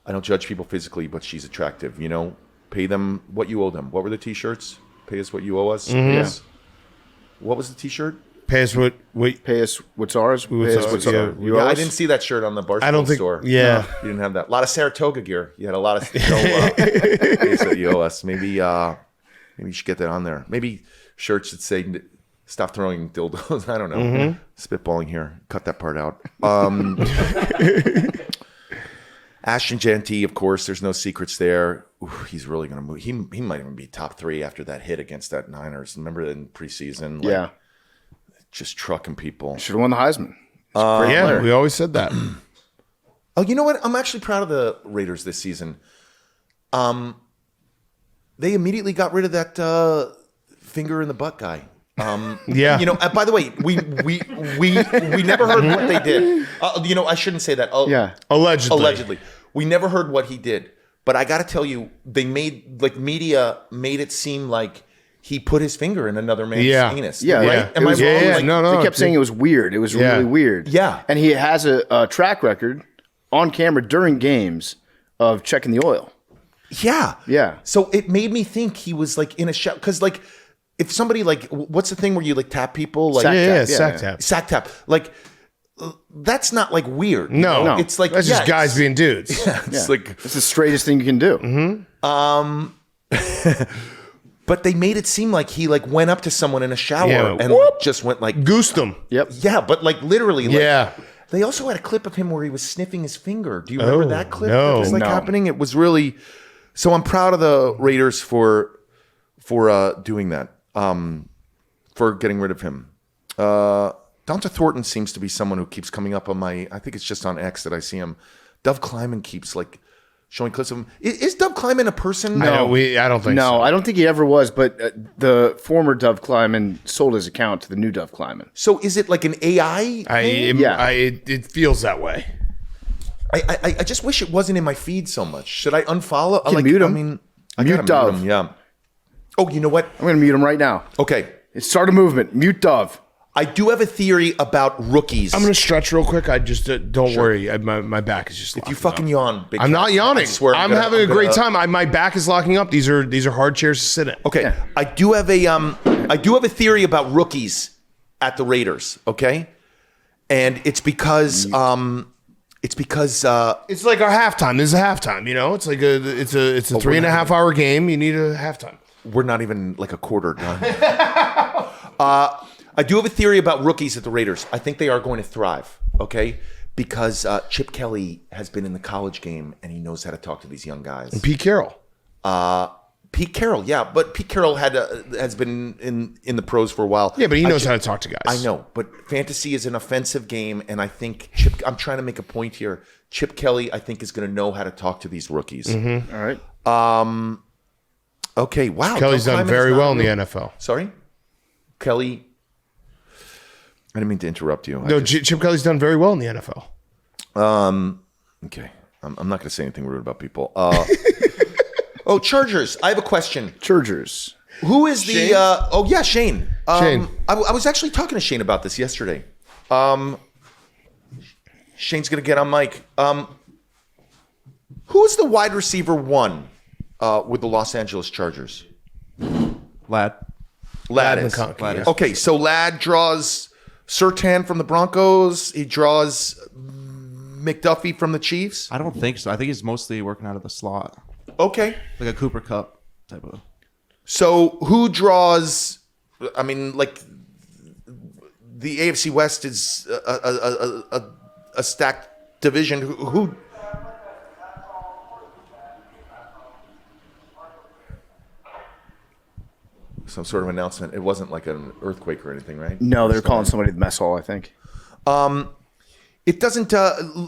don't judge people physically, but she's attractive. You know, pay them what you owe them. What were the T-shirts? Pay us what you owe us. Mm-hmm. Yes. What was the T-shirt? Pay us what Pay us what's ours. Pay us what's yeah. ours. Yeah, I didn't see that shirt on the Barstool I don't think. store. Yeah. No, you didn't have that. A lot of Saratoga gear. You had a lot of pay us what you owe us. Maybe you should get that on there. Maybe shirts that say "Stop throwing dildos." I don't know. Mm-hmm. Spitballing here. Cut that part out. Ashton Jeanty, of course. There's no secrets there. Ooh, he's really going to move. He might even be top 3 after that hit against that Niners. Remember in preseason? Like, Yeah. Just trucking people. Should have won the Heisman. Yeah, player. we always said that. Oh, you know what? I'm actually proud of the Raiders this season. They immediately got rid of that finger in the butt guy. Yeah. You know. By the way, we never heard what they did. You know, I shouldn't say that. Yeah. Allegedly. We never heard what he did. But I got to tell you, they made media made it seem like he put his finger in another man's anus. Yeah, right. yeah. Am I wrong? Yeah, Like, no. They kept saying it was weird. It was really weird. Yeah. And he has a track record on camera during games of checking the oil. Yeah. Yeah. So it made me think he was like in a shower. Because like, if somebody like, what's the thing where you like tap people? Like, Sack tap. Sack tap. Like, that's not like weird. you No, know? It's like that's just guys it's- being dudes. It's like, It's the straightest thing you can do. but they made it seem like he like went up to someone in a shower Yeah, and whoop. like, just went like, Goosed them. Yep. yeah, but like literally, like, Yeah. They also had a clip of him where he was sniffing his finger. Do you remember Oh, that clip? no. That was like No. happening. It was really. So I'm proud of the Raiders for doing that. For getting rid of him. Donta Thornton seems to be someone who keeps coming up on my. I think it's just on X that I see him. Dove Kleiman keeps like showing clips of him. Is Dove Kleiman a person? I don't think No, so. I don't think he ever was, but the former Dove Kleiman sold his account to the new Dove Kleiman. So is it like an AI? thing? It feels that way. I just wish it wasn't in my feed so much. Should I unfollow? You can mute him. I mean, I Mute gotta Dove. mute him, yeah. Oh, you know what? I'm going to mute him right now. Okay. Start a movement. Mute Dove. I do have a theory about rookies. I'm gonna stretch real quick. I just don't worry. My back is just. If you locking fucking up. yawn, big I'm not cat, yawning. I swear I'm having a great time. My back is locking up. These are hard chairs to sit in. Okay, I do have a theory about rookies at the Raiders. Okay, and it's because It's like our halftime. This is a halftime. You know, it's like it's a 3.5 hour game. You need a halftime. we're not even like a quarter done. I do have a theory about rookies at the Raiders. I think they are going to thrive, okay? Because Chip Kelly has been in the college game and he knows how to talk to these young guys. And Pete Carroll. Pete Carroll, yeah, but Pete Carroll has been in the pros for a while. Yeah, but he knows how to talk to guys. I know, but fantasy is an offensive game, and I think I'm trying to make a point here. Chip Kelly, I think, is going to know how to talk to these rookies. Mm-hmm. All right. Okay, wow. Kelly's Doug done Kleiman very is not well in the real- NFL. Sorry? Kelly. I didn't mean to interrupt you. No, Chip Kelly's done very well in the NFL. Okay. I'm not going to say anything rude about people. Oh, Chargers. I have a question. Chargers. Who is the... Shane. Shane. I was actually talking to Shane about this yesterday. Shane's going to get on mic. Who is the wide receiver one with the Los Angeles Chargers? Lad. Lad is. McConkey, yeah. Okay, so Lad draws Surtain from the Broncos. He draws McDuffie from the Chiefs. I don't think so. I think he's mostly working out of the slot, Okay. like a Cooper Cup type of. So who draws? I mean, like the AFC West is a stacked division. Who? Some sort of announcement. It wasn't like an earthquake or anything, right? No, they're calling somebody the mess hall, I think. it doesn't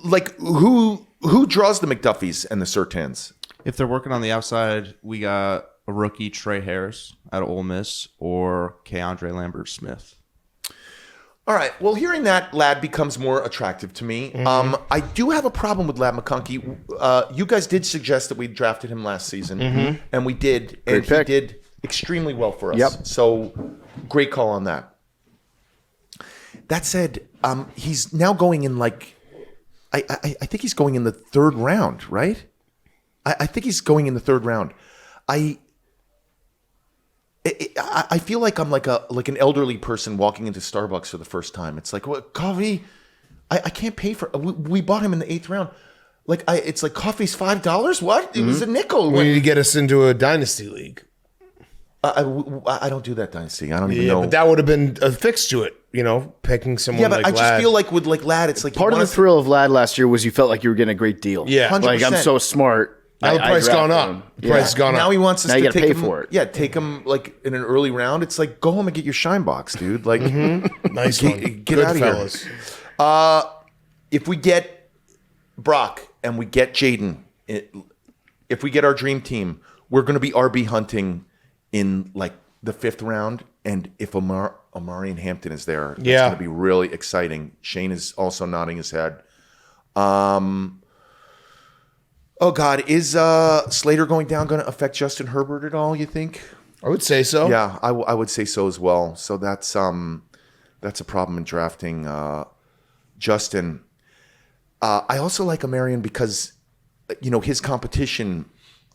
like who draws the McDuffies and the Surtans? If they're working on the outside, we got a rookie, Trey Harris, out of Ole Miss, or Keandre Lambert-Smith. All right. Well, hearing that, Ladd becomes more attractive to me. I do have a problem with Ladd McConkey. You guys did suggest that we drafted him last season, and we did, and he did extremely well for us. Yep. So, great call on that. That said, he's now going in like, I think he's going in the third round, right? I think he's going in the third round. I feel like I'm like an elderly person walking into Starbucks for the first time. It's like, what, coffee? I can't pay for. We bought him in the 8th round. Like it's like coffee's $5. What? It was a nickel. We need to get us into a dynasty league. I don't do that dynasty. I don't even know. But that would have been a fix to it. Picking someone. Yeah, but like I just Ladd. feel like with like Ladd, it's like Part of the thrill of Ladd last year was you felt like you were getting a great deal. Yeah. 100%. Like, I'm so smart. Now the price gone up. The price has gone Now up. he wants us Now you to gotta take pay him for it. Yeah, take him like in an early round. It's like go home and get your shine box, dude. Like Nice one. get Good out of fellas. here. If we get Brock and we get Jaden, if we get our dream team, we're going to be RB hunting in like the 5th round. And if Omarion Hampton is there, it's going to be really exciting. Shane is also nodding his head. Oh God, is Slater going down going to affect Justin Herbert at all? You think? I would say so. Yeah, I would say so as well. So that's a problem in drafting Justin. I also like Omarion because his competition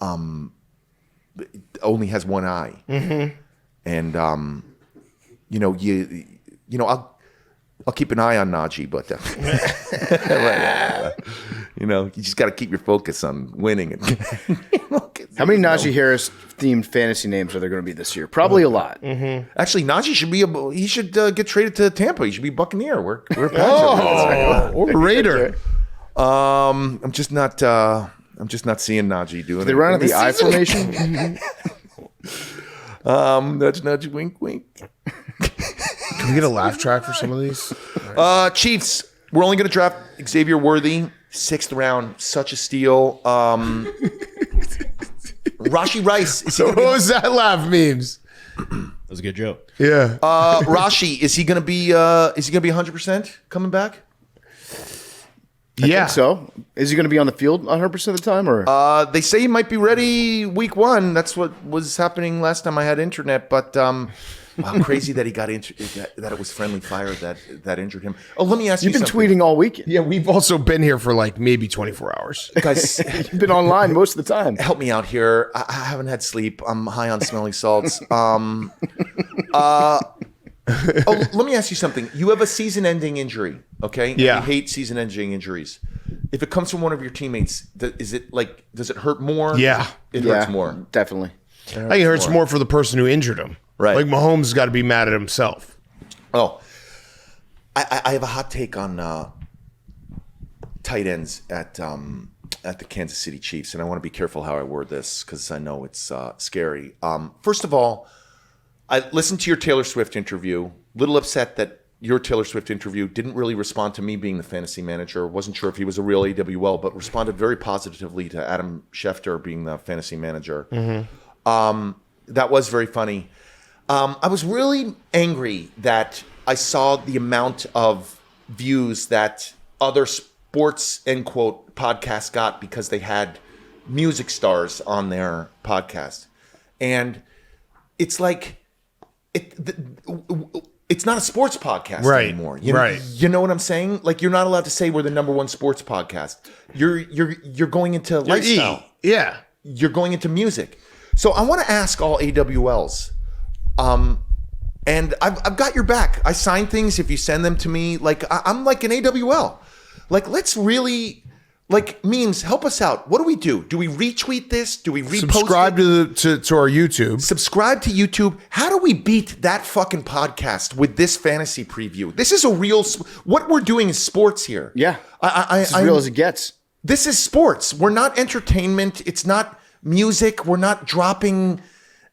only has one eye, and I'll keep an eye on Najee, but you just got to keep your focus on winning. How many Najee Harris themed fantasy names are there going to be this year? Probably a lot. Actually, Najee should get traded to Tampa. He should be Buccaneer. We're Or Raider. I'm just not seeing Najee doing it. They run out of the I formation. Nudge, wink, wink. Can we get a laugh track for some of these? Chiefs. We're only going to draft Xavier Worthy, 6th round. Such a steal. Rashi Rice. What was that laugh memes? That was a good joke. Yeah. Rashi, is he going to be 100% coming back? I think so. Is he going to be on the field 100% of the time, or? They say he might be ready week 1. That's what was happening last time I had internet. But wow, crazy that he got that it was Friendly Fire that injured him. Oh, let me ask you. You've been something. tweeting all weekend. Yeah, we've also been here for like maybe 24 hours. Guys, You've been online most of the time. help me out here. I haven't had sleep. I'm high on smelling salts. Let me ask you something. You have a season-ending injury, okay? Yeah. You hate season-ending injuries. If it comes from one of your teammates, does it hurt more? Yeah. It hurts more. Definitely. I think it hurts more for the person who injured him. Right. Like Mahomes has got to be mad at himself. Oh, I have a hot take on tight ends at the Kansas City Chiefs, and I want to be careful how I word this because I know it's scary. First of all, I listened to your Taylor Swift interview. Little upset that your Taylor Swift interview didn't really respond to me being the fantasy manager. Wasn't sure if he was a real AWL, but responded very positively to Adam Schefter being the fantasy manager. That was very funny. I was really angry that I saw the amount of views that other sports, end quote, podcasts got because they had music stars on their podcast. And it's like, it's not a sports podcast anymore. You know what I'm saying? Like, you're not allowed to say we're the #1 sports podcast. You're going into lifestyle. Yeah. You're going into music. So I want to ask all AWLs, and I've got your back. I sign things if you send them to me. Like, I'm like an AWL. Like, let's really, like, memes, help us out. What do we do? Do we retweet this? Do we repost Subscribe it? to our YouTube. Subscribe to YouTube. How do we beat that fucking podcast with this fantasy preview? This is a real, what we're doing is sports here. Yeah. It's as real as it gets. This is sports. We're not entertainment. It's not music. We're not dropping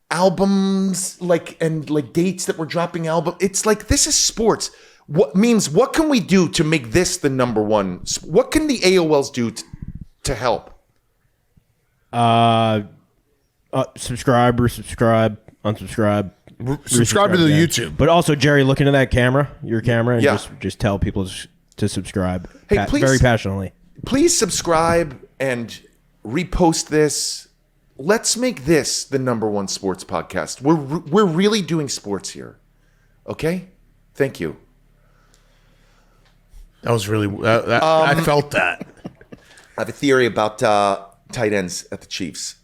albums and dates that we're dropping album. It's like, this is sports. What can we do to make this the number one? What can the AOLs do to help? Subscribe, resubscribe, unsubscribe. Subscribe to the YouTube. But also, Jerry, look into that camera, your camera, and Yeah. just tell people to subscribe. Hey, please. Very passionately. Please subscribe and repost this. Let's make this the number one sports podcast. We're really doing sports here. Okay? Thank you. That was really. I felt that. I have a theory about tight ends at the Chiefs.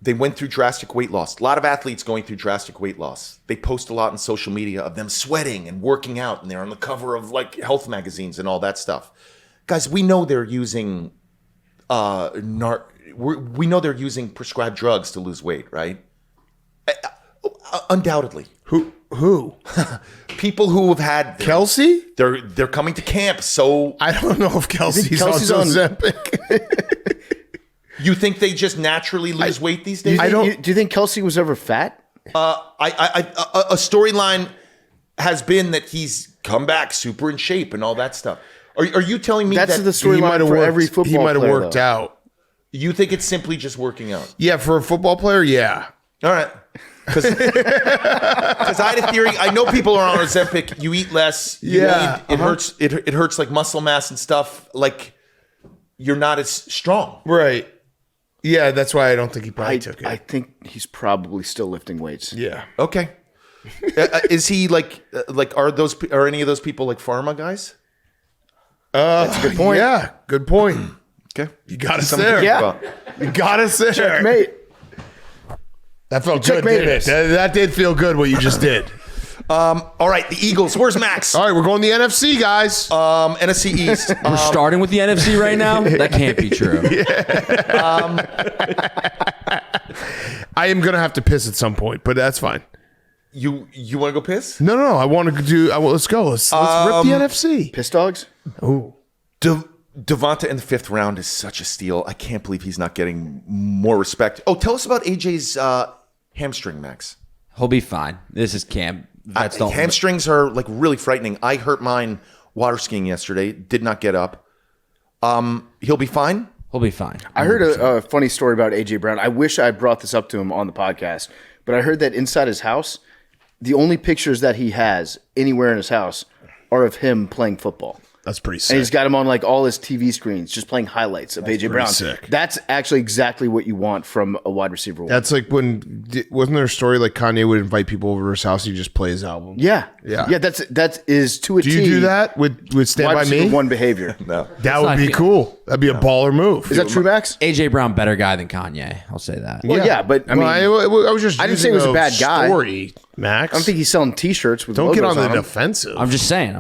They went through drastic weight loss. A lot of athletes going through drastic weight loss. They post a lot on social media of them sweating and working out, and they're on the cover of like health magazines and all that stuff. Guys, we know they're using we know they're using prescribed drugs to lose weight, right? Undoubtedly. Who? People who have had Kelsey? They're coming to camp, so I don't know if Kelsey's on Ozempic. you think they just naturally lose weight these days? Do you think Kelsey was ever fat? A storyline has been that he's come back super in shape and all that stuff. Are you telling me That's that the storyline for every football He might have player, worked though. out. you think it's simply just working out? Yeah, for a football player, yeah. All right. Because I had a theory. I know people are on Ozempic. You eat less. It hurts. It hurts like muscle mass and stuff. Like you're not as strong. Right. Yeah, that's why I don't think he probably took it. I think he's probably still lifting weights. Yeah. Okay. Is he like are any of those people like pharma guys? That's a good point. Yeah, good point. Okay. You got us Something to there. think Yeah. about. You got us there. Checkmate. That felt good, Checkmate didn't it? us. That did feel good what you just did. All right, the Eagles. Where's Max? All right, we're going to the NFC, guys. NFC East. We're starting with the NFC right now? That can't be true. I am going to have to piss at some point, but that's fine. You want to go piss? No. I want to do. Let's go. Let's rip the NFC. Piss dogs? Oh, Devonta in the 5th round is such a steal. I can't believe he's not getting more respect. Oh, tell us about AJ's hamstring, Max. He'll be fine. This is camp. That's the Hamstrings are like really frightening. I hurt mine water skiing yesterday. Did not get up. He'll be fine. He'll be fine. I heard a funny story about A.J. Brown. I wish I brought this up to him on the podcast, but I heard that inside his house, the only pictures that he has anywhere in his house are of him playing football. that's pretty And sick. he's got him on like all his TV screens, just playing highlights of A.J. Brown. sick. That's actually exactly what you want from a wide receiver. That's like wasn't there a story like Kanye would invite people over to his house, he'd just play his album? Yeah. Yeah. That is to a Do T. you do that with Stand Wide By receiver Me? one behavior. No. That would not be good. cool. That'd be a baller move. Is that true, Max? AJ Brown, better guy than Kanye. I'll say that. Well, yeah, but I mean, I was just. I didn't say he was a bad guy. Story, Max. I don't think he's selling T-shirts with Don't get on logos the them. defensive. I'm just saying.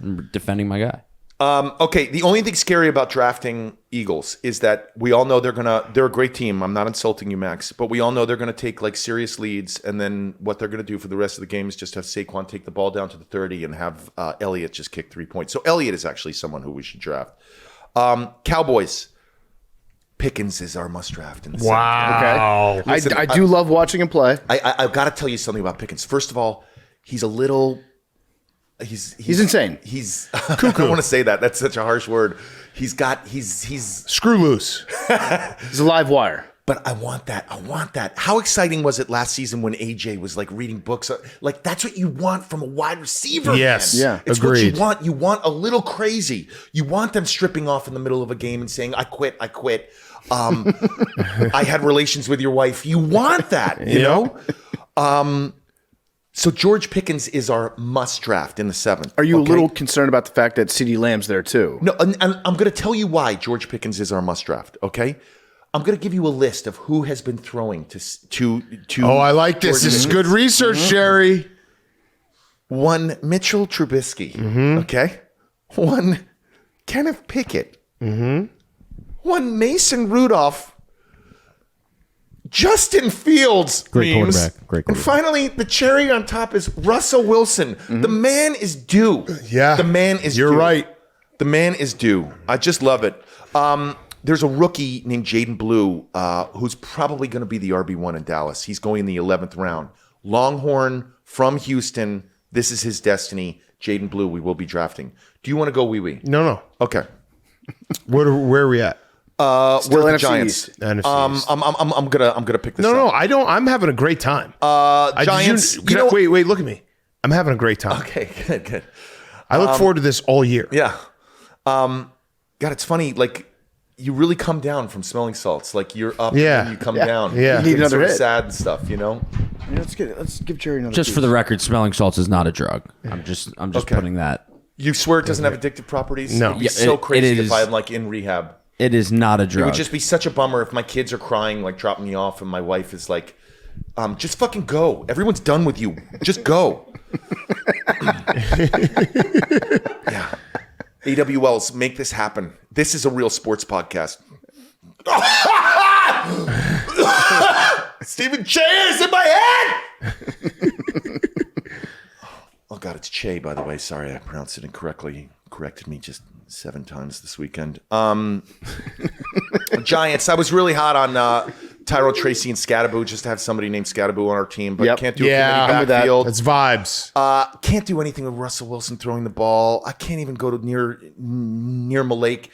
I'm defending my guy. Okay, the only thing scary about drafting Eagles is that we all know they're a great team. I'm not insulting you, Max, but we all know they're gonna take like serious leads, and then what they're gonna do for the rest of the game is just have Saquon take the ball down to the 30 and have Elliott just kick 3 points. So Elliott is actually someone who we should draft. Cowboys. Pickens is our must draft in the wow. Okay. I do love watching him play. I've got to tell you something about Pickens. First of all, he's a little. He's insane. He's I don't want to say that. That's such a harsh word. He's Screw loose. He's a live wire. But I want that. How exciting was it last season when AJ was like reading books? Like that's what you want from a wide receiver. Yes. man. Yeah. It's Agreed. what you want. You want a little crazy. You want them stripping off in the middle of a game and saying, I quit. I had relations with your wife. You want that, you know? So George Pickens is our must draft in the 7th. Are you a little concerned about the fact that CeeDee Lamb's there too? No, and I'm going to tell you why George Pickens is our must draft. Okay, I'm going to give you a list of who has been throwing to. Oh, I like this. This is good research, Jerry. 1 Mitchell Trubisky. Okay. 1 Kenneth Pickett. 1 Mason Rudolph. Justin Fields. Great memes. quarterback. Great And quarterback. finally, the cherry on top is Russell Wilson. The man is due. Yeah. The man is You're due. right. The man is due. I just love it. There's a rookie named Jaden Blue who's probably going to be the RB1 in Dallas. He's going in the 11th round. Longhorn from Houston. This is his destiny. Jaden Blue, we will be drafting. Do you want to go wee-wee? No. Okay. Where are we at? Still We're the NFC Giants. East. NFC East. I'm gonna pick this No, up. I don't. I'm having a great time. Giants. Wait, look at me. I'm having a great time. Okay, good. I look forward to this all year. Yeah. God, it's funny. Like, you really come down from smelling salts. Like, you're up and then you come down. Yeah. You need It's another sort of hit. sad and stuff, you know? Yeah, let's give Jerry another. Just piece. for the record, smelling salts is not a drug. I'm just Okay. putting that. You swear it doesn't have addictive properties? No. It'd be Yeah, so it crazy is. if I'm like in rehab. It is not a It drug. would just be such a bummer if my kids are crying, like dropping me off, and my wife is like, just fucking go. Everyone's done with you. Just go. Yeah. AWLs, make this happen. This is a real sports podcast. Stephen Che is in my head. Oh God, it's Che, by the way. Sorry, I pronounced it incorrectly. He corrected me just 7 times this weekend. Giants. I was really hot on Tyrell Tracy and Scadaboo, just to have somebody named Scadaboo on our team, but Yep. can't do Yeah, it I'm in the backfield. That's vibes. Can't do anything with Russell Wilson throwing the ball. I can't even go to near Malik.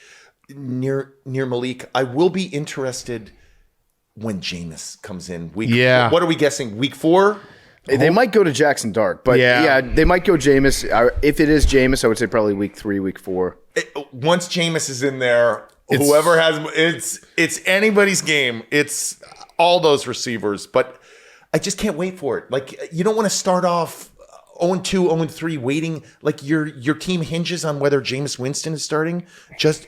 I will be interested when Jameis comes in. Yeah. What are we guessing? Week 4? They might go to Jackson Dart, but Yeah. they might go Jameis. If it is Jameis, I would say probably week 3, week 4. Once Jameis is in there, whoever has it's anybody's game. It's all those receivers, but I just can't wait for it. Like, you don't want to start off 0-2, 0-3 waiting. Like, your team hinges on whether Jameis Winston is starting. Just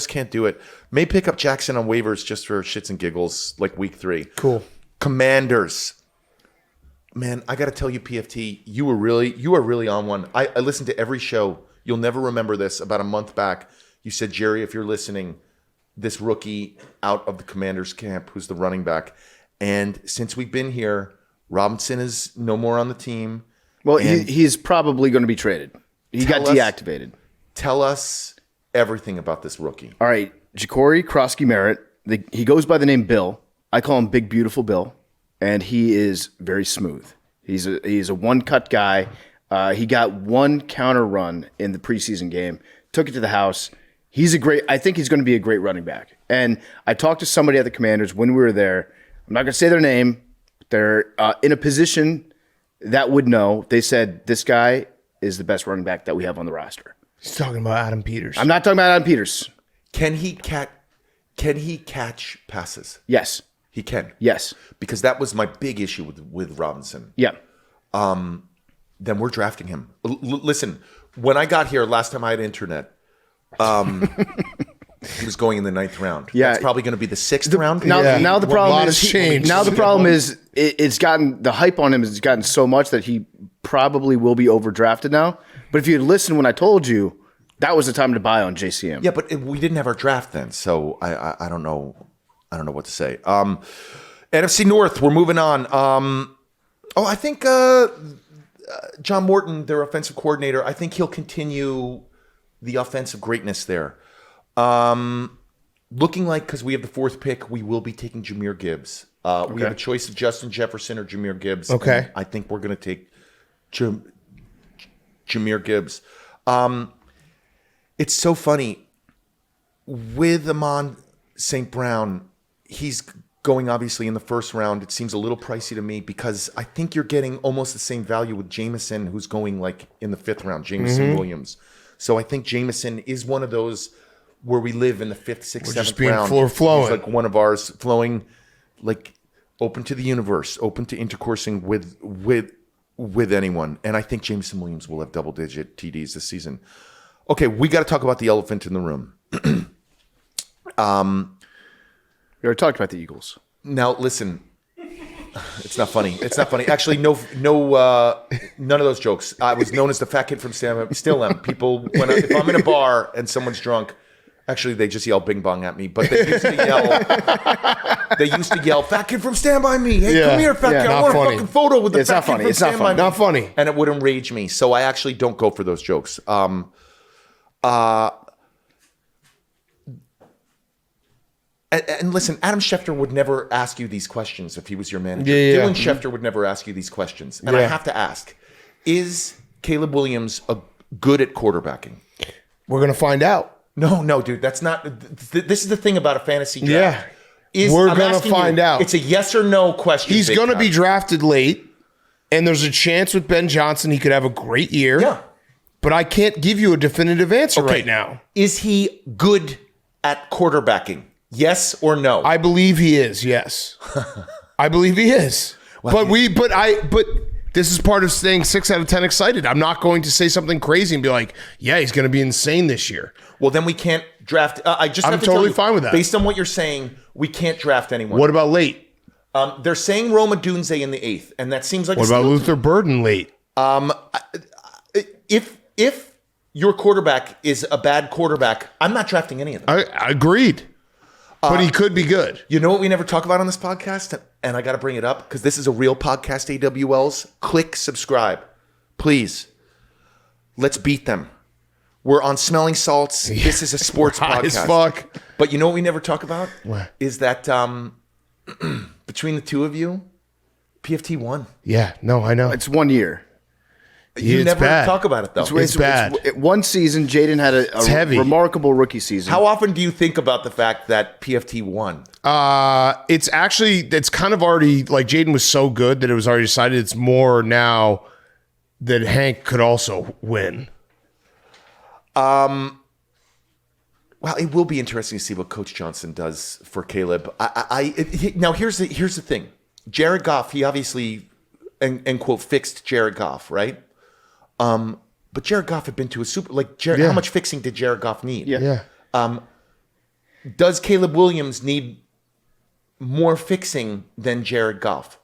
can't do it. May pick up Jackson on waivers just for shits and giggles, like week 3. Cool. Commanders. Man, I got to tell you, PFT, you are really on one. I listened to every show. You'll never remember this. About a month back, you said, Jerry, if you're listening, this rookie out of the Commanders camp, who's the running back. And since we've been here, Robinson is no more on the team. Well, And he's probably going to be traded. He got Tell us- deactivated. Tell us everything about this rookie. All right, Ja'Cory Krosky-Merritt. He goes by the name Bill. I call him Big Beautiful Bill, and he is very smooth. He's a one-cut guy. He got one counter run in the preseason game, took it to the house. I think he's going to be a great running back. And I talked to somebody at the Commanders when we were there. I'm not going to say their name. They're in a position that would know. They said, this guy is the best running back that we have on the roster. He's talking about Adam Peters. I'm not talking about Adam Peters. Can he catch passes? Yes. He can. Yes. Because that was my big issue with Robinson. Yeah. Then we're drafting him. Listen, when I got here last time I had internet, he was going in the 9th round. Yeah. That's probably going to be the 6th round. Now the A problem lot is has changed. now the problem is it's gotten the hype on him has gotten so much that he probably will be overdrafted now. But if you had listened when I told you, that was the time to buy on JCM. Yeah, but we didn't have our draft then, so I don't know. I don't know what to say. NFC North, we're moving on. I think John Morton, their offensive coordinator, I think he'll continue the offensive greatness there. Looking like, because we have the 4th pick, we will be taking Jahmyr Gibbs. We have a choice of Justin Jefferson or Jahmyr Gibbs. Okay. And I think we're going to take Jahmyr Gibbs. It's so funny. With Amon St. Brown, he's going obviously in the 1st round. It seems a little pricey to me because I think you're getting almost the same value with Jameson, who's going like in the 5th round, Jameson Williams. So I think Jameson is one of those where we live in the 5th, 6th, 7th just being round. flowing. He's like one of ours, flowing, like open to the universe, open to intercoursing with anyone. And I think Jameson Williams will have double-digit TDs this season. Okay, we got to talk about the elephant in the room. We already talked about the Eagles. Now, listen, it's not funny. It's not funny. Actually, no, none of those jokes. I was known as the fat kid from Stand By Me. Still am. People, if I'm in a bar and someone's drunk, actually, they just yell "bing bong" at me. But they used to yell, "Fat kid from Stand By Me! Hey, come here, fat kid! I not want a funny. fucking photo with the It's fat not kid funny. from It's not Stand By funny. Me." Not funny. And it would enrage me. So I actually don't go for those jokes. And listen, Adam Schefter would never ask you these questions if he was your manager. Yeah. Dylan Schefter would never ask you these questions. And I Yeah. have to ask, is Caleb Williams good at quarterbacking? We're gonna find out. No, dude. That's not. This is the thing about a fantasy draft. Yeah, I'm gonna find out. It's a yes or no question. He's gonna be drafted late, and there's a chance with Ben Johnson he could have a great year. Yeah. But I can't give you a definitive answer right now. Is he good at quarterbacking? Yes or no? I believe he is. Yes, I believe he is. But this is part of staying 6 out of 10 excited. I'm not going to say something crazy and be like, yeah, he's going to be insane this year. Well, then we can't draft. I'm totally fine with that. Based on what you're saying, we can't draft anyone. What about late? They're saying Roma Dunze in the 8th, and that seems like. What about Luther Burden late? If your quarterback is a bad quarterback, I'm not drafting any of them. I agreed. But he could be good. You know what we never talk about on this podcast? And I got to bring it up because this is a real podcast, AWLs. Click subscribe. Please. Let's beat them. We're on Smelling Salts. This is a sports podcast. As fuck. But you know what we never talk about? What? Is that between the two of you, PFT won. Yeah, no, I know. It's 1 year. You It's never bad. talk about it, though. It's bad. One season, Jaden had a heavy. remarkable rookie season. How often do you think about the fact that PFT won? It's kind of already, like, Jaden was so good that it was already decided. It's more now that Hank could also win. Well, it will be interesting to see what Coach Johnson does for Caleb. Now here's the thing. Jared Goff, he obviously end quote fixed Jared Goff, right? But Jared Goff had been to a super how much fixing did Jared Goff need? Yeah. Does Caleb Williams need more fixing than Jared Goff?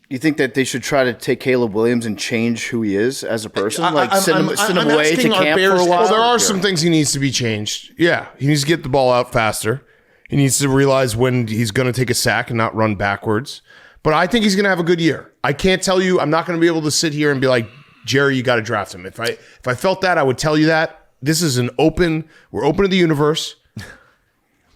You think that they should try to take Caleb Williams and change who he is as a person? Send him I'm away to asking our camp Bears for a while? Well, there are some things he needs to be changed. Yeah. He needs to get the ball out faster. He needs to realize when he's going to take a sack and not run backwards. But I think he's going to have a good year. I can't tell you. I'm not going to be able to sit here and be like, Jerry, you got to draft him. If I felt that, I would tell you that. This is we're open to the universe.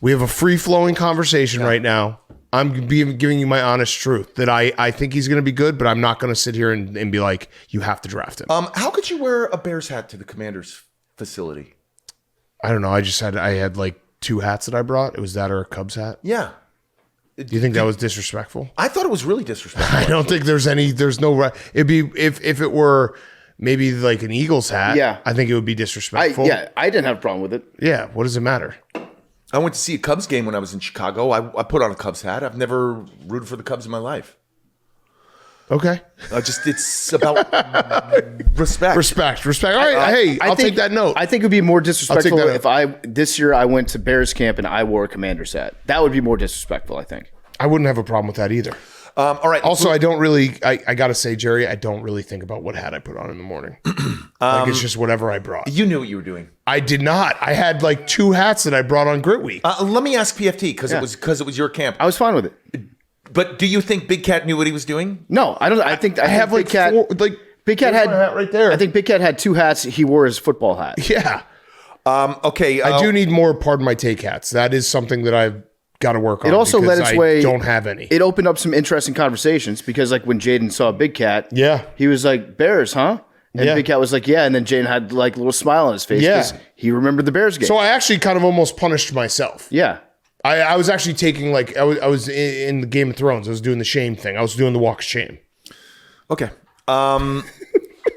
We have a free-flowing conversation right now. I'm giving you my honest truth that I think he's going to be good, but I'm not going to sit here and be like, you have to draft him. How could you wear a Bears hat to the Commanders facility? I don't know. I had like 2 hats that I brought. It was that or a Cubs hat. Yeah. Do you think that was disrespectful? I thought it was really disrespectful. I don't think there's no right. It'd be if it were maybe like an Eagles hat. Yeah. I think it would be disrespectful. I didn't have a problem with it. Yeah. What does it matter? I went to see a Cubs game when I was in Chicago. I put on a Cubs hat. I've never rooted for the Cubs in my life. Okay. It's about respect. Respect. All right. I'll take that note. I think it would be more disrespectful that if this year I went to Bears camp and I wore a Commander's hat. That would be more disrespectful, I think. I wouldn't have a problem with that either. All right. Also, I don't really. I gotta say, Jerry, I don't really think about what hat I put on in the morning. It's just whatever I brought. You knew what you were doing. I did not. I had like 2 hats that I brought on Grit Week. Let me ask PFT because it was your camp. I was fine with it. But do you think Big Cat knew what he was doing? No, I don't. I think I have Big like Cat. 4, like Big Cat had my hat right there. I think Big Cat had 2 hats. He wore his football hat. Yeah. Okay. I do need more pardon my take hats. That is something that I've got to work on. It also because led its way. Don't have any. It opened up some interesting conversations because, like, when Jaden saw Big Cat, he was like, "Bears, huh?" And Big Cat was like, "Yeah." And then Jaden had like a little smile on his face because he remembered the Bears game. So I actually kind of almost punished myself. Yeah. I was actually taking like I was in the Game of Thrones. I was doing the shame thing. I was doing the walk of shame. Okay.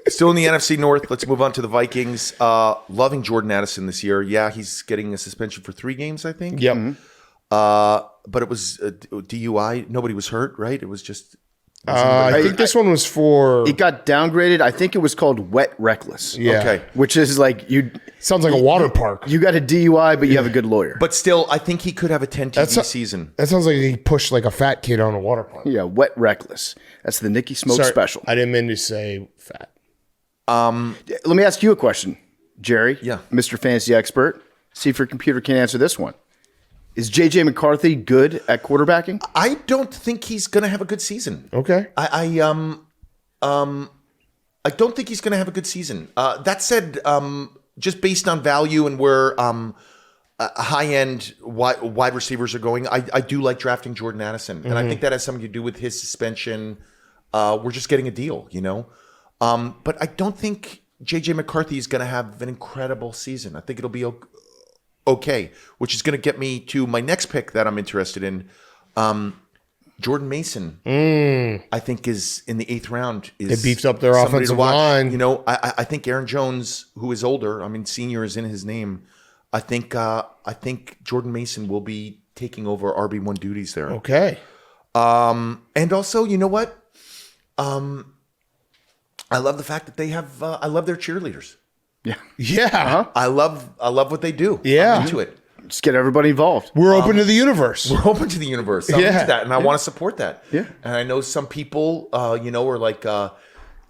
Still in the NFC North. Let's move on to the Vikings. Loving Jordan Addison this year. Yeah, he's getting a suspension for 3 games, I think. Yep. But it was a DUI. Nobody was hurt, right? It was just. I think this one was for. It got downgraded. I think it was called wet reckless. Yeah. Okay. Which is like sounds like a water park. You got a DUI, but you have a good lawyer. But still, I think he could have a 10 TD season. That sounds like he pushed like a fat kid on a water park. Yeah, wet reckless. That's the Nicky Smoke Sorry, special. I didn't mean to say fat. Let me ask you a question, Jerry. Yeah. Mr. Fantasy Expert. See if your computer can answer this one. Is J.J. McCarthy good at quarterbacking? I don't think he's going to have a good season. Okay. I don't think he's going to have a good season. That said, just based on value and where high-end wide receivers are going, I do like drafting Jordan Addison. And I think that has something to do with his suspension. We're just getting a deal, you know? But I don't think JJ McCarthy is going to have an incredible season. I think it'll be okay, which is going to get me to my next pick that I'm interested in. Jordan Mason, I think, is in the 8th round. It beefs up their somebody offensive to watch. line. You know, I think Aaron Jones, who is older, I mean, senior is in his name. I think Jordan Mason will be taking over RB1 duties there. Okay. And also, you know what? I love the fact that they have. I love their cheerleaders. Yeah. Yeah. I love what they do. Yeah. I'm into it. Just get everybody involved. We're open to the universe. We're open to the universe. I'm into that, and I want to support that. Yeah. And I know some people, are like,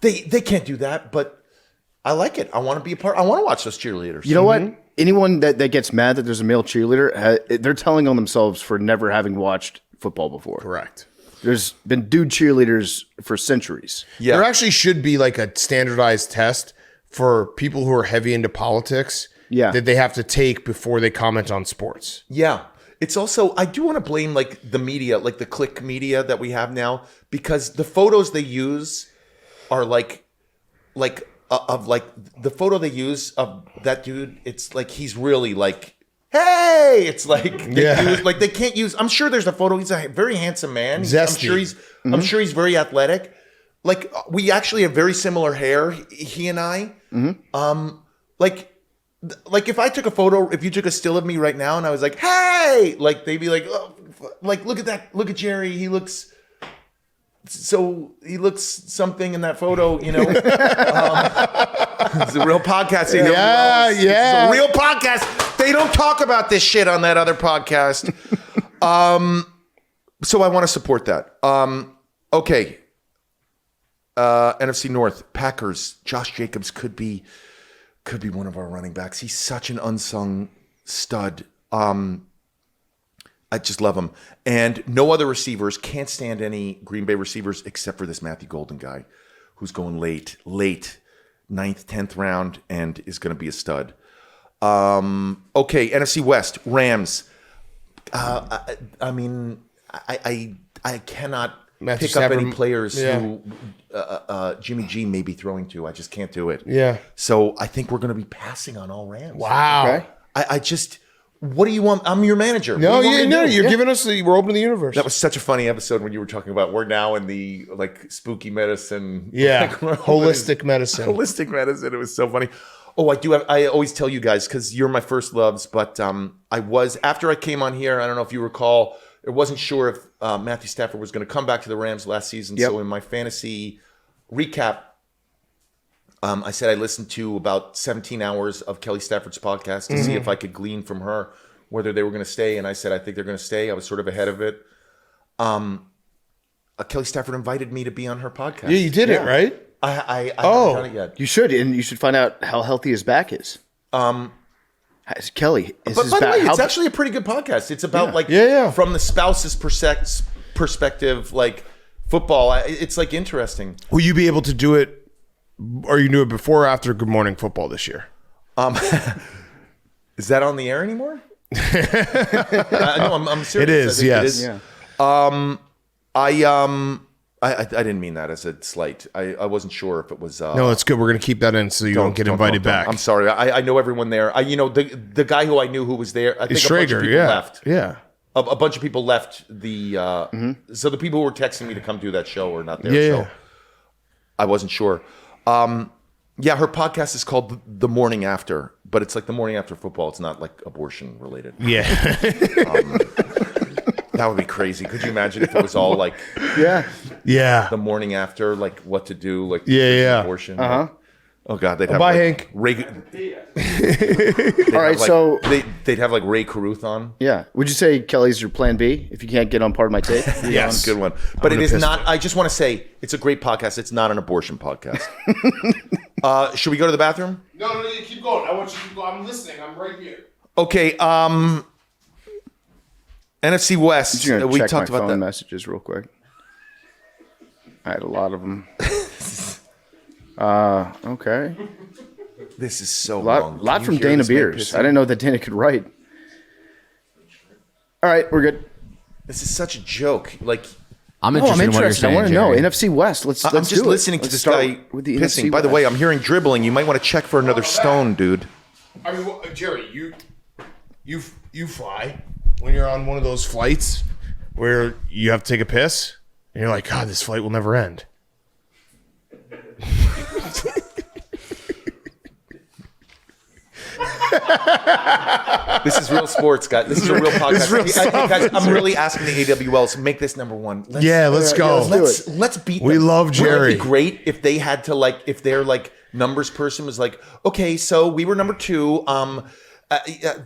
they can't do that, but I like it. I want to be a part. I want to watch those cheerleaders. You know what? Anyone that gets mad that there's a male cheerleader, they're telling on themselves for never having watched football before. Correct. There's been dude cheerleaders for centuries. Yeah. There actually should be like a standardized test for people who are heavy into politics that they have to take before they comment on sports. Yeah. It's also, I do want to blame like the media, like the click media that we have now, because the photos they use are like the photo they use of that dude. It's like, he's really like, hey, it's like, they can't use, I'm sure there's a photo. He's a very handsome man. Zesty. I'm sure he's very athletic. Like we actually have very similar hair, he and I. Like if I took a photo, if you took a still of me right now and I was like, hey, like they'd be like, oh, like look at that, look at Jerry, he looks something in that photo, you know. It's a real podcast. Yeah. It's a real podcast. They don't talk about this shit on that other podcast. So I want to support that. Okay. NFC North, Packers. Josh Jacobs could be one of our running backs. He's such an unsung stud. I just love him. And no other receivers. Can't stand any Green Bay receivers except for this Matthew Golden guy who's going late, 9th, 10th round and is going to be a stud. Okay, NFC West, Rams. I cannot Matthew pick up any Stafford, players who Jimmy G may be throwing to. I just can't do it. Yeah. So I think we're going to be passing on all Rams. Wow. Okay. I just, what do you want? I'm your manager. No, What do you want me to do? you're giving us we're open to the universe. That was such a funny episode when you were talking about we're now in the like spooky medicine. Yeah. Like, Holistic medicine. Holistic medicine. It was so funny. Oh, I always tell you guys because you're my first loves, but after I came on here, I don't know if you recall, I wasn't sure if Matthew Stafford was going to come back to the Rams last season. Yep. So in my fantasy recap, I said I listened to about 17 hours of Kelly Stafford's podcast to see if I could glean from her whether they were going to stay. And I said, I think they're going to stay. I was sort of ahead of it. Kelly Stafford invited me to be on her podcast. Yeah, you did it, right? I haven't done it yet. You should, and you should find out how healthy his back is. Kelly, is But his by the back? way, it's actually a pretty good podcast. It's about from the spouse's perspective, like football. It's like interesting. Will you be able to do it? Or you knew it before or after Good Morning Football this year? Is that on the air anymore? No, I'm serious. It is, yes. Yeah. I didn't mean that as a slight. I wasn't sure if it was. No, it's good. We're going to keep that in so you don't get invited back. I'm sorry. I know everyone there. The guy who I knew who was there. I think It's a bunch of Schrager, people left. Yeah. A bunch of people left the. So the people who were texting me to come do that show are not there. Yeah. So I wasn't sure. Yeah, her podcast is called The Morning After, but it's like the morning after football. It's not like abortion related. Yeah. That would be crazy. Could you imagine if it was all like Yeah. the morning after, like what to do, like abortion? Oh God, they'd have bye, like Hank. Ray, All right, so they'd have like Ray Carruth on. yeah, would you say Kelly's your plan B if you can't get on Part of My Take? Yes. Good one. But it gonna is piss not. I just want to say it's a great podcast. It's not an abortion podcast. Should we go to the bathroom? No, you keep going. I want you to keep going. I'm listening. I'm right here. Okay. NFC West. I'm just gonna We check talked my about phone that. messages real quick. I had a lot of them. Okay. This is so A long. lot Can you from hear Dana this man Beers. pissing? I didn't know that Dana could write. All right, we're good. This is such a joke. Like, I'm Oh, interested I'm in what you're interested. I saying. want to know. Jerry. NFC West. Let's I'm do just it. listening to Let's this start guy with the pissing. NFC By the way, West. I'm hearing dribbling. You might want to check for another stone, dude. I mean, Jerry, you fly when you're on one of those flights where you have to take a piss, and you're like, God, this flight will never end. This is real sports, guys. This is a real podcast. This is real stuff. Guys, I'm really asking the AWLs to make this number one. Let's go. Let's beat them. We love Wouldn't Jerry. it be great if they had to if their numbers person was like, okay, so we were number 2.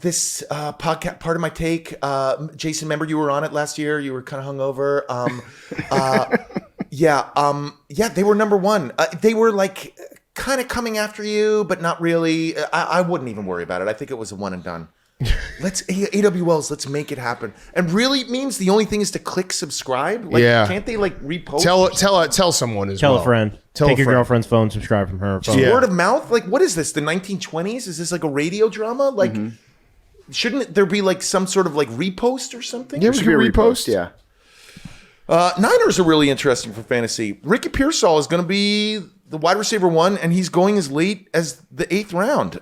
This podcast, part of my take, Jason, remember you were on it last year? You were kind of hungover. They were number 1. They were kind of coming after you, but not really. I wouldn't even worry about it. I think it was a one and done. Let's AWLs. Let's make it happen. And really means the only thing is to click subscribe. Can't they repost? Tell someone as Tell well. a friend. Tell Take a your friend. girlfriend's phone, subscribe from her phone. Yeah. Word of mouth? What is this? The 1920s? Is this a radio drama? Shouldn't there be some sort of repost or something? Yeah, we Should can be a repost. Yeah. Niners are really interesting for fantasy. Ricky Pearsall is going to be the wide receiver 1, and he's going as late as the 8th round.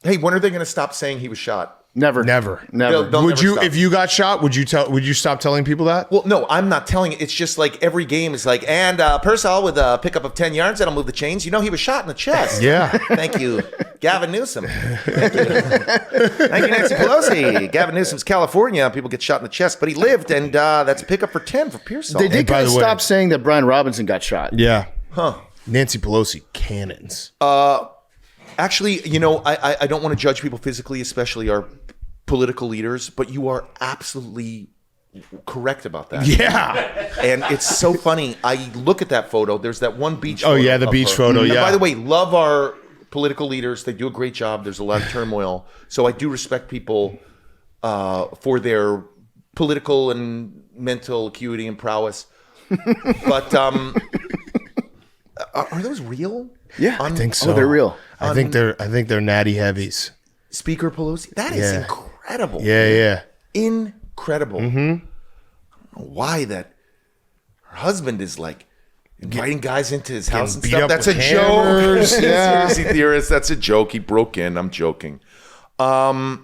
Hey, when are they going to stop saying he was shot? Never. Never. They'll Would never you, stop. if you got shot, would you stop telling people that? Well, no, I'm not telling it. It's just every game is and Pearsall with a pickup of 10 yards, that'll move the chains. He was shot in the chest. Yeah. Thank you, Gavin Newsom. Thank you, Nancy Pelosi. Gavin Newsom's California. People get shot in the chest, but he lived, and that's a pickup for 10 for Pearsall. They did by kind of the way- stop saying that Brian Robinson got shot. Yeah. Huh. Nancy Pelosi cannons. Actually, I don't want to judge people physically, especially our political leaders, but you are absolutely correct about that. Yeah. And it's so funny. I look at that photo. There's that one beach photo. Oh, yeah, the of beach her. photo, And yeah. by the way, love our political leaders. They do a great job. There's a lot of turmoil. So I do respect people for their political and mental acuity and prowess. But are those real? Yeah, I think so. Oh, they're real. I think they're natty heavies. Speaker Pelosi? That is Yeah. incredible. Yeah. Incredible. Mm-hmm. I don't know why that her husband is inviting guys into his house and beat stuff. up That's a with hammers. joke. Yeah. Conspiracy theorist. That's a joke. He broke in. I'm joking. Juwan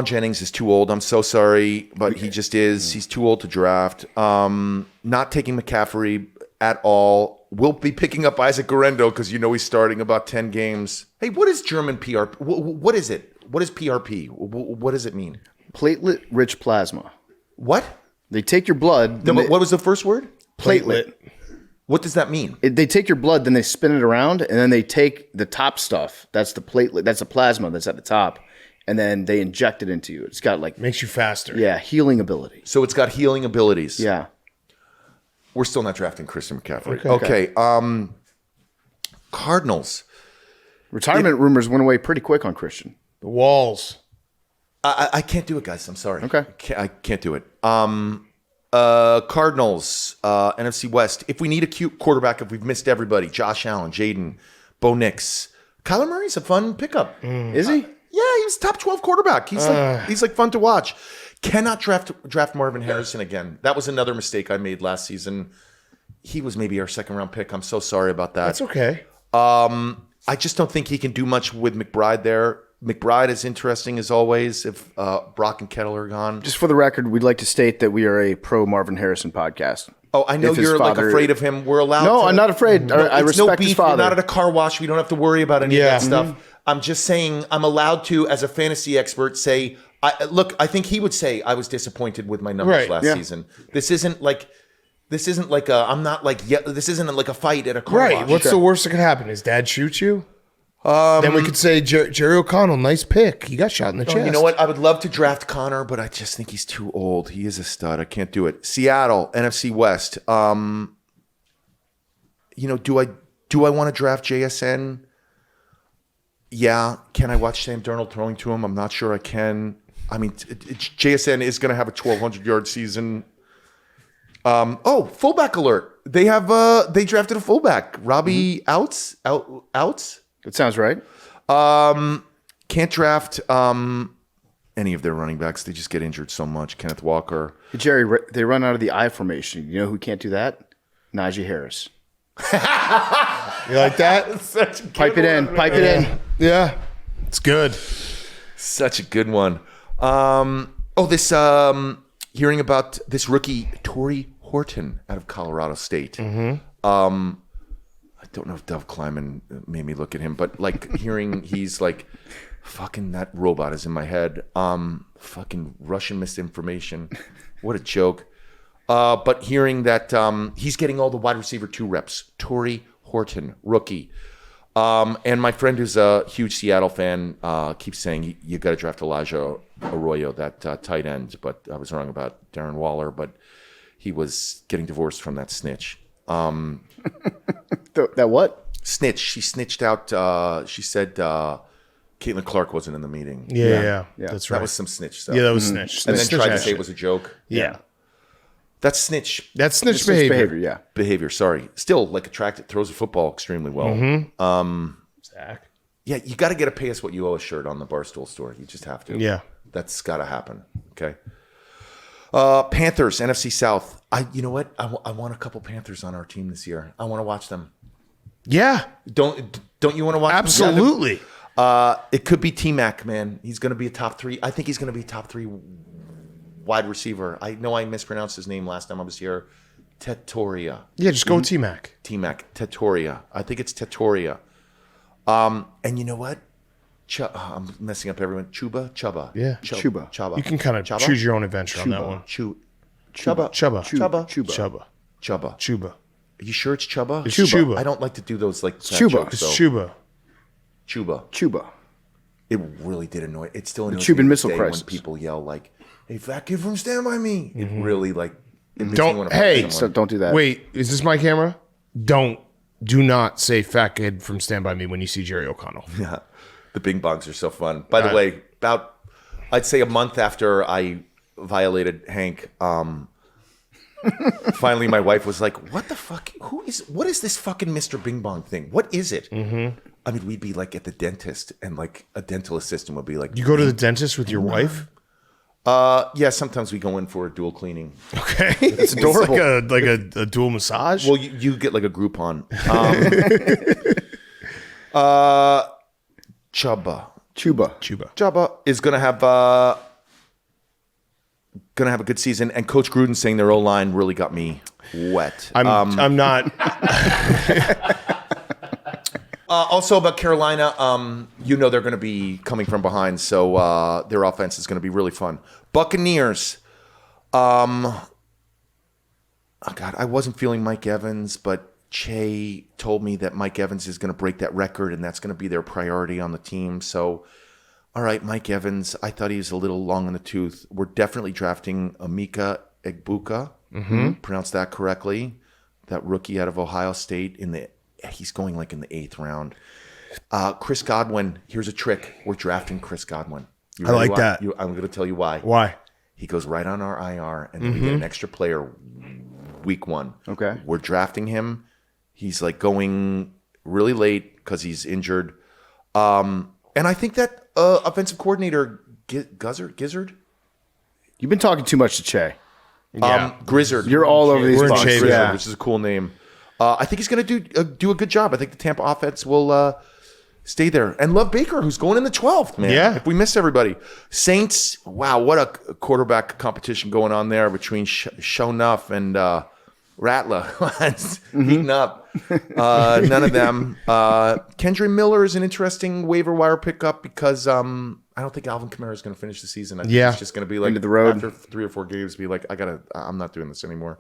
Jennings is too old. I'm so sorry, but he just is. He's too old to draft. Not taking McCaffrey at all. We'll be picking up Isaac Guerrero because he's starting about 10 games. Hey, what is German PRP? What is it? What is PRP? What does it mean? Platelet-rich plasma. What? They take your blood. No, but what was the first word? Platelet. What does that mean? They take your blood, then they spin it around, and then they take the top stuff. That's the platelet. That's the plasma that's at the top, and then they inject it into you. It's got Makes you faster. healing ability. So it's got healing abilities. Yeah. We're still not drafting Christian McCaffrey. Okay. Cardinals. Retirement rumors went away pretty quick on Christian. The walls. I can't do it, guys. I'm sorry. Okay. I can't do it. Cardinals, NFC West. If we need a cute quarterback, if we've missed everybody, Josh Allen, Jaden, Bo Nix. Kyler Murray's a fun pickup. Is he? Yeah, he was top 12 quarterback. He's fun to watch. Cannot draft Marvin Harrison again. That was another mistake I made last season. He was maybe our second round pick. I'm so sorry about that. That's okay. I just don't think he can do much with McBride there. McBride is interesting as always if Brock and Kettle are gone. Just for the record, we'd like to state that we are a pro Marvin Harrison podcast. Oh, I know If his you're father- afraid of him. We're allowed No, to. I'm not afraid. I It's respect no beef. his father. We're not at a car wash. We don't have to worry about any of Yeah. that stuff. I'm just saying I'm allowed to, as a fantasy expert, say, I think he would say I was disappointed with my numbers Right, last yeah. season. This isn't like this isn't like a fight at a car Right. wash. What's the worst that could happen? His dad shoots you? Then we could say Jerry O'Connell, nice pick. He got shot in the chest. You know what? I would love to draft Connor, but I just think he's too old. He is a stud. I can't do it. Seattle, NFC West. Do I want to draft JSN? Yeah. Can I watch Sam Darnold throwing to him? I'm not sure I can. I mean, JSN is going to have a 1,200-yard season. Fullback alert. They drafted a fullback. Robbie Outs? Outs? That sounds right. Can't draft any of their running backs. They just get injured so much. Kenneth Walker. Hey, Jerry, they run out of the I formation. You know who can't do that? Najee Harris. You like that? Pipe it in. Pipe it in. Yeah. It's good. Such a good one. Hearing about this rookie, Torrey Horton, out of Colorado State. I don't know if Dove Kleiman made me look at him, but like hearing he's like, fucking that robot is in my head. Fucking Russian misinformation. What a joke. But hearing that he's getting all the wide receiver 2 reps. Torrey Horton, rookie. And my friend who's a huge Seattle fan keeps saying you got to draft Elijah Arroyo, that tight end. But I was wrong about Darren Waller, but he was getting divorced from that snitch. That what? Snitch. She snitched out. She said Caitlin Clark wasn't in the meeting. Yeah. That's right. That was some snitch stuff. Yeah, that was snitch. And then Snitch tried to action. say it was a joke. Yeah. That's snitch That's snitch behavior. Yeah. behavior. Sorry. Still, like, attracted, throws the football extremely well. Zach. Yeah, you got to get a pay us what you owe us shirt on the Barstool store. You just have to. Yeah. That's got to happen. Okay. Panthers, NFC South. You know what? I want a couple Panthers on our team this year. I want to watch them. Yeah. Don't you want to watch them? Absolutely. It could be T-Mac, man. He's going to be a top 3. I think he's going to be top 3 wide receiver. I know I mispronounced his name last time I was here. Tetoria. Yeah, just go with T-Mac. T-Mac. Tetoria. I think it's Tetoria. And you know what? I'm messing up everyone. Chubba. Yeah. Chuba. You can kind of choose your own adventure on that one. Chubba. Chuba. Are you sure it's Chubba? It's Chuba. I don't like to do those like fat Chuba. jokes, It's though. Chuba. Chuba. It really did annoy. It still annoys Cuban me Missile today Crisis. when people yell like, "Hey, fat kid from Stand By Me!" It really like. It makes me want to Hey, punch So someone. don't do that. Wait, is this my camera? Do not say fat kid from Stand By Me when you see Jerry O'Connell. Yeah, the Bing Bongs are so fun. By the Right. way, about I'd say a month after I violated Hank, finally my wife was like, "What the fuck? What is this fucking Mr. Bing Bong thing? What is it?" I mean, we'd be like at the dentist, and like a dental assistant would be like, You go to the dentist with your wife? Yeah, sometimes we go in for a dual cleaning. Okay. It's adorable. like a dual massage? Well, you get like a Groupon. Chubba is gonna have a good season, and Coach Gruden saying their O-line really got me wet. I'm not. Also about Carolina, they're going to be coming from behind, so their offense is going to be really fun. Buccaneers. Oh God, I wasn't feeling Mike Evans, but Che told me that Mike Evans is going to break that record, and that's going to be their priority on the team. So, all right, Mike Evans. I thought he was a little long in the tooth. We're definitely drafting Emeka Egbuka. Pronounced that correctly. That rookie out of Ohio State he's going like in the 8th round. Chris Godwin, here's a trick. We're drafting Chris Godwin. You I ready like why? that. I'm going to tell you why. Why? He goes right on our IR, and then we get an extra player week 1. Okay. We're drafting him. He's like going really late because he's injured. And I think that offensive coordinator, Gizzard? You've been talking too much to Che. Yeah. Grizzard. You're all over these We're in bucks. shape, Grizzard, Yeah. which is a cool name. I think he's going to do a good job. I think the Tampa offense will stay there. And Love Baker, who's going in the 12th, man. Yeah. If we miss everybody. Saints, wow, what a quarterback competition going on there between Shonuff and Rattler. Heating up. None of them. Kendra Miller is an interesting waiver wire pickup because I don't think Alvin Kamara is going to finish the season. I think Yeah. it's just going to be like End of the road. after 3 or 4 games, be like, I'm not doing this anymore.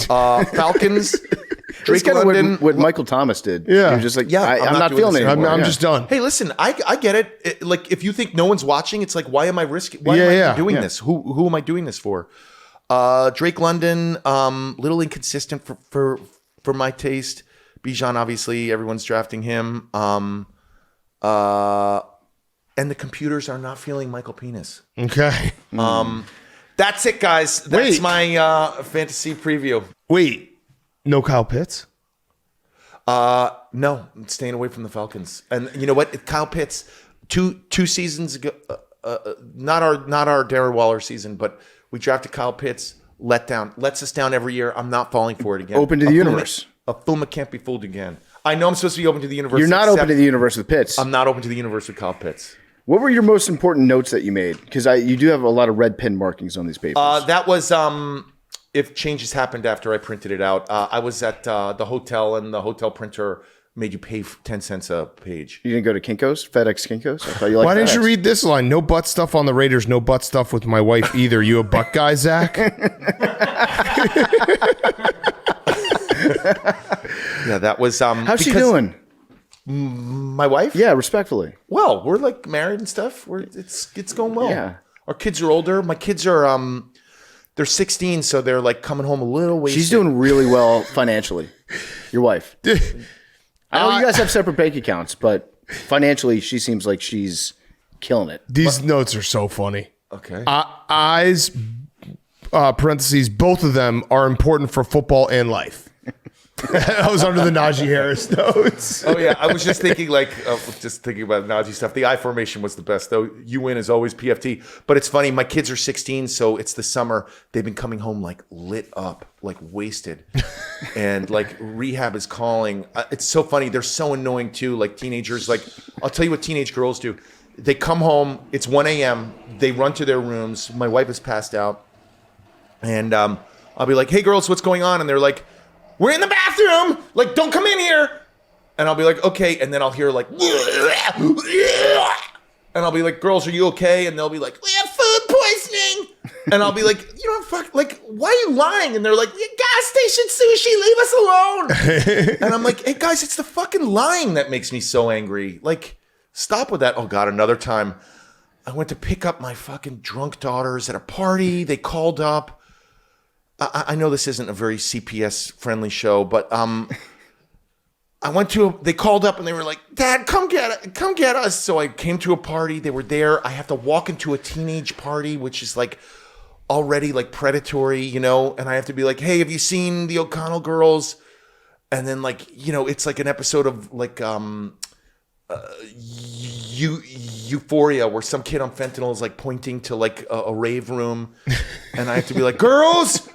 Falcons, That's Drake kind of London. what Michael Thomas did. Yeah. He was just like, Yeah, I'm not doing feeling this it anymore. anymore. I'm Yeah. just done. Hey, listen, I get it. Like, if you think no one's watching, it's like, why am I risking? Why am Yeah, I doing yeah. this? Who am I doing this for? Drake London, little inconsistent for my taste. Bijan, obviously, everyone's drafting him. And the computers are not feeling Michael Penis. Okay. That's it, guys. That's Wait. my fantasy preview. Wait. No Kyle Pitts? No, I'm staying away from the Falcons. And you know what? Kyle Pitts, two seasons ago, not our Darren Waller season, but we drafted Kyle Pitts. Lets us down every year. I'm not falling for it again. Open to the universe. A Fuma can't be fooled again. I know I'm supposed to be open to the universe. You're not open to the universe with Pitts. I'm not open to the universe with Kyle Pitts. What were your most important notes that you made? Because you do have a lot of red pen markings on these papers. That was if changes happened after I printed it out. I was at the hotel, and the hotel printer made you pay 10 cents a page. You didn't go to Kinko's? FedEx Kinko's? I thought you liked Why didn't FedEx. you read this line? No butt stuff on the Raiders. No butt stuff with my wife either. You a butt guy, Zach? Yeah, that was. How's she doing? My wife? Yeah, respectfully. Well, we're like married and stuff. It's going well. Yeah. Our kids are older. My kids are they're 16, so they're like coming home a little wasted. She's doing really well financially. Your wife. I know you guys have separate bank accounts, but financially, she seems like she's killing it. These notes are so funny. Okay. Eyes, parentheses, both of them are important for football and life. That was under the Najee Harris notes. Oh yeah, I was just thinking about Najee stuff. The I formation was the best, though. You win is always PFT. But it's funny. My kids are 16, so it's the summer. They've been coming home like lit up, like wasted, and like rehab is calling. It's so funny. They're so annoying too. Like teenagers. Like I'll tell you what teenage girls do. They come home. It's 1 a.m. They run to their rooms. My wife is passed out, and I'll be like, "Hey girls, what's going on?" And they're like, "We're in the bathroom. Like, don't come in here." And I'll be like, "Okay." And then I'll hear like, and I'll be like, "Girls, are you okay?" And they'll be like, "We have food poisoning." And I'll be like, "You don't fuck. Like, why are you lying?" And they're like, "Gas station sushi. Leave us alone." And I'm like, "Hey guys, it's the fucking lying that makes me so angry. Like, stop with that." Oh God, another time, I went to pick up my fucking drunk daughters at a party. They called up. I know this isn't a very CPS friendly show, but they called up and they were like, "Dad, come get us." So I came to a party. They were there. I have to walk into a teenage party, which is like already like predatory, you know, and I have to be like, "Hey, have you seen the O'Connell girls?" And then like, you know, it's like an episode of like Euphoria, where some kid on fentanyl is like pointing to like a rave room, and I have to be like, girls,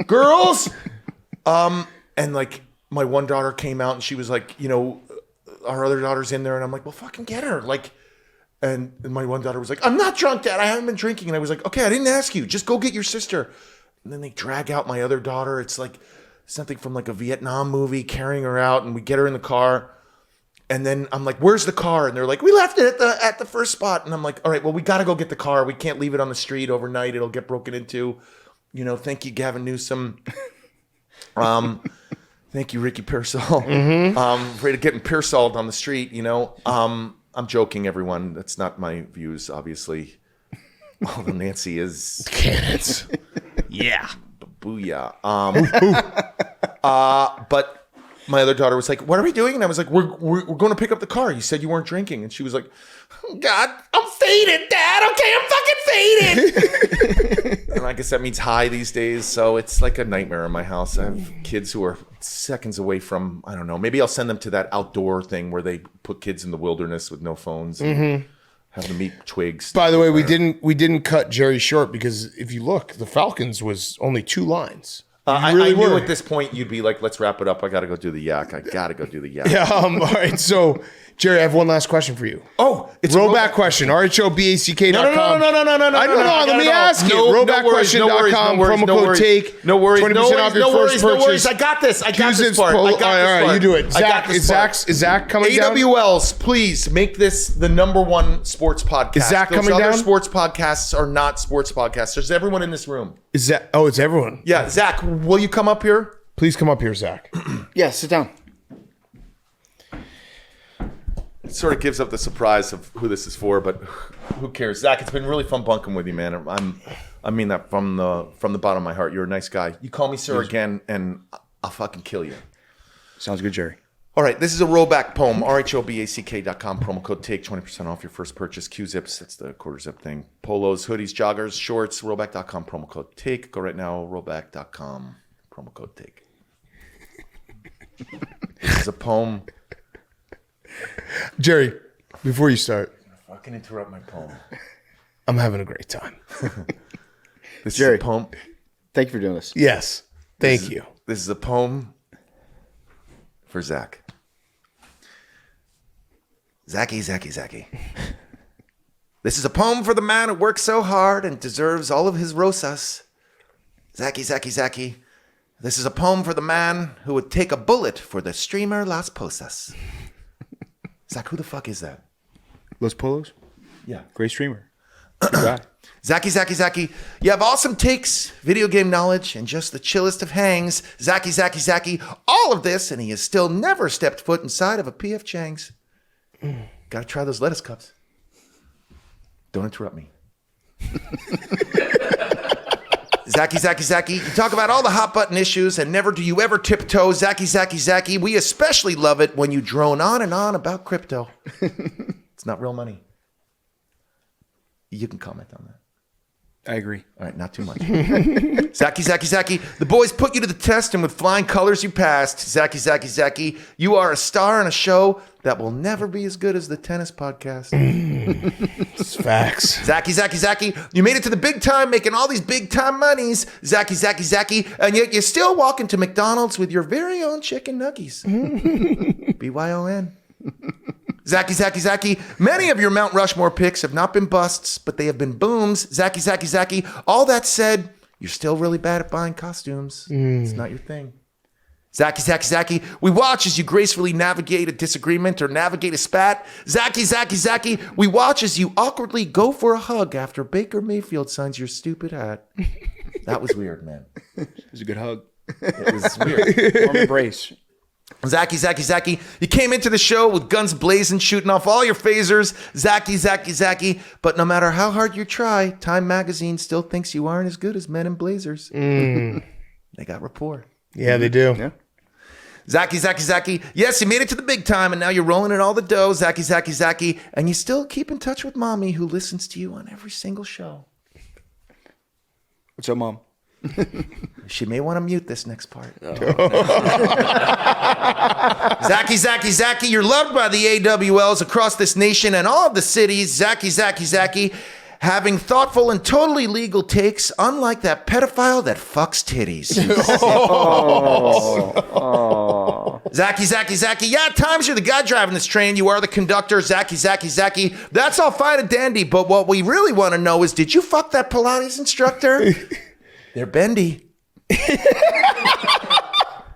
and like my one daughter came out and she was like, you know, our other daughter's in there, and I'm like, well, fucking get her, like, and my one daughter was like, "I'm not drunk, Dad. I haven't been drinking." And I was like, "Okay, I didn't ask you. Just go get your sister." And then they drag out my other daughter. It's like something from like a Vietnam movie, carrying her out, and we get her in the car. And then I'm like, "Where's the car?" And they're like, "We left it at the first spot." And I'm like, "All right, well, we got to go get the car. We can't leave it on the street overnight. It'll get broken into. You know, thank you, Gavin Newsom. Thank you, Ricky Pearsall. Afraid of getting Pearsalled on the street, you know. I'm joking, everyone. That's not my views, obviously. Although Nancy is. Cannons. Yeah. Booyah. But my other daughter was like, "What are we doing?" And I was like, we're going to pick up the car. You said you weren't drinking." And she was like, "Oh, God, I'm faded, Dad. Okay, I'm fucking faded." And I guess that means high these days. So it's like a nightmare in my house. I have kids who are seconds away from, I don't know, maybe I'll send them to that outdoor thing where they put kids in the wilderness with no phones and have them eat twigs. By the way, we didn't cut Jerry short, because if you look, the Falcons was only 2 lines. I really knew were. at this point you'd be like, "Let's wrap it up. I got to go do the yak. Yeah. All right. So, Jerry, I have one last question for you. Oh, it's a Rollback question. RHOBACK.com. No. I don't know. Let me ask you. Rollbackquestion.com. Promo code take. No worries. 20% off your first purchase. No worries. I got this. I got this part. All right. You do it. Zach, is Zach coming down? AWLs, please make this the #1 sports podcast. Is Zach coming Those other down? sports podcasts are not sports podcasts. There's everyone in this room. Is that? Oh, it's everyone. Yeah, Zach, will you come up here? Please come up here, Zach. Yeah, sit down. It sort of gives up the surprise of who this is for, but who cares? Zach, it's been really fun bunking with you, man. I mean that from the bottom of my heart. You're a nice guy. You call me sir again, and I'll fucking kill you. Sounds good, Jerry. All right, this is a rollback poem. RHOBACK.com, promo code TAKE, 20% off your first purchase. Q-Zips, that's the quarter zip thing. Polos, hoodies, joggers, shorts, rollback.com, promo code TAKE. Go right now, rollback.com, promo code TAKE. This is a poem. Jerry, before you start. Fucking interrupt my poem. I'm having a great time. This Jerry. is a poem. Thank you for doing this. Yes. Thank you. This is a poem for Zach. Zachy. This is a poem for the man who works so hard and deserves all of his rosas. Zachy. This is a poem for the man who would take a bullet for the streamer Las Posas. Zach, who the fuck is that? Los Polos? Yeah. Great streamer. Good guy. Zachy. You have awesome takes, video game knowledge, and just the chillest of hangs. Zachy. All of this, and he has still never stepped foot inside of a PF Chang's. Gotta try those lettuce cups. Don't interrupt me. Zachy. You talk about all the hot button issues, and never do you ever tiptoe. Zachy. We especially love it when you drone on and on about crypto. It's not real money. You can comment on that. I agree. All right, not too much. Zachy. The boys put you to the test, and with flying colors you passed. Zachy. You are a star in a show that will never be as good as the tennis podcast. It's facts. Zachy. You made it to the big time, making all these big time monies. Zachy. And yet you're still walking to McDonald's with your very own chicken nuggies. BYON. Zachy. Many of your Mount Rushmore picks have not been busts, but they have been booms. Zachy. All that said, you're still really bad at buying costumes. It's not your thing. Zachy. We watch as you gracefully navigate a disagreement or navigate a spat. Zachy. We watch as you awkwardly go for a hug after Baker Mayfield signs your stupid hat. That was weird, man. It was a good hug. It was weird. Warm embrace. Zachy. You came into the show with guns blazing, shooting off all your phasers. Zachy. But no matter how hard you try, Time Magazine still thinks you aren't as good as Men in Blazers. They got rapport. Yeah, they do. Yeah. Zachy. Yes, you made it to the big time, and now you're rolling in all the dough. Zachy. And you still keep in touch with Mommy, who listens to you on every single show. What's up, Mom? She may want to mute this next part. Zachy, you're loved by the AWLs across this nation and all of the cities. Zachy, having thoughtful and totally legal takes, unlike that pedophile that fucks titties. Zachy. Yeah, at times you're the guy driving this train. You are the conductor. Zachy. That's all fine and dandy, but what we really want to know is, did you fuck that Pilates instructor? They're bendy.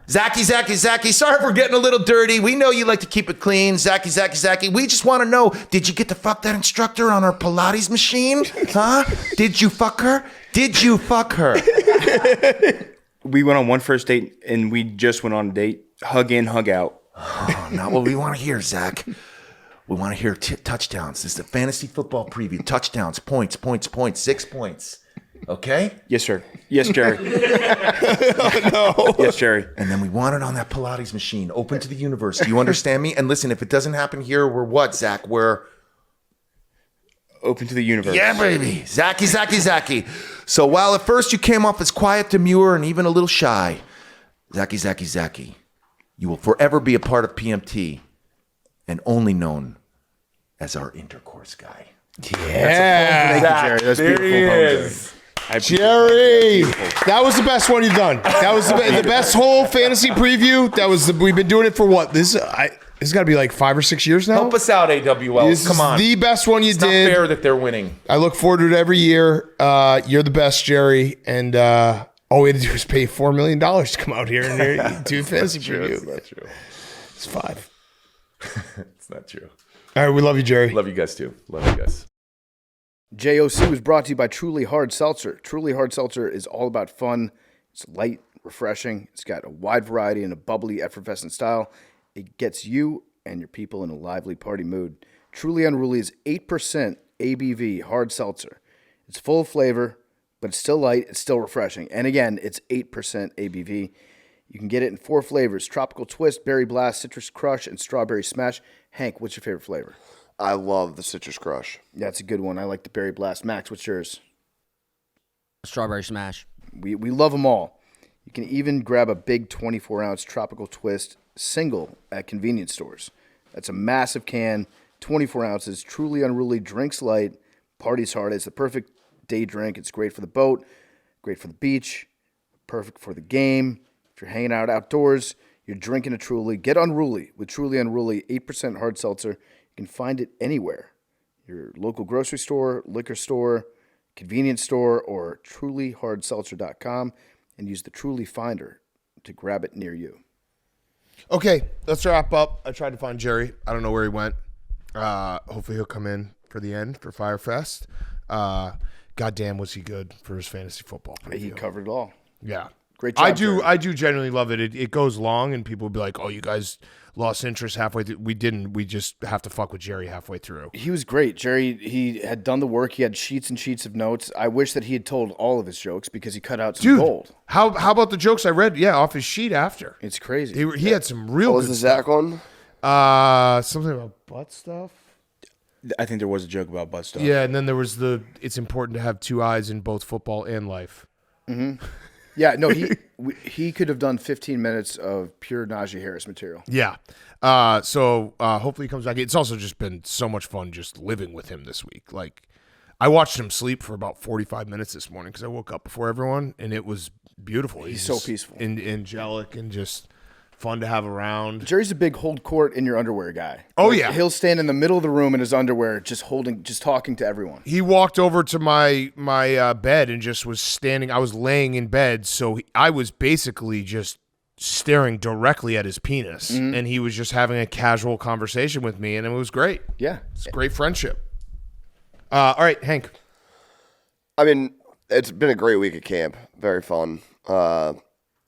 Zachy. Sorry if we're getting a little dirty. We know you like to keep it clean. Zachy. We just want to know, did you get to fuck that instructor on our Pilates machine? Huh? Did you fuck her? We went on one first date, and we just went on a date. Hug in, hug out. Oh, not what we want to hear, Zach. We want to hear touchdowns. This is a fantasy football preview. Touchdowns, points, 6 points. Okay? Yes, sir. Yes, Jerry. No. Yes, Jerry. And then we want it on that Pilates machine, open to the universe. Do you understand me? And listen, if it doesn't happen here, we're what, Zach? We're Open to the universe. yeah, baby. Zachy. So while at first you came off as quiet, demure, and even a little shy, Zachy, you will forever be a part of PMT and only known as our intercourse guy. Yeah. Thank you, Jerry. That's There beautiful. he Poem, Jerry. is. Jerry, that was the best one you've done. That was the best whole fantasy preview. We've been doing it for what? This has got to be like 5 or 6 years now. Help us out, AWL. This Come is on. the best one you It's not did. fair that they're winning. I look forward to it every year. You're the best, Jerry, and all we had to do was pay $4 million to come out here and do a fantasy preview. It's not true. It's 5. It's not true. All right, we love you, Jerry. Love you guys too. Love you guys. JOC was brought to you by Truly Hard Seltzer. Truly Hard Seltzer is all about fun. It's light, refreshing. It's got a wide variety and a bubbly, effervescent style. It gets you and your people in a lively party mood. Truly Unruly is 8% ABV hard seltzer. It's full of flavor, but it's still light. It's still refreshing. And again, it's 8% ABV. You can get it in 4 flavors: Tropical Twist, Berry Blast, Citrus Crush, and Strawberry Smash. Hank, what's your favorite flavor? I love the Citrus Crush. That's a good one. I like the Berry Blast. Max, what's yours? Strawberry Smash. We love them all. You can even grab a big 24-ounce Tropical Twist single at convenience stores. That's a massive can, 24 ounces, Truly Unruly, drinks light, Party's hard. It's the perfect day drink. It's great for the boat, great for the beach, perfect for the game. If you're hanging out outdoors, you're drinking a Truly. Get unruly with Truly Unruly 8% hard seltzer. You can find it anywhere. Your local grocery store, liquor store, convenience store, or trulyhardseltzer.com, and use the Truly Finder to grab it near you. Okay, let's wrap up. I tried to find Jerry. I don't know where he went. Hopefully he'll come in for the end for Fyre Fest. Goddamn, was he good for his fantasy football preview. He covered it all. Yeah. Great job, Jerry. I do genuinely love it. It goes long, and people will be like, oh, you guys lost interest halfway through. We didn't. We just have to fuck with Jerry halfway through. He was great. Jerry, he had done the work. He had sheets and sheets of notes. I wish that he had told all of his jokes because he cut out some gold. How about the jokes I read? Yeah, off his sheet after. It's crazy. He had some real What was good the stuff. Zach one? Something about butt stuff. I think there was a joke about butt stuff. Yeah, and then there was it's important to have two eyes in both football and life. Mm-hmm. Yeah, no, he could have done 15 minutes of pure Najee Harris material. Yeah. So hopefully he comes back. It's also just been so much fun just living with him this week. Like, I watched him sleep for about 45 minutes this morning because I woke up before everyone, and it was beautiful. He's so peaceful. And angelic and just fun to have around. Jerry's a big hold court in your underwear guy. Oh, Like, yeah. He'll stand in the middle of the room in his underwear just talking to everyone. He walked over to my bed and just was standing. I was laying in bed, so I was basically just staring directly at his penis, and he was just having a casual conversation with me, and it was great. Yeah. It's a great friendship. All right, Hank. I mean, it's been a great week at camp. Very fun.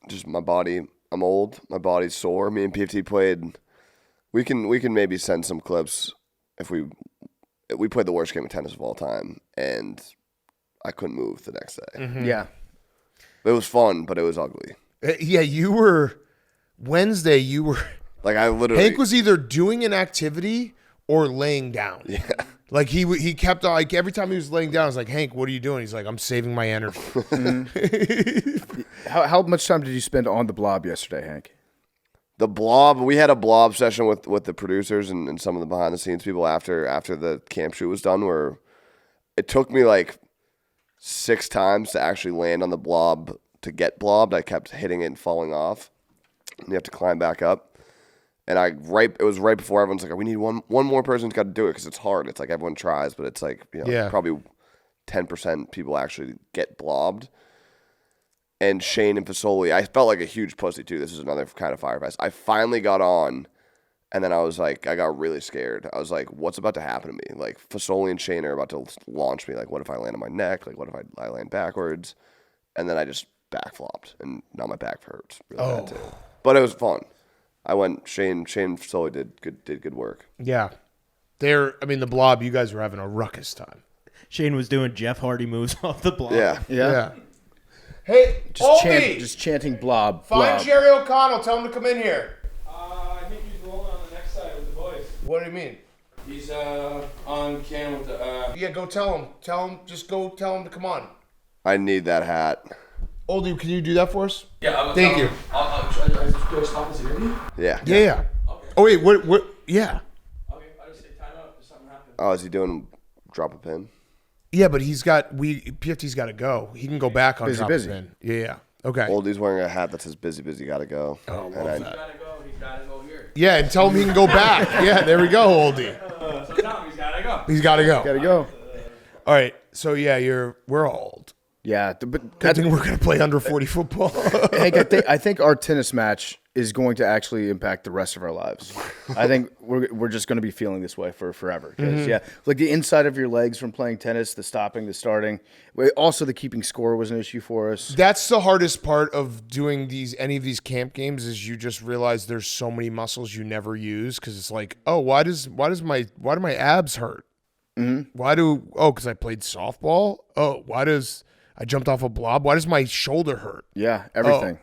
Just my body. I'm old. My body's sore. Me and PFT played. We can maybe send some clips if we played the worst game of tennis of all time, and I couldn't move the next day. Mm-hmm. Yeah. It was fun, but it was ugly. Yeah, you were Wednesday. You were Like I literally. Hank was either doing an activity or laying down. Yeah. Like he kept on, like every time he was laying down, I was like, Hank, what are you doing? He's like, I'm saving my energy. How much time did you spend on the blob yesterday, Hank? The blob. We had a blob session with the producers and some of the behind the scenes people after the camp shoot was done. Where it took me like 6 times to actually land on the blob to get blobbed. I kept hitting it and falling off. And you have to climb back up. And it was right before everyone's like, we need one more person's got to do it because it's hard. It's like everyone tries, but it's like probably 10% people actually get blobbed. And Shane and Fasoli, I felt like a huge pussy too. This is another kind of Fyre Fest. I finally got on, and then I was like, I got really scared. I was like, what's about to happen to me? Like Fasoli and Shane are about to launch me. Like, what if I land on my neck? Like, what if I land backwards? And then I just backflopped, and now my back hurts really bad too. But it was fun. I went. Shane Fasoli did good work. Yeah, the blob. You guys were having a ruckus time. Shane was doing Jeff Hardy moves off the blob. Yeah. Hey, Just chanting blob. Find blob. Jerry O'Connell. Tell him to come in here. I think he's rolling on the next side with the boys. What do you mean? He's on cam with the. Yeah, go tell him. Just go tell him to come on. I need that hat. Oldie, can you do that for us? Yeah, Thank you. Do I stop this interview? Yeah. Yeah. Okay. Oh wait, what? Yeah. Okay, I just say time out if something happens. Oh, is he doing drop a pin? Yeah, but PFT's got to go. He can go back on Busy. pin. Yeah. Okay. Oldie's wearing a hat that says busy, gotta go. Oh, love and He's gotta go here. Yeah, and tell him he can go back. Yeah, there we go, Oldie. So tell him he's gotta go. He's got to go. Gotta go. All right. So yeah, we're old. Yeah, but Good thing we're gonna play under 40 football. Hank, I think our tennis match is going to actually impact the rest of our lives. I think we're just going to be feeling this way for forever. 'Cause, yeah, like the inside of your legs from playing tennis, the stopping, the starting. Also, the keeping score was an issue for us. That's the hardest part of doing any of these camp games is you just realize there's so many muscles you never use because it's like, oh, why do my abs hurt? Mm-hmm. Because I played softball. Oh, I jumped off a blob. Why does my shoulder hurt? Yeah, everything.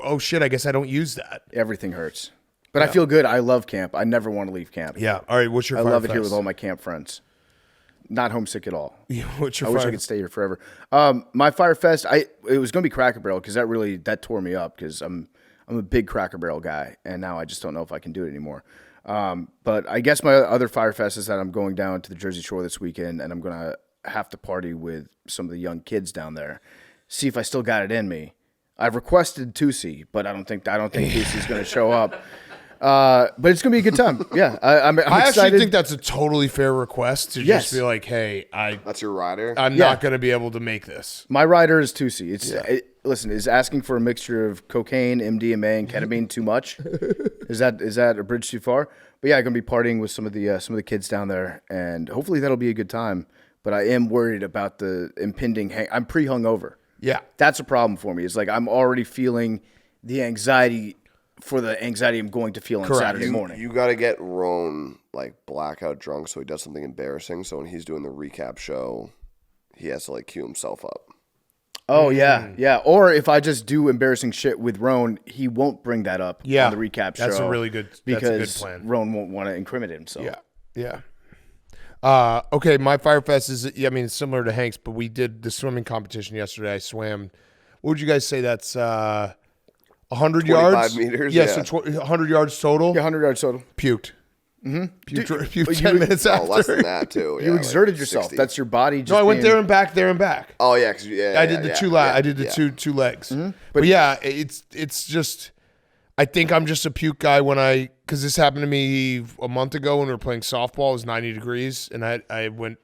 Oh shit, I guess I don't use that. Everything hurts. But I feel good. I love camp. I never want to leave camp. Yeah. All right. What's your I Fyre love it here Fest? with all my camp friends. Not homesick at all. Yeah, what's your I wish I Fyre- could stay here forever. My Fyre Fest, it was going to be Cracker Barrel because that tore me up because I'm a big Cracker Barrel guy, and now I just don't know if I can do it anymore. But I guess my other Fyre Fest is that I'm going down to the Jersey Shore this weekend, and I'm going to have to party with some of the young kids down there. See if I still got it in me. I've requested Tusi, but I don't think Tusi's going to show up. But it's going to be a good time. Yeah, I'm I excited. actually think that's a totally fair request to just be like, hey, That's your rider? I'm not going to be able to make this. My rider is Tusi. Listen, is asking for a mixture of cocaine, MDMA, and ketamine too much? Is that a bridge too far? But yeah, I'm gonna be partying with some of the kids down there, and hopefully that'll be a good time. But I am worried about the impending. I'm pre-hungover. Yeah, that's a problem for me. It's like I'm already feeling the anxiety for the anxiety I'm going to feel on Saturday morning. You got to get Roan like blackout drunk so he does something embarrassing. So when he's doing the recap show, he has to like cue himself up. Oh, yeah. Or if I just do embarrassing shit with Roan, he won't bring that up on the recap show. That's a really good plan. Roan won't want to incriminate himself. Yeah. Okay, my Fyre Fest is, it's similar to Hank's, but we did the swimming competition yesterday. I swam. What would you guys say that's 100 yards? 25 meters? Yeah, so 100 yards total? Yeah, 100 yards total. Puked. Puked 10 minutes after. Less than that, too. You exerted yourself. 60. That's your body just No, I went there and back. Oh, yeah. I did the two legs. Mm-hmm. But yeah, it's just, I think I'm just a puke guy because this happened to me a month ago when we were playing softball. It was 90 degrees, and I went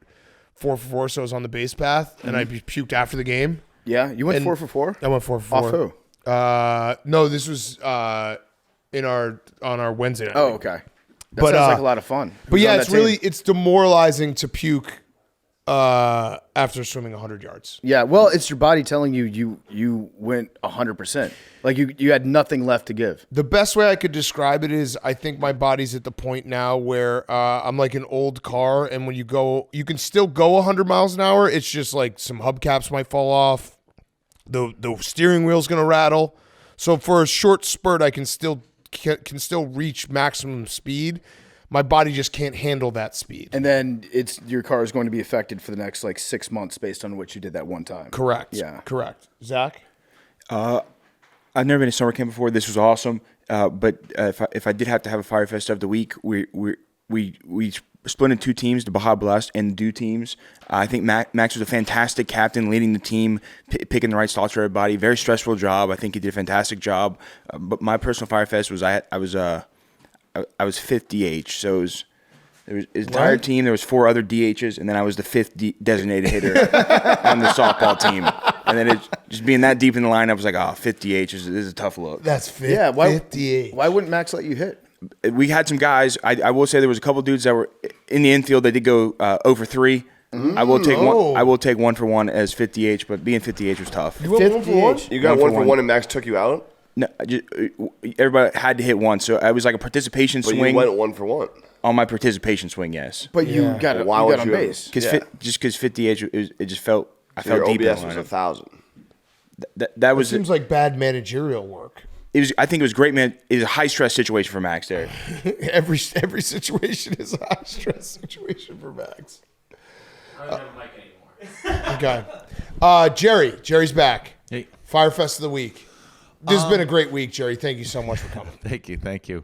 4 for 4, so I was on the base path, and I puked after the game. Yeah, you went 4 for 4? I went 4 for 4. Off who? No, this was on our Wednesday night. Oh, okay. That sounds like a lot of fun. But yeah, it's demoralizing to puke after swimming 100 yards. Yeah, well, it's your body telling you went 100%. Like you had nothing left to give. The best way I could describe it is I think my body's at the point now where I'm like an old car, and when you can still go 100 miles an hour. It's just like some hubcaps might fall off. The steering wheel's going to rattle. So for a short spurt, I can still reach maximum speed. My body just can't handle that speed. And then your car is going to be affected for the next 6 months based on what you did that one time. Correct. Yeah. Correct. Zach? I've never been to summer camp before. This was awesome. But if I did have to have a Fyre Fest of the week, we split into 2 teams, the Baja Blast and the Do teams. I think Max was a fantastic captain, leading the team, picking the right slots for everybody. Very stressful job. I think he did a fantastic job. But my personal Fyre Fest was I was 5th DH. So there was his entire team. There was 4 other DHs, and then I was the 5th designated hitter on the softball team. And then just being that deep in the lineup was like, 5th DH is a tough look. That's 5th DH. Why wouldn't Max let you hit? We had some guys. I will say there was a couple dudes that were in the infield. They did go 0 for 3. I will take one. I will take 1 for 1 as 5th DH, but being 5th DH was tough. You went 1 for 1? You got 1 for 1 and Max took you out? No, everybody had to hit 1, so I was like a participation swing. You went 1 for 1 on my participation swing. Yes, but you got on base because 5th DH it just felt I felt deep. Your OBS was 1,000. That was seems like bad managerial work. I think it was great, man. It was a high stress situation for Max there. every situation is a high stress situation for Max. I don't have a mic anymore. Okay. Jerry's back. Hey. Fyre Fest of the week. This has been a great week, Jerry. Thank you so much for coming. Thank you.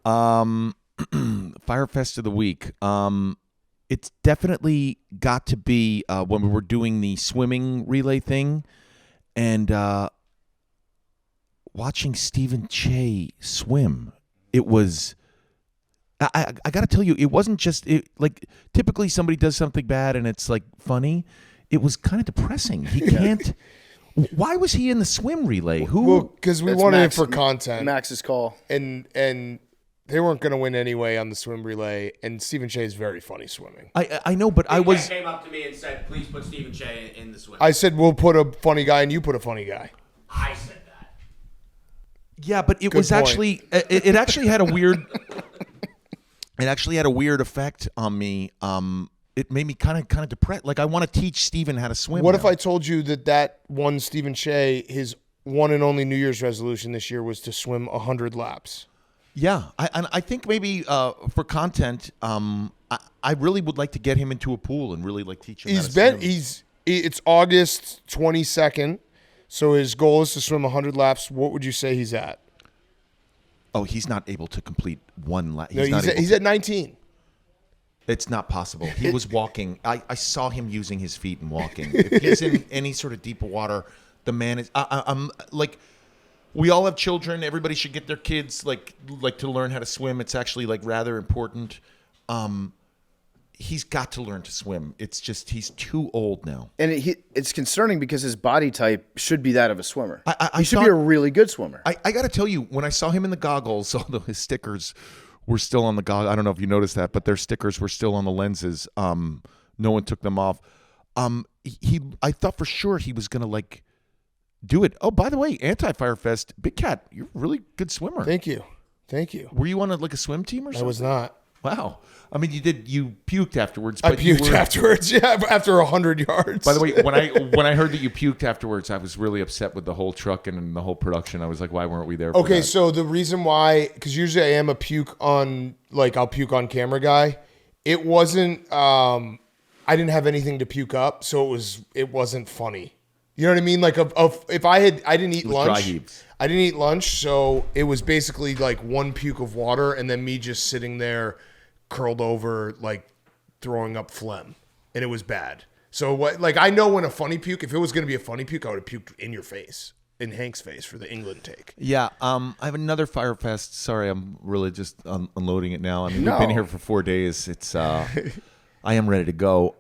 Fyre Fest of the week. It's definitely got to be when we were doing the swimming relay thing, and watching Stephen Che swim. It was. I got to tell you, it wasn't just like typically somebody does something bad and it's like funny. It was kind of depressing. He can't. Why was he in the swim relay? Because we wanted it for content. Max's call, and they weren't going to win anyway on the swim relay. And Stephen Che is very funny swimming. I know, but I was came up to me and said, "Please put Stephen Che in the swim." I said, "We'll put a funny guy, and you put a funny guy." I said that. Yeah, but it was point. Actually it actually had a weird. It actually had a weird effect on me. It made me kind of depressed. Like I want to teach Stephen how to swim. What if I told you that one Stephen Che, his one and only New Year's resolution this year was to swim 100 laps? Yeah, I think maybe for content, I really would like to get him into a pool and really like teach him. It's August 22nd, so his goal is to swim 100 laps. What would you say he's at? Oh, he's not able to complete one lap. No, he's at 19. It's not possible. He was walking. I saw him using his feet and walking. If he's in any sort of deeper water, the man is. I'm like, we all have children. Everybody should get their kids like to learn how to swim. It's actually like rather important. He's got to learn to swim. It's just he's too old now. And it's concerning because his body type should be that of a swimmer. He should thought- be a really good swimmer. I got to tell you, when I saw him in the goggles, although his stickers were still on the goggles, I don't know if you noticed that, but their stickers were still on the lenses. No one took them off. I thought for sure he was going to like do it. Oh, by the way, Fyre Fest, Big Cat, you're a really good swimmer. Thank you. Were you on a swim team or something? I was not. Wow. I mean, you puked afterwards. I But you puked were- afterwards. Yeah, after 100 yards. By the way, when I heard that you puked afterwards, I was really upset with the whole truck and the whole production. I was like, why weren't we there? For Okay, that? so the reason why, because usually I am a I'll puke on camera guy. It wasn't. I didn't have anything to puke up, so it wasn't funny. You know what I mean? Like, if I didn't eat was lunch. dry heaves. I didn't eat lunch, so it was basically like one puke of water, and then me just sitting there, curled over, like throwing up phlegm, and it was bad. So what? Like, I know when a funny puke. If it was going to be a funny puke, I would have puked in your face, in Hank's face for the England take. Yeah, I have another Fyre Fest. Sorry, I'm really just unloading it now. I mean, we've been here for 4 days. It's I am ready to go.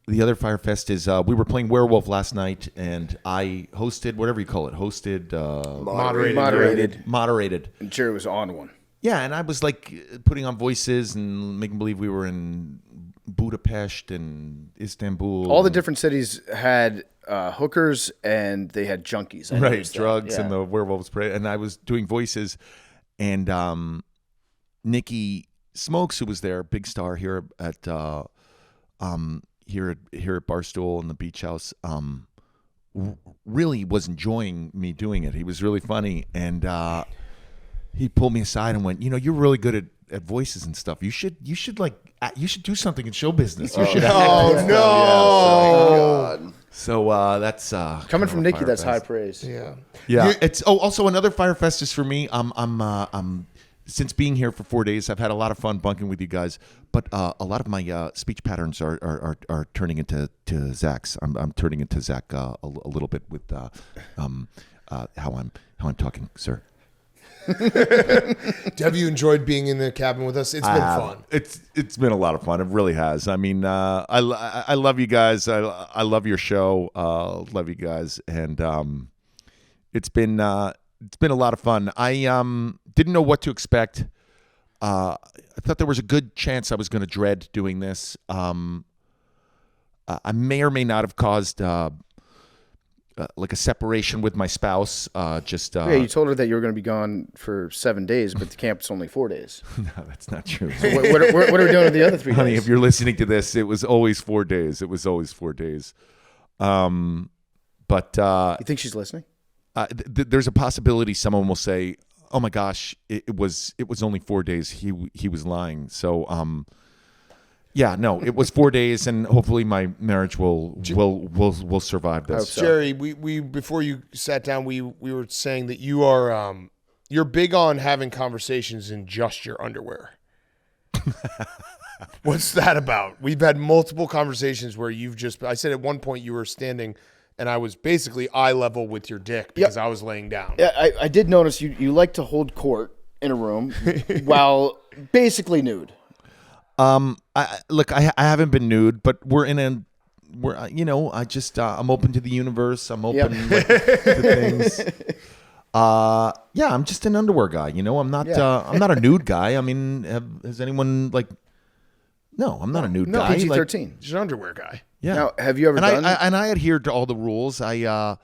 The other Fyre Fest is we were playing Werewolf last night, and I hosted whatever you call it. Moderated. And Jerry was on one. Yeah, and I was like putting on voices and making believe we were in Budapest and Istanbul. All the different cities had hookers and they had junkies. I Right, noticed that. drugs Yeah. and the werewolves parade. And I was doing voices, and Nikki Smokes, who was there, big star here at here at Barstool and the Beach House, really was enjoying me doing it. He was really funny, and he pulled me aside and went, "You're really good at voices and stuff. You should do something in show business. You should." Oh no! So that's Coming from Nikki, that's high praise. Yeah. Yeah. It's also another Fyre Fest is for me. I'm since being here for 4 days, I've had a lot of fun bunking with you guys, but a lot of my speech patterns are turning into Zach's. I'm turning into Zach a little bit with how I'm talking, sir. Have you enjoyed being in the cabin with us? It's been fun. It's been a lot of fun. It really has. I mean, I love you guys. I love your show. Love you guys, and it's been a lot of fun. I didn't know what to expect. I thought there was a good chance I was going to dread doing this. I may or may not have caused like a separation with my spouse. You told her that you were going to be gone for 7 days, but the camp's only 4 days. No, that's not true. So what are we doing with the other 3 days? Honey, if you're listening to this, it was always 4 days. It was always 4 days. But you think she's listening? There's a possibility someone will say, "Oh my gosh, it was only 4 days. He was lying." So yeah, no, it was 4 days, and hopefully my marriage will survive this. So. Jerry, we before you sat down, we were saying that you are you're big on having conversations in just your underwear. What's that about? We've had multiple conversations where I said at one point you were standing and I was basically eye level with your dick because I was laying down. Yeah, I did notice you like to hold court in a room while basically nude. I haven't been nude, but I'm open to the universe. I'm open to things. I'm just an underwear guy. I'm not a nude guy. I mean, has anyone no, I'm not a nude guy. PG-13. Just an underwear guy. Yeah. Now, have you ever done? I adhered to all the rules. I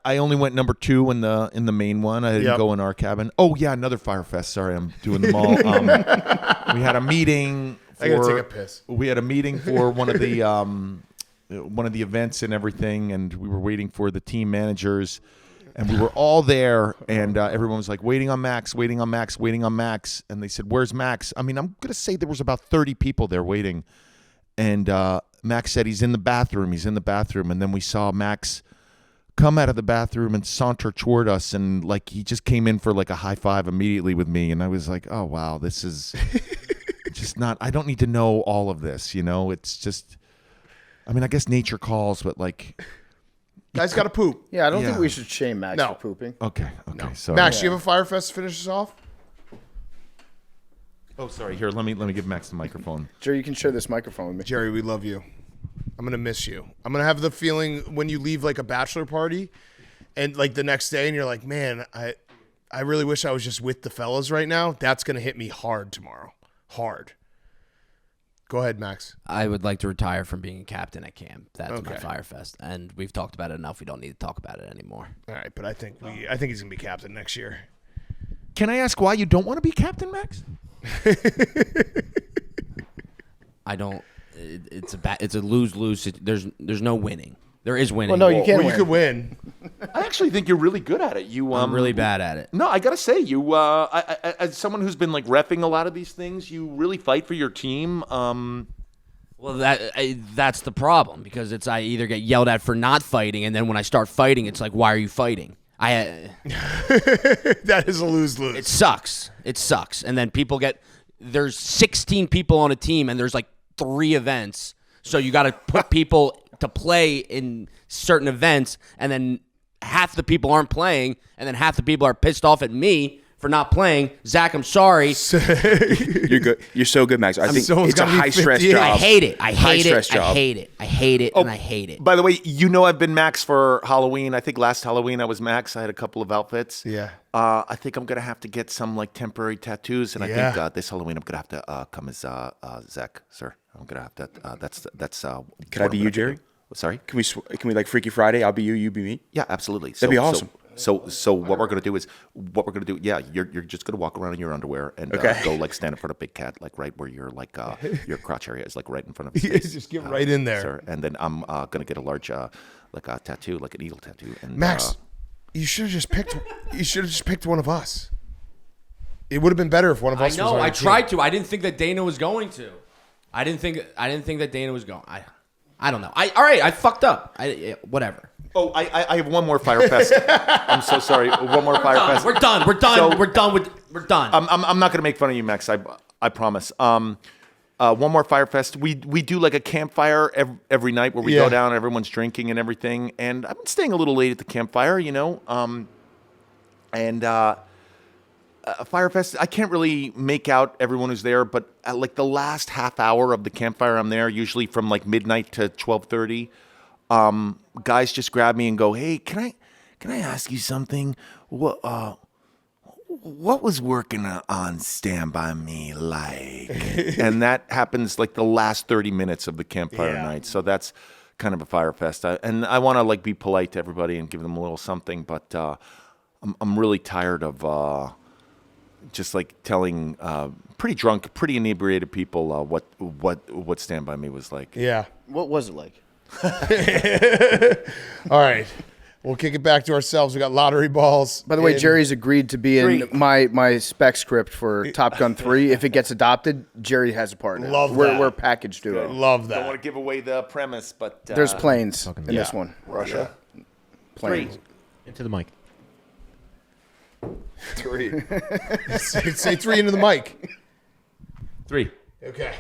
only went number 2 in the main one. I didn't go in our cabin. Oh yeah, another Fyre Fest. Sorry, I'm doing them all. We had a meeting. I gotta take a piss. We had a meeting for one of the events and everything, and we were waiting for the team managers, and we were all there, and everyone was like waiting on Max, and they said, "Where's Max?" I mean, I'm gonna say there was about 30 people there waiting, and Max said he's in the bathroom, and then we saw Max come out of the bathroom and saunter toward us, and like he just came in for like a high five immediately with me, and I was like, oh wow, this is just not. I don't need to know all of this, you know. It's just, I mean, I guess nature calls, but like, Guys got to poop. Yeah, I don't think Yeah. we should shame Max No. for pooping. okay, so Max, do you have a Fyre Fest to finish us off? Oh, sorry. Here, let me give Max the microphone. Jerry, you can share this microphone with me. Jerry, we love you. I'm going to miss you. I'm going to have the feeling when you leave like a bachelor party and like the next day and you're like, man, I really wish I was just with the fellas right now. That's going to hit me hard tomorrow. Hard. Go ahead, Max. I would like to retire from being a captain at camp. That's my Okay. Fyre Fest, and we've talked about it enough. We don't need to talk about it anymore. All right, but I think he's going to be captain next year. Can I ask why you don't want to be captain, Max? I don't. It's a lose-lose. There's no winning. There is winning. Well, no, you can't Well, win. you could win. I actually think you're really good at it. I'm really bad at it. No, I gotta say, you as someone who's been like reffing a lot of these things, you really fight for your team. Well, that's the problem because I either get yelled at for not fighting, and then when I start fighting, it's like, why are you fighting? That is a lose-lose. It sucks. It sucks. And then there's 16 people on a team, and there's like 3 events. So you got to put people to play in certain events, and then half the people aren't playing, and then half the people are pissed off at me for not playing. Zach, I'm sorry. You're good. You're so good, Max. I think someone's it's a gotta be high stress 58. job. I hate it. I hate it. High-stress I job. hate it. I hate it. And I hate it. By the way, you know I've been Max for Halloween. I think last Halloween I was Max. I had a couple of outfits. Yeah. I think I'm gonna have to get some like temporary tattoos, and I Yeah. think this Halloween I'm gonna have to come as Zach, sir. I'm gonna have to. That's. Can I be you, Jerry? Sorry. Can we like Freaky Friday? I'll be you, you be me. Yeah, absolutely. That'd be awesome. So what we're gonna do is yeah, you're just gonna walk around in your underwear and go like stand in front of Big Cat, like right where your your crotch area is, like right in front of his face. Just get right in there. Sir. And then I'm gonna get a large like a tattoo, like an eagle tattoo. And Max, you should have just picked. You should have just picked one of us. It would have been better if one of I us. know. Was on I your tried team. to. I didn't think that Dana was going to. I didn't think that Dana was going. I don't know. All right. I fucked up. Whatever. Oh, I have one more Fyre Fest. I'm so sorry. One more Fyre Fest. We're done. So- We're done. I'm not gonna make fun of you, Max. I promise. One more Fyre Fest. We do like a campfire every night where we Yeah. go down, everyone's drinking and everything. And I've been staying a little late at the campfire, you know. Fyre Fest, I can't really make out everyone who's there, but at like the last half hour of the campfire, I'm there usually from like midnight to 12:30. Guys just grab me and go, "Hey, can I ask you something? What was working on Stand By Me like?" And that happens like the last 30 minutes of the campfire night. So that's kind of a Fyre Fest. And I want to like be polite to everybody and give them a little something, but I'm really tired of just like telling pretty drunk, pretty inebriated people what Stand By Me was like. Yeah. What was it like? All right. We'll kick it back to ourselves. We got lottery balls. By the way, in- Jerry's agreed to be in my spec script for Top Gun 3. If it gets adopted, Jerry has a part in it. Love we're, that. We're a package duo. Love Don't want that. to give away the premise, but There's planes in yeah. this one. Russia. Planes. Into the mic. 3. Say 3 into the mic. 3. Okay.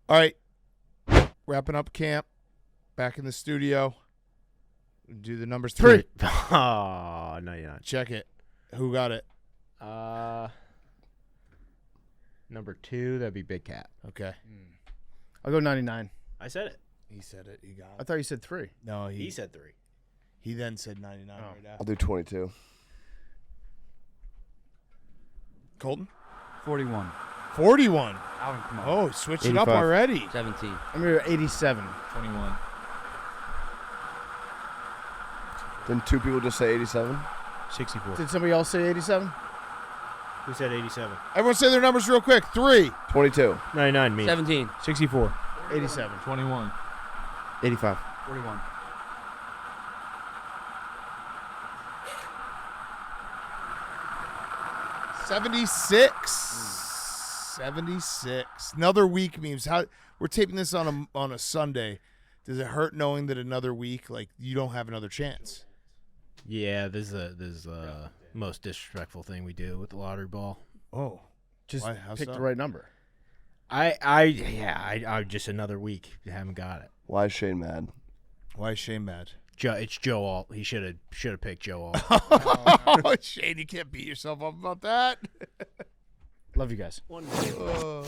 All right. Wrapping up camp. Back in the studio. Do the numbers 3. Oh, no, you're not. Check it. Who got it? Number 2, that'd be Big Cat. Okay. I'll go 99. I said it. He said it. He got I it. thought you said 3. No, He said 3. He then said 99 right I'll after. do 22. Colton? 41. 41. Alvin, come on. Oh, switch it up 85. already. 17. I'm going to go 87. 21. Didn't 2 people just say 87? 64. Did somebody else say 87? Who said 87? Everyone say their numbers real quick. 3. 22. 99, me. 17. 64. 87. 21. 85. 41. 76. 76. Another week memes. How we're taping this on a Sunday. Does it hurt knowing that another week, like, you don't have another chance? Yeah, this is the most disrespectful thing we do with the lottery ball. Oh, Just Why? How pick so? the right number. I just another week. Haven't got it. Why is Shane mad? Why is Shane mad? It's Joe Alt. He should have picked Joe Alt. Oh, Shane, you can't beat yourself up about that. Love you guys. One day.